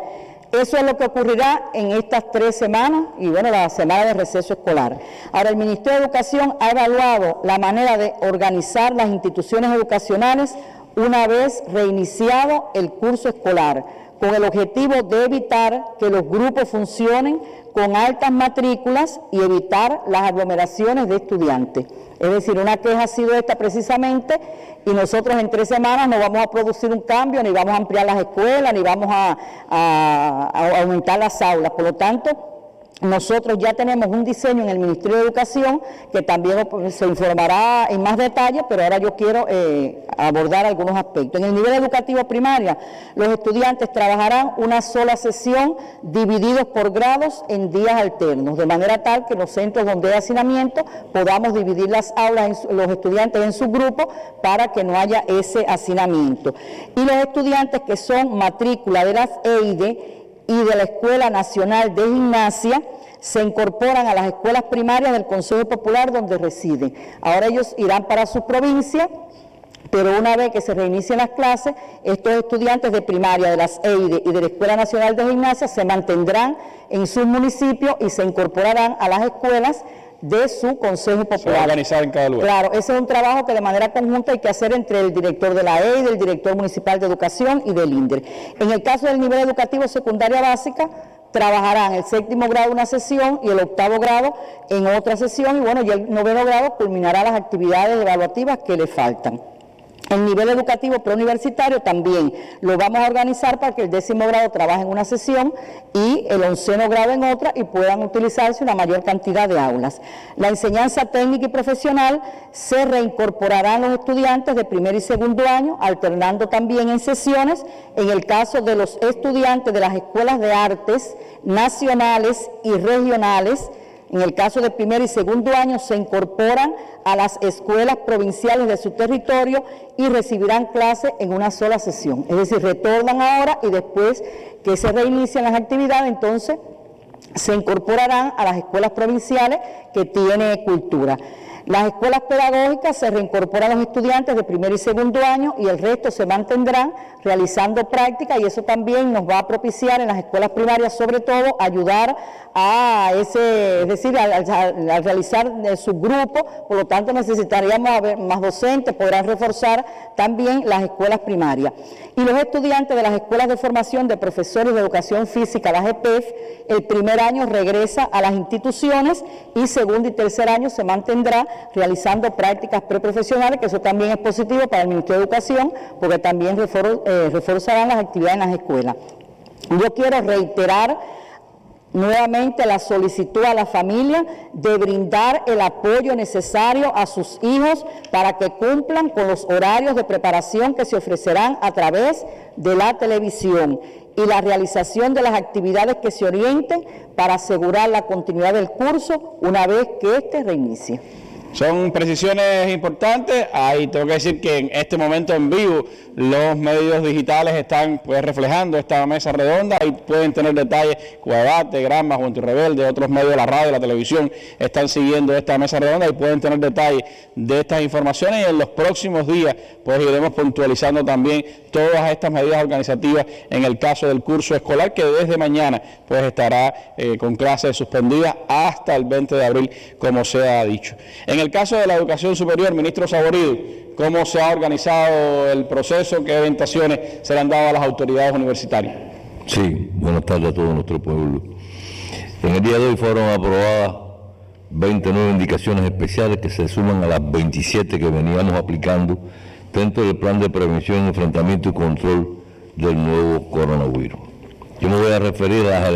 eso es lo que ocurrirá en estas 3 semanas y bueno, la semana de receso escolar. Ahora, el Ministerio de Educación ha evaluado la manera de organizar las instituciones educacionales una vez reiniciado el curso escolar, con el objetivo de evitar que los grupos funcionen con altas matrículas y evitar las aglomeraciones de estudiantes. Es decir, una queja ha sido esta precisamente y nosotros en 3 semanas no vamos a producir un cambio, ni vamos a ampliar las escuelas, ni vamos a aumentar las aulas. Por lo tanto, nosotros ya tenemos un diseño en el Ministerio de Educación que también se informará en más detalle, pero ahora yo quiero abordar algunos aspectos. En el nivel educativo primaria, los estudiantes trabajarán una sola sesión divididos por grados en días alternos, de manera tal que en los centros donde hay hacinamiento podamos dividir las aulas, los estudiantes en subgrupos para que no haya ese hacinamiento. Y los estudiantes que son matrícula de las EIDE y de la Escuela Nacional de Gimnasia se incorporan a las escuelas primarias del Consejo Popular donde residen. Ahora ellos irán para su provincia, pero una vez que se reinicien las clases, estos estudiantes de primaria de las EIDE y de la Escuela Nacional de Gimnasia se mantendrán en sus municipios y se incorporarán a las escuelas de su Consejo Popular. Se va a organizar en cada lugar. Claro, ese es un trabajo que de manera conjunta hay que hacer entre el director de la EIDE, el director municipal de educación y del INDER. En el caso del nivel educativo secundaria básica, trabajarán el 7º grado una sesión y el 8º grado en otra sesión y bueno, y el 9º grado culminará las actividades evaluativas que le faltan. El nivel educativo preuniversitario también lo vamos a organizar para que el 10º grado trabaje en una sesión y el 11º grado en otra y puedan utilizarse una mayor cantidad de aulas. La enseñanza técnica y profesional se reincorporarán los estudiantes de primer y segundo año, alternando también en sesiones. En el caso de los estudiantes de las escuelas de artes nacionales y regionales, en el caso de primer y segundo año, se incorporan a las escuelas provinciales de su territorio y recibirán clases en una sola sesión. Es decir, retornan ahora y después que se reinicien las actividades, entonces se incorporarán a las escuelas provinciales que tienen cultura. Las escuelas pedagógicas se reincorporan a los estudiantes de primer y segundo año y el resto se mantendrán realizando prácticas, y eso también nos va a propiciar en las escuelas primarias, sobre todo, ayudar a al realizar subgrupos. Por lo tanto, necesitaríamos más docentes, podrán reforzar también las escuelas primarias. Y los estudiantes de las escuelas de formación de profesores de educación física, las EPEF, el primer año regresa a las instituciones y segundo y tercer año se mantendrá realizando prácticas preprofesionales, que eso también es positivo para el Ministerio de Educación, porque también reforzarán las actividades en las escuelas. Yo quiero reiterar nuevamente la solicitud a la familia de brindar el apoyo necesario a sus hijos para que cumplan con los horarios de preparación que se ofrecerán a través de la televisión y la realización de las actividades que se orienten para asegurar la continuidad del curso una vez que éste reinicie. Son precisiones importantes. Ahí tengo que decir que en este momento en vivo los medios digitales están reflejando esta mesa redonda y pueden tener detalles. Cuadate, Granma, Junto y Rebelde, otros medios de la radio y la televisión están siguiendo esta mesa redonda y pueden tener detalles de estas informaciones, y en los próximos días iremos puntualizando también todas estas medidas organizativas en el caso del curso escolar, que desde mañana estará con clases suspendidas hasta el 20 de abril, como se ha dicho. En el caso de la educación superior, ministro Saborido, ¿cómo se ha organizado el proceso? ¿Qué orientaciones se le han dado a las autoridades universitarias? Sí, buenas tardes a todo nuestro pueblo. En el día de hoy fueron aprobadas 29 indicaciones especiales que se suman a las 27 que veníamos aplicando dentro del Plan de Prevención, Enfrentamiento y Control del nuevo coronavirus. Yo me voy a referir a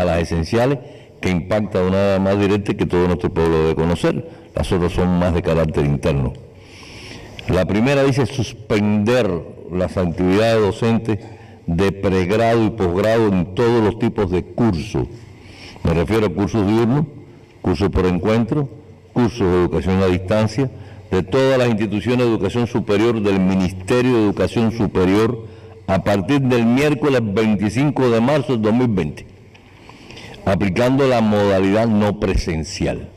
las esenciales que impactan de una manera más directa y que todo nuestro pueblo debe conocer. Las otras son más de carácter interno. La primera dice suspender las actividades docentes de pregrado y posgrado en todos los tipos de cursos. Me refiero a cursos diurnos, cursos por encuentro, cursos de educación a distancia, de todas las instituciones de educación superior del Ministerio de Educación Superior a partir del miércoles 25 de marzo del 2020, aplicando la modalidad no presencial.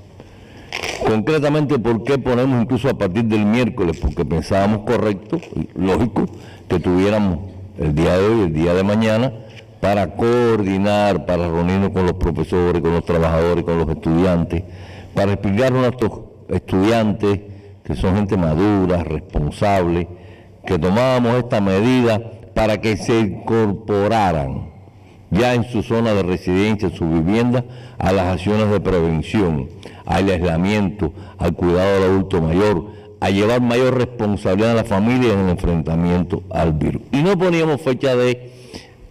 Concretamente, ¿por qué ponemos incluso a partir del miércoles? Porque pensábamos correcto, lógico, que tuviéramos el día de hoy, el día de mañana, para coordinar, para reunirnos con los profesores, con los trabajadores, con los estudiantes, para explicar a nuestros estudiantes, que son gente madura, responsable, que tomábamos esta medida para que se incorporaran ya en su zona de residencia, en su vivienda, a las acciones de prevención, al aislamiento, al cuidado del adulto mayor, a llevar mayor responsabilidad a la familia en el enfrentamiento al virus. Y no poníamos fecha de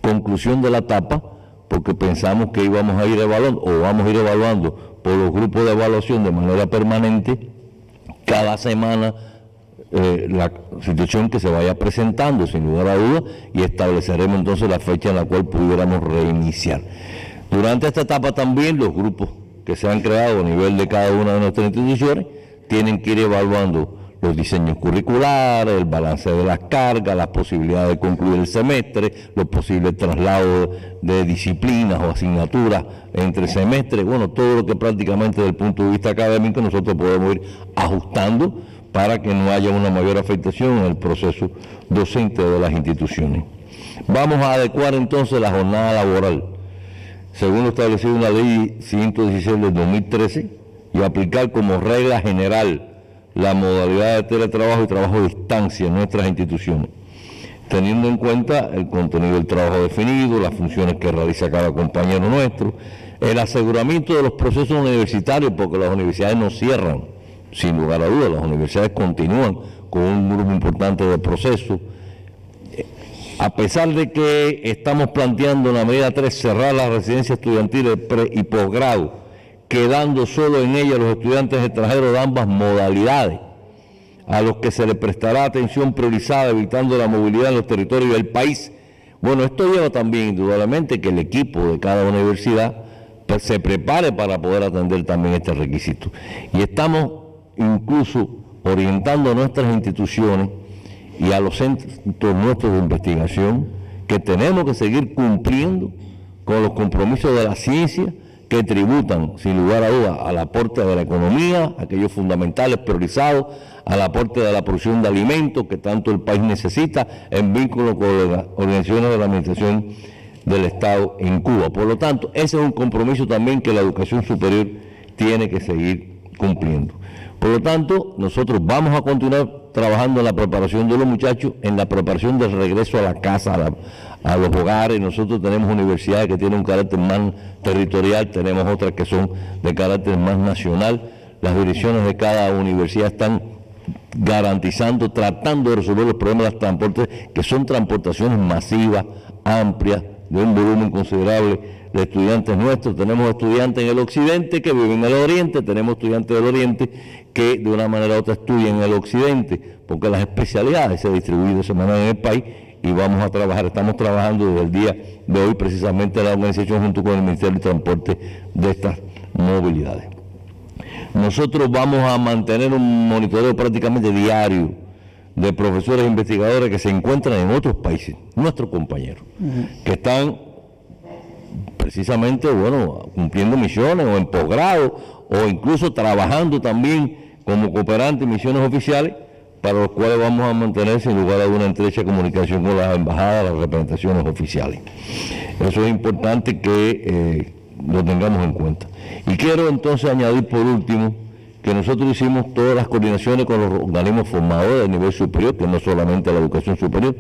conclusión de la etapa, porque pensamos que íbamos a ir evaluando, o vamos a ir evaluando por los grupos de evaluación de manera permanente, cada semana, la situación que se vaya presentando, sin lugar a dudas, y estableceremos entonces la fecha en la cual pudiéramos reiniciar. Durante esta etapa también los grupos que se han creado a nivel de cada una de nuestras instituciones tienen que ir evaluando los diseños curriculares, el balance de las cargas, las posibilidades de concluir el semestre, los posibles traslados de disciplinas o asignaturas entre semestres, bueno, todo lo que prácticamente desde el punto de vista académico nosotros podemos ir ajustando para que no haya una mayor afectación en el proceso docente de las instituciones. Vamos a adecuar entonces la jornada laboral, según lo establecido en la Ley 116 del 2013, y aplicar como regla general la modalidad de teletrabajo y trabajo a distancia en nuestras instituciones, teniendo en cuenta el contenido del trabajo definido, las funciones que realiza cada compañero nuestro, el aseguramiento de los procesos universitarios, porque las universidades no cierran, sin lugar a dudas, las universidades continúan con un grupo importante de procesos. A pesar de que estamos planteando en la medida 3 cerrar las residencias estudiantiles pre y posgrado, quedando solo en ellas los estudiantes extranjeros de ambas modalidades, a los que se les prestará atención priorizada, evitando la movilidad en los territorios del país. Bueno, esto lleva también indudablemente que el equipo de cada universidad se prepare para poder atender también este requisito. Y estamos incluso orientando a nuestras instituciones y a los centros nuestros de investigación que tenemos que seguir cumpliendo con los compromisos de la ciencia que tributan sin lugar a dudas al aporte de la economía, aquellos fundamentales priorizados, al aporte de la producción de alimentos que tanto el país necesita en vínculo con las organizaciones de la administración del Estado en Cuba. Por lo tanto, ese es un compromiso también que la educación superior tiene que seguir cumpliendo. Por lo tanto, nosotros vamos a continuar trabajando en la preparación de los muchachos, en la preparación del regreso a la casa, a los hogares. Nosotros tenemos universidades que tienen un carácter más territorial, tenemos otras que son de carácter más nacional. Las direcciones de cada universidad están garantizando, tratando de resolver los problemas de los transportes, que son transportaciones masivas, amplias, de un volumen considerable de estudiantes nuestros. Tenemos estudiantes en el occidente que viven en el oriente, tenemos estudiantes del oriente que de una manera u otra estudian en el occidente, porque las especialidades se distribuyen de esa manera en el país y vamos a trabajar, estamos trabajando desde el día de hoy precisamente la organización junto con el Ministerio de Transporte de estas movilidades. Nosotros vamos a mantener un monitoreo prácticamente diario de profesores e investigadores que se encuentran en otros países, nuestros compañeros, que están precisamente, cumpliendo misiones o en posgrado o incluso trabajando también como cooperantes en misiones oficiales, para los cuales vamos a mantener sin lugar a una estrecha comunicación con las embajadas, las representaciones oficiales. Eso es importante que lo tengamos en cuenta. Y quiero entonces añadir por último que nosotros hicimos todas las coordinaciones con los organismos formadores del nivel superior, que no solamente la educación superior,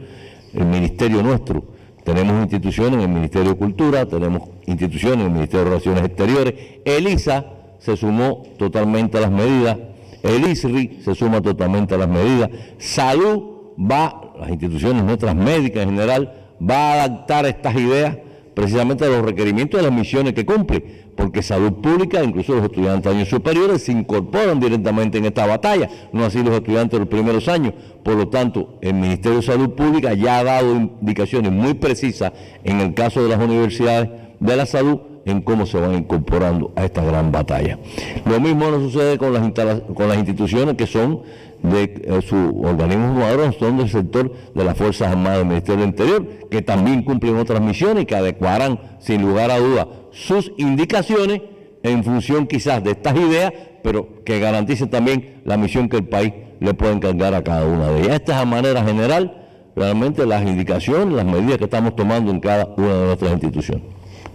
el ministerio nuestro. Tenemos instituciones en el Ministerio de Cultura, tenemos instituciones en el Ministerio de Relaciones Exteriores. El ISA se sumó totalmente a las medidas, el ISRI se suma totalmente a las medidas. Salud las instituciones nuestras médicas en general, va a adaptar estas ideas precisamente a los requerimientos de las misiones que cumple, porque salud pública, incluso los estudiantes de años superiores, se incorporan directamente en esta batalla, no así los estudiantes de los primeros años. Por lo tanto, el Ministerio de Salud Pública ya ha dado indicaciones muy precisas en el caso de las universidades de la salud en cómo se van incorporando a esta gran batalla. Lo mismo nos sucede con las instituciones que son de sus organismos formadores, son del sector de las Fuerzas Armadas del Ministerio del Interior, que también cumplen otras misiones y que adecuarán sin lugar a dudas sus indicaciones en función quizás de estas ideas, pero que garanticen también la misión que el país le puede encargar a cada una de ellas. Esta es a manera general realmente las indicaciones, las medidas que estamos tomando en cada una de nuestras instituciones.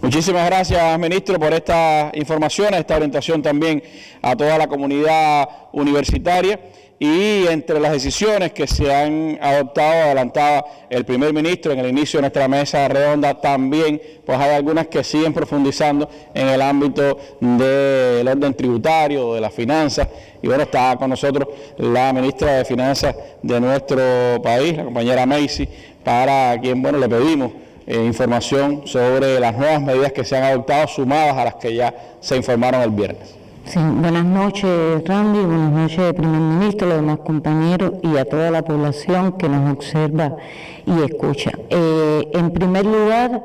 Muchísimas gracias, ministro, por esta información, esta orientación también a toda la comunidad universitaria. Y entre las decisiones que se han adoptado, adelantaba el primer ministro en el inicio de nuestra mesa redonda, también pues hay algunas que siguen profundizando en el ámbito del orden tributario, de las finanzas. Y bueno, está con nosotros la ministra de Finanzas de nuestro país, la compañera Macy, para quien le pedimos información sobre las nuevas medidas que se han adoptado, sumadas a las que ya se informaron el viernes. Sí, buenas noches, Randy, buenas noches, primer ministro, los demás compañeros y a toda la población que nos observa y escucha. En primer lugar,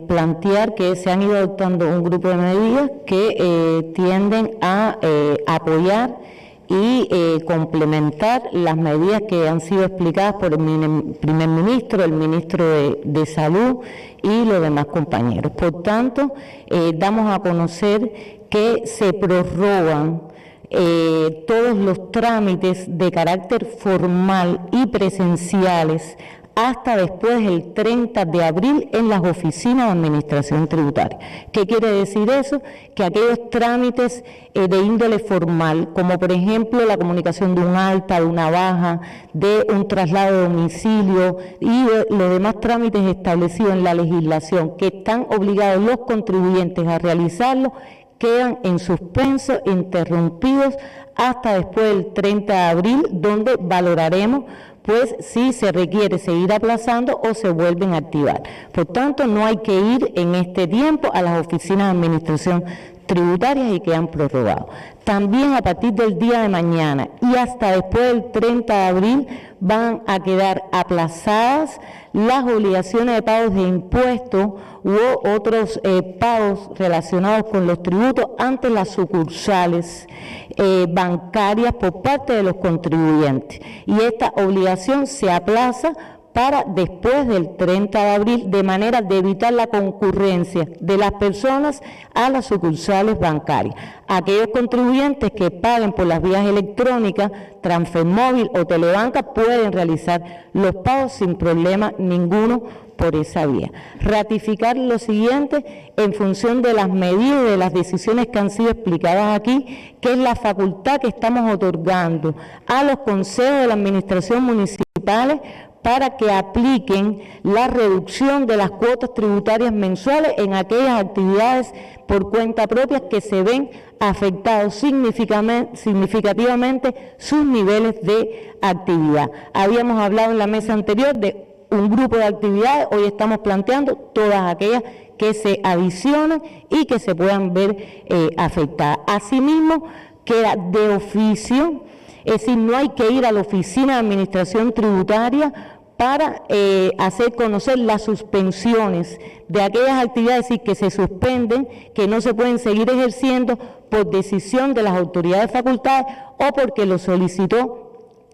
plantear que se han ido adoptando un grupo de medidas que tienden a apoyar y complementar las medidas que han sido explicadas por el primer ministro, el ministro de Salud y los demás compañeros. Por tanto, damos a conocer que se prorrogan todos los trámites de carácter formal y presenciales hasta después del 30 de abril en las oficinas de administración tributaria. ¿Qué quiere decir eso? Que aquellos trámites de índole formal, como por ejemplo la comunicación de un alta, de una baja, de un traslado de domicilio y los demás trámites establecidos en la legislación que están obligados los contribuyentes a realizarlo, quedan en suspenso, interrumpidos hasta después del 30 de abril, donde valoraremos pues si se requiere seguir aplazando o se vuelven a activar. Por tanto, no hay que ir en este tiempo a las oficinas de administración tributarias y que han prorrogado. También a partir del día de mañana y hasta después del 30 de abril van a quedar aplazadas las obligaciones de pagos de impuestos u otros pagos relacionados con los tributos ante las sucursales bancarias por parte de los contribuyentes. Y esta obligación se aplaza para después del 30 de abril, de manera de evitar la concurrencia de las personas a las sucursales bancarias. Aquellos contribuyentes que paguen por las vías electrónicas, transfer móvil o telebanca pueden realizar los pagos sin problema ninguno por esa vía. Ratificar lo siguiente en función de las medidas y de las decisiones que han sido explicadas aquí, que es la facultad que estamos otorgando a los consejos de la administración municipales para que apliquen la reducción de las cuotas tributarias mensuales en aquellas actividades por cuenta propia que se ven afectados significativamente sus niveles de actividad. Habíamos hablado en la mesa anterior de un grupo de actividades, hoy estamos planteando todas aquellas que se adicionan y que se puedan ver afectadas. Asimismo, queda de oficio, es decir, no hay que ir a la Oficina de Administración Tributaria para hacer conocer las suspensiones de aquellas actividades que se suspenden, que no se pueden seguir ejerciendo por decisión de las autoridades facultadas o porque lo solicitó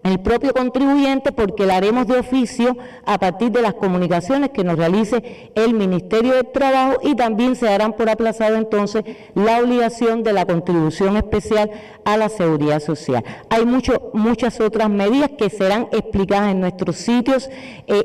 el propio contribuyente, porque la haremos de oficio a partir de las comunicaciones que nos realice el Ministerio de Trabajo, y también se darán por aplazado entonces la obligación de la contribución especial a la Seguridad Social. Hay muchas otras medidas que serán explicadas en nuestros sitios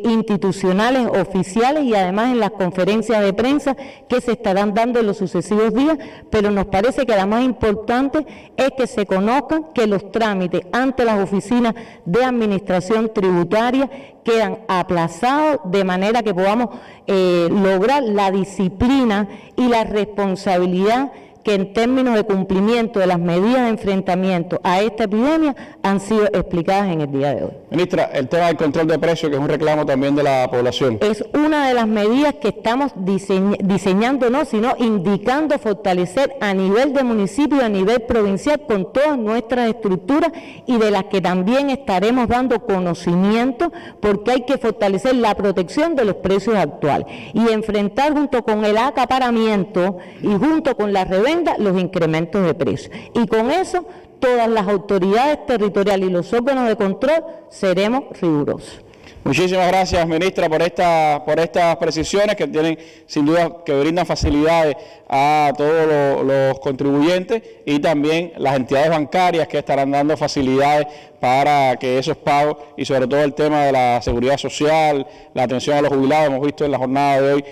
institucionales oficiales y además en las conferencias de prensa que se estarán dando en los sucesivos días, pero nos parece que la más importante es que se conozcan que los trámites ante las oficinas de administración tributaria quedan aplazados, de manera que podamos lograr la disciplina y la responsabilidad que en términos de cumplimiento de las medidas de enfrentamiento a esta epidemia han sido explicadas en el día de hoy. Ministra, el tema del control de precios, que es un reclamo también de la población. Es una de las medidas que estamos diseñando, no, sino indicando fortalecer a nivel de municipio y a nivel provincial con todas nuestras estructuras, y de las que también estaremos dando conocimiento, porque hay que fortalecer la protección de los precios actuales y enfrentar junto con el acaparamiento y junto con la reventa los incrementos de precios. Y con eso todas las autoridades territoriales y los órganos de control seremos rigurosos. Muchísimas gracias, ministra, por estas precisiones que tienen, sin duda, que brindan facilidades a todos los contribuyentes, y también las entidades bancarias que estarán dando facilidades para que esos pagos, y sobre todo el tema de la seguridad social, la atención a los jubilados, hemos visto en la jornada de hoy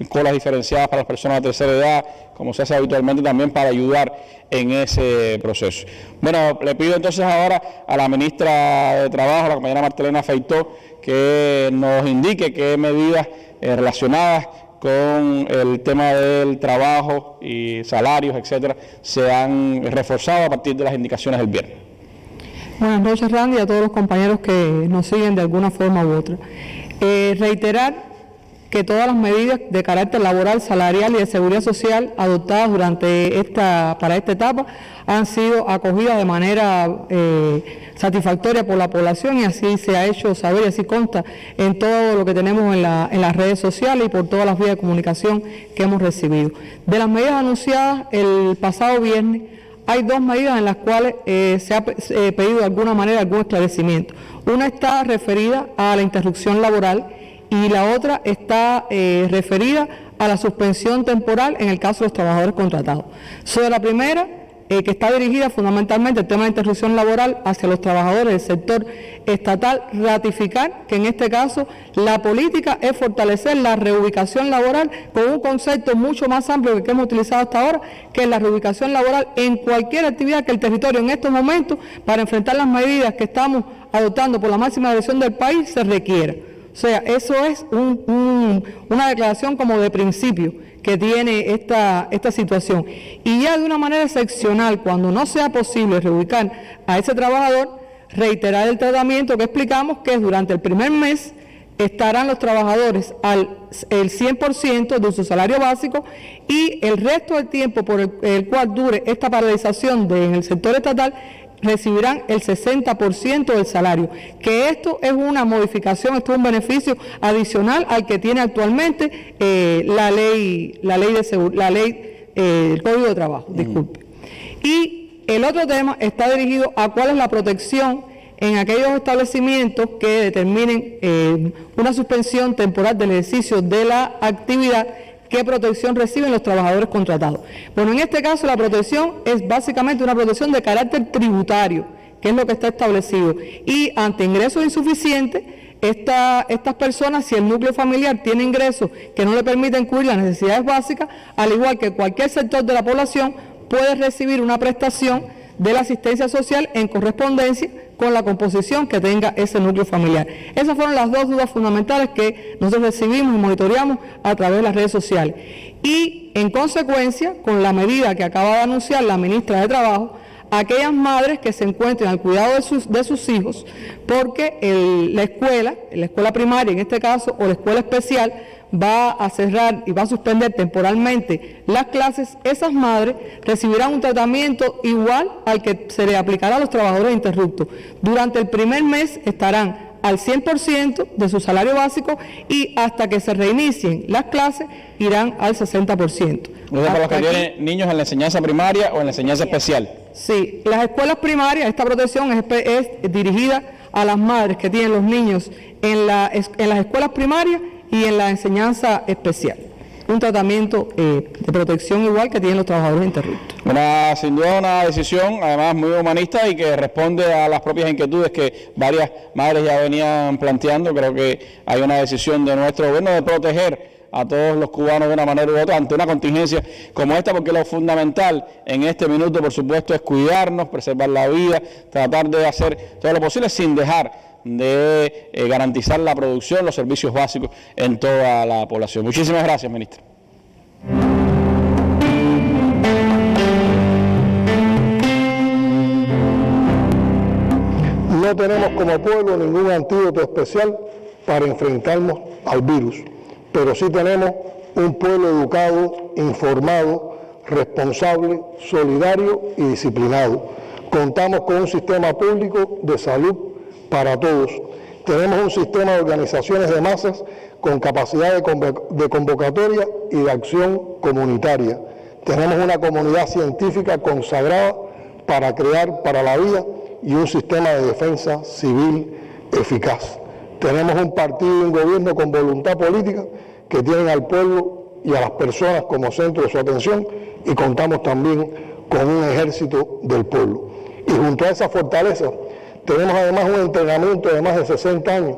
colas diferenciadas para las personas de tercera edad, como se hace habitualmente, también para ayudar en ese proceso. Bueno, le pido entonces ahora a la ministra de Trabajo, la compañera Martelena Feitó, que nos indique qué medidas relacionadas con el tema del trabajo y salarios, etcétera, se han reforzado a partir de las indicaciones del viernes. Buenas noches, Randy, a todos los compañeros que nos siguen de alguna forma u otra. Reiterar que todas las medidas de carácter laboral, salarial y de seguridad social adoptadas para esta etapa han sido acogidas de manera satisfactoria por la población, y así se ha hecho saber y así consta en todo lo que tenemos en las redes sociales y por todas las vías de comunicación que hemos recibido. De las medidas anunciadas el pasado viernes, hay dos medidas en las cuales se ha pedido de alguna manera algún esclarecimiento. Una está referida a la interrupción laboral y la otra está referida a la suspensión temporal en el caso de los trabajadores contratados. Sobre la primera, que está dirigida fundamentalmente el tema de interrupción laboral hacia los trabajadores del sector estatal, ratificar que en este caso la política es fortalecer la reubicación laboral con un concepto mucho más amplio que hemos utilizado hasta ahora, que es la reubicación laboral en cualquier actividad que el territorio en estos momentos, para enfrentar las medidas que estamos adoptando por la máxima dirección del país, se requiera. O sea, eso es una declaración como de principio que tiene esta situación. Y ya de una manera excepcional, cuando no sea posible reubicar a ese trabajador, reiterar el tratamiento que explicamos, que es durante el primer mes estarán los trabajadores el 100% de su salario básico, y el resto del tiempo por el cual dure esta paralización en el sector estatal recibirán el 60% del salario, que esto es una modificación, esto es un beneficio adicional al que tiene actualmente el Código de Trabajo, disculpe. Y el otro tema está dirigido a cuál es la protección en aquellos establecimientos que determinen una suspensión temporal del ejercicio de la actividad, qué protección reciben los trabajadores contratados. Bueno, en este caso la protección es básicamente una protección de carácter tributario, que es lo que está establecido, y ante ingresos insuficientes, estas personas, si el núcleo familiar tiene ingresos que no le permiten cubrir las necesidades básicas, al igual que cualquier sector de la población, puede recibir una prestación de la asistencia social en correspondencia con la composición que tenga ese núcleo familiar. Esas fueron las dos dudas fundamentales que nosotros recibimos y monitoreamos a través de las redes sociales. Y en consecuencia, con la medida que acaba de anunciar la ministra de Trabajo, aquellas madres que se encuentren al cuidado de sus hijos, porque la escuela primaria en este caso, o la escuela especial, va a cerrar y va a suspender temporalmente las clases, esas madres recibirán un tratamiento igual al que se le aplicará a los trabajadores interruptos. Durante el primer mes estarán al 100% de su salario básico y hasta que se reinicien las clases irán al 60%. ¿Para los que tienen niños en la enseñanza primaria o en la enseñanza especial? Sí, las escuelas primarias, esta protección es dirigida a las madres que tienen los niños en las escuelas primarias y en la enseñanza especial. Un tratamiento de protección igual que tienen los trabajadores interruptos. Sin duda una decisión, además muy humanista y que responde a las propias inquietudes que varias madres ya venían planteando. Creo que hay una decisión de nuestro gobierno de proteger a todos los cubanos de una manera u otra ante una contingencia como esta, porque lo fundamental en este minuto, por supuesto, es cuidarnos, preservar la vida, tratar de hacer todo lo posible sin dejar de garantizar la producción, los servicios básicos en toda la población. Muchísimas gracias, ministra. No tenemos como pueblo ningún antídoto especial para enfrentarnos al virus, pero sí tenemos un pueblo educado, informado, responsable, solidario y disciplinado. Contamos con un sistema público de salud para todos. Tenemos un sistema de organizaciones de masas con capacidad de convocatoria y de acción comunitaria. Tenemos una comunidad científica consagrada para crear para la vida y un sistema de defensa civil eficaz. Tenemos un partido y un gobierno con voluntad política que tienen al pueblo y a las personas como centro de su atención, y contamos también con un ejército del pueblo. Y junto a esa fortaleza tenemos además un entrenamiento de más de 60 años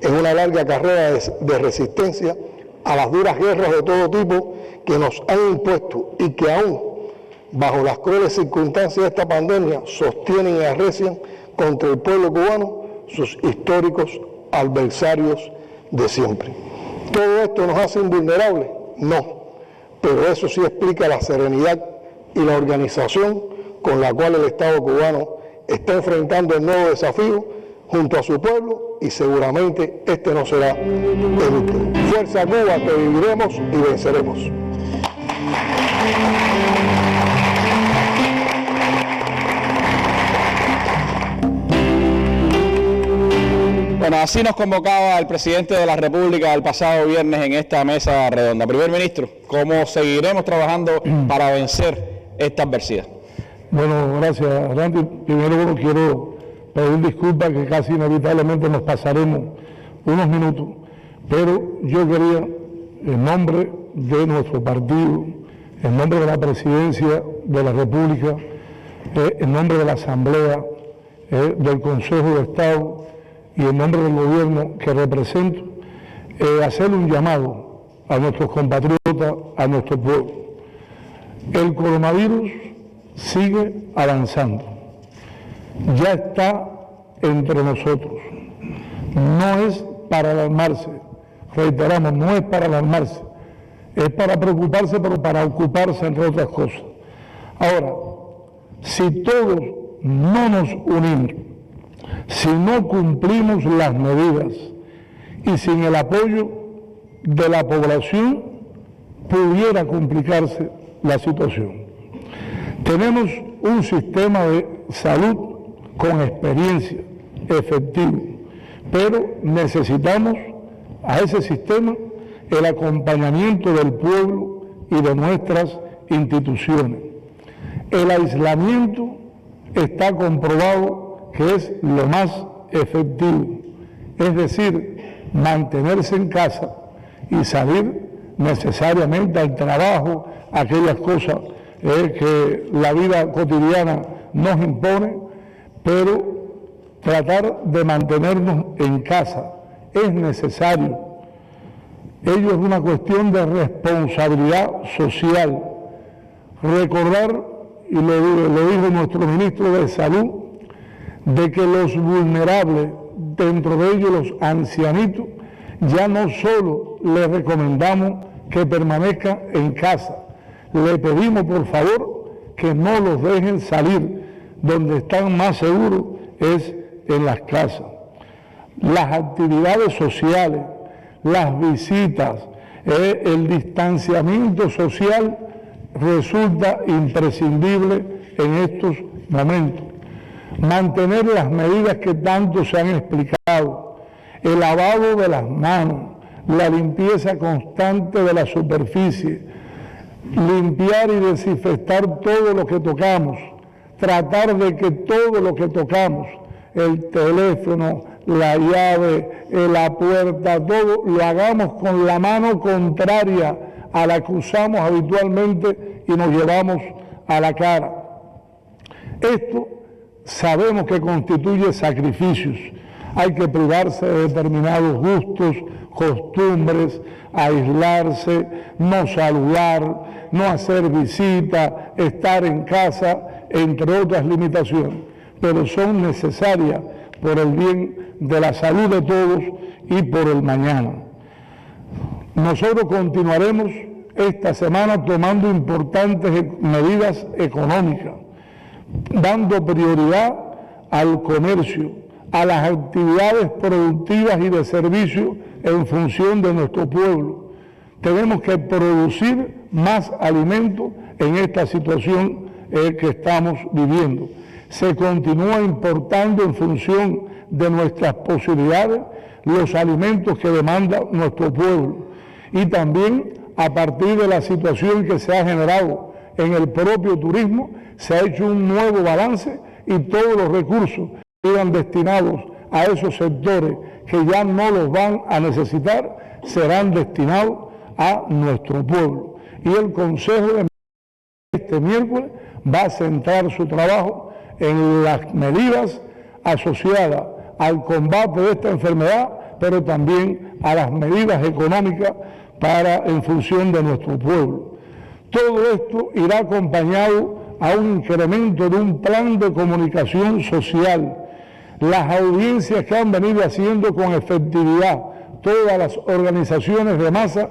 en una larga carrera de resistencia a las duras guerras de todo tipo que nos han impuesto y que aún, bajo las crueles circunstancias de esta pandemia, sostienen y arrecian contra el pueblo cubano sus históricos adversarios de siempre. ¿Todo esto nos hace invulnerables? No, pero eso sí explica la serenidad y la organización con la cual el Estado cubano está enfrentando el nuevo desafío junto a su pueblo, y seguramente este no será el último. Fuerza Cuba, que viviremos y venceremos. Bueno, así nos convocaba el presidente de la República el pasado viernes en esta mesa redonda. Primer Ministro, ¿cómo seguiremos trabajando para vencer esta adversidad? Bueno, gracias, Randy. Primero quiero pedir disculpas que casi inevitablemente nos pasaremos unos minutos, pero yo quería, en nombre de nuestro partido, en nombre de la Presidencia de la República, en nombre de la Asamblea, del Consejo de Estado y en nombre del gobierno que represento, hacer un llamado a nuestros compatriotas, a nuestro pueblo. El coronavirus sigue avanzando, ya está entre nosotros, no es para alarmarse, reiteramos, no es para alarmarse, es para preocuparse, pero para ocuparse entre otras cosas. Ahora, si todos no nos unimos, si no cumplimos las medidas y sin el apoyo de la población, pudiera complicarse la situación. Tenemos un sistema de salud con experiencia, efectivo, pero necesitamos a ese sistema el acompañamiento del pueblo y de nuestras instituciones. El aislamiento está comprobado que es lo más efectivo, es decir, mantenerse en casa y salir necesariamente al trabajo, aquellas cosas que la vida cotidiana nos impone, pero tratar de mantenernos en casa es necesario. Ello es una cuestión de responsabilidad social. Recordar, y lo dijo nuestro ministro de Salud, de que los vulnerables, dentro de ellos los ancianitos, ya no solo les recomendamos que permanezcan en casa, le pedimos por favor que no los dejen salir. Donde están más seguros es en las casas. Las actividades sociales, las visitas, el distanciamiento social resulta imprescindible en estos momentos. Mantener las medidas que tanto se han explicado, el lavado de las manos, la limpieza constante de la superficie, limpiar y desinfectar todo lo que tocamos, tratar de que todo lo que tocamos, el teléfono, la llave, la puerta, todo lo hagamos con la mano contraria a la que usamos habitualmente y nos llevamos a la cara. Esto sabemos que constituye sacrificios. Hay que privarse de determinados gustos, costumbres, aislarse, no saludar, no hacer visita, estar en casa, entre otras limitaciones, pero son necesarias por el bien de la salud de todos y por el mañana. Nosotros continuaremos esta semana tomando importantes medidas económicas, dando prioridad al comercio, a las actividades productivas y de servicio en función de nuestro pueblo. Tenemos que producir más alimentos en esta situación que estamos viviendo. Se continúa importando en función de nuestras posibilidades los alimentos que demanda nuestro pueblo, y también a partir de la situación que se ha generado en el propio turismo se ha hecho un nuevo balance y todos los recursos que iban destinados a esos sectores que ya no los van a necesitar serán destinados a nuestro pueblo. Y el Consejo de este miércoles va a centrar su trabajo en las medidas asociadas al combate de esta enfermedad, pero también a las medidas económicas en función de nuestro pueblo. Todo esto irá acompañado a un incremento de un plan de comunicación social. Las audiencias que han venido haciendo con efectividad todas las organizaciones de masa,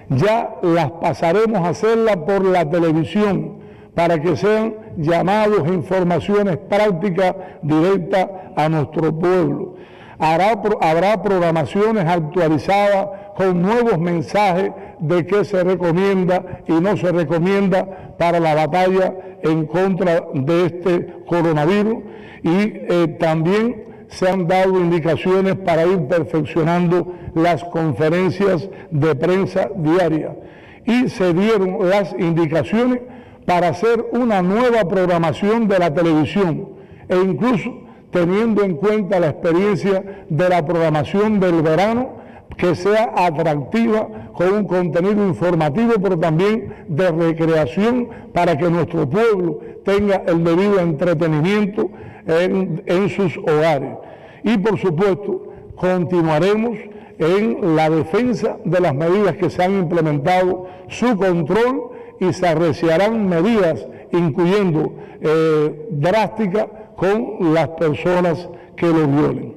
ya las pasaremos a hacerlas por la televisión, para que sean llamados e informaciones prácticas directas a nuestro pueblo. Habrá programaciones actualizadas con nuevos mensajes de qué se recomienda y no se recomienda para la batalla en contra de este coronavirus, y también se han dado indicaciones para ir perfeccionando las conferencias de prensa diarias, y se dieron las indicaciones para hacer una nueva programación de la televisión, e incluso teniendo en cuenta la experiencia de la programación del verano, que sea atractiva, con un contenido informativo, pero también de recreación, para que nuestro pueblo tenga el debido entretenimiento en sus hogares. Y por supuesto, continuaremos en la defensa de las medidas que se han implementado, su control, y se arreciarán medidas, incluyendo drásticas, con las personas que lo violen.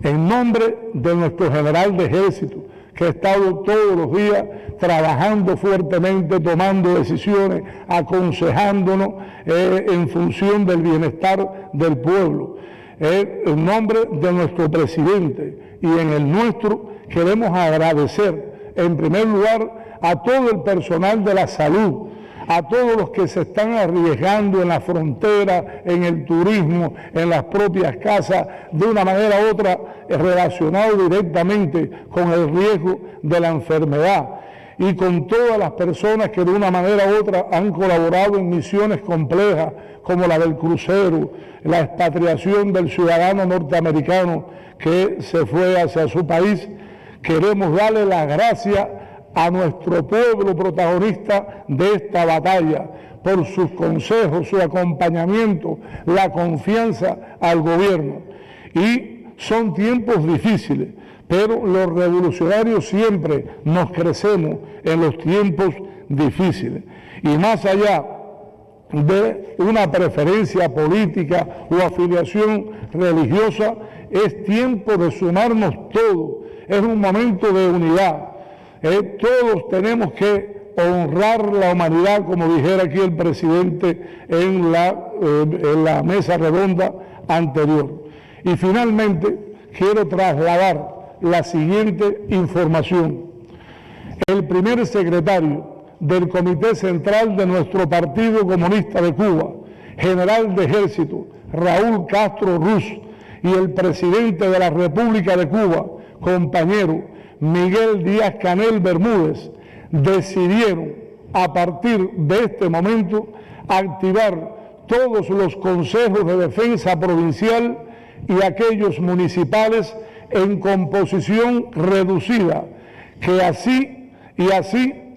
En nombre de nuestro general de ejército, que ha estado todos los días trabajando fuertemente, tomando decisiones, aconsejándonos en función del bienestar del pueblo, en nombre de nuestro presidente y en el nuestro, queremos agradecer en primer lugar a todo el personal de la salud, a todos los que se están arriesgando en la frontera, en el turismo, en las propias casas, de una manera u otra relacionado directamente con el riesgo de la enfermedad. y con todas las personas que de una manera u otra han colaborado en misiones complejas como la del crucero, la expatriación del ciudadano norteamericano que se fue hacia su país. Queremos darle las gracias a nuestro pueblo protagonista de esta batalla por sus consejos, su acompañamiento, la confianza al gobierno. Y son tiempos difíciles, pero los revolucionarios siempre nos crecemos en los tiempos difíciles. Y más allá de una preferencia política o afiliación religiosa, es tiempo de sumarnos todos, es un momento de unidad. Todos tenemos que honrar la humanidad, como dijera aquí el presidente en la Mesa Redonda anterior. Y finalmente quiero trasladar la siguiente información. El primer secretario del Comité Central de nuestro Partido Comunista de Cuba, general de Ejército Raúl Castro Ruz, y el presidente de la República de Cuba, compañero Miguel Díaz-Canel Bermúdez, decidieron a partir de este momento activar todos los consejos de defensa provincial y aquellos municipales en composición reducida, que así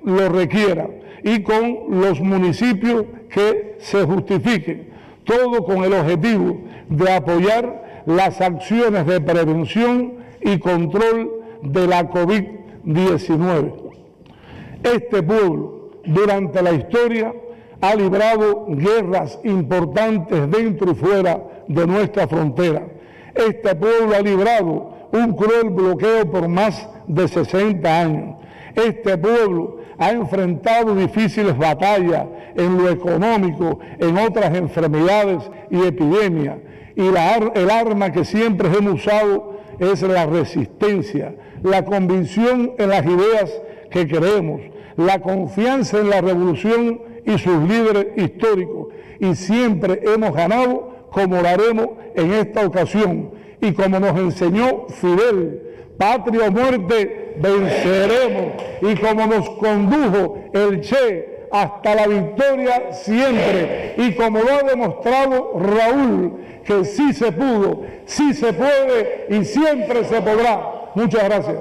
lo requiera, y con los municipios que se justifiquen, todo con el objetivo de apoyar las acciones de prevención y control de la COVID-19. Este pueblo, durante la historia, ha librado guerras importantes dentro y fuera de nuestra frontera. Este pueblo ha librado un cruel bloqueo por más de 60 años. Este pueblo ha enfrentado difíciles batallas en lo económico, en otras enfermedades y epidemias. Y el arma que siempre hemos usado es la resistencia, la convicción en las ideas que queremos, la confianza en la revolución y sus líderes históricos. Y siempre hemos ganado, como lo haremos en esta ocasión. Y como nos enseñó Fidel, patria o muerte, venceremos. Y como nos condujo el Che hasta la victoria siempre. Y como lo ha demostrado Raúl, que sí se pudo, sí se puede y siempre se podrá. Muchas gracias.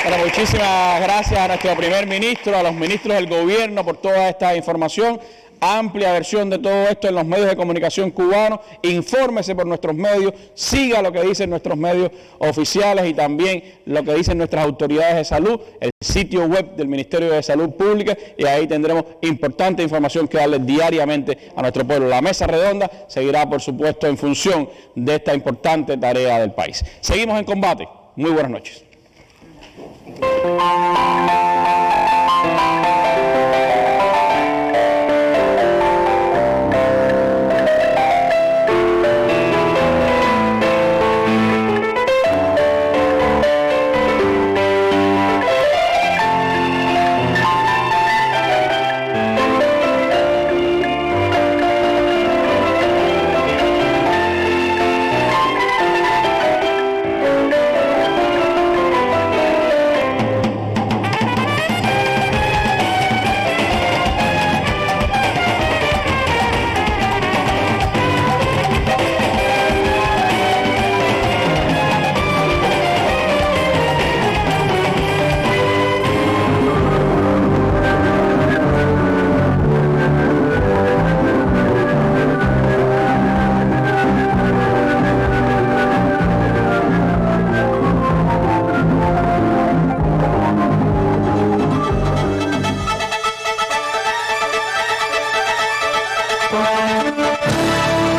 Bueno, muchísimas gracias a nuestro primer ministro, a los ministros del gobierno por toda esta información. Amplia versión de todo esto en los medios de comunicación cubanos. Infórmese por nuestros medios, siga lo que dicen nuestros medios oficiales y también lo que dicen nuestras autoridades de salud, el sitio web del Ministerio de Salud Pública, y ahí tendremos importante información que darle diariamente a nuestro pueblo. La Mesa Redonda seguirá, por supuesto, en función de esta importante tarea del país. Seguimos en combate. Muy buenas noches.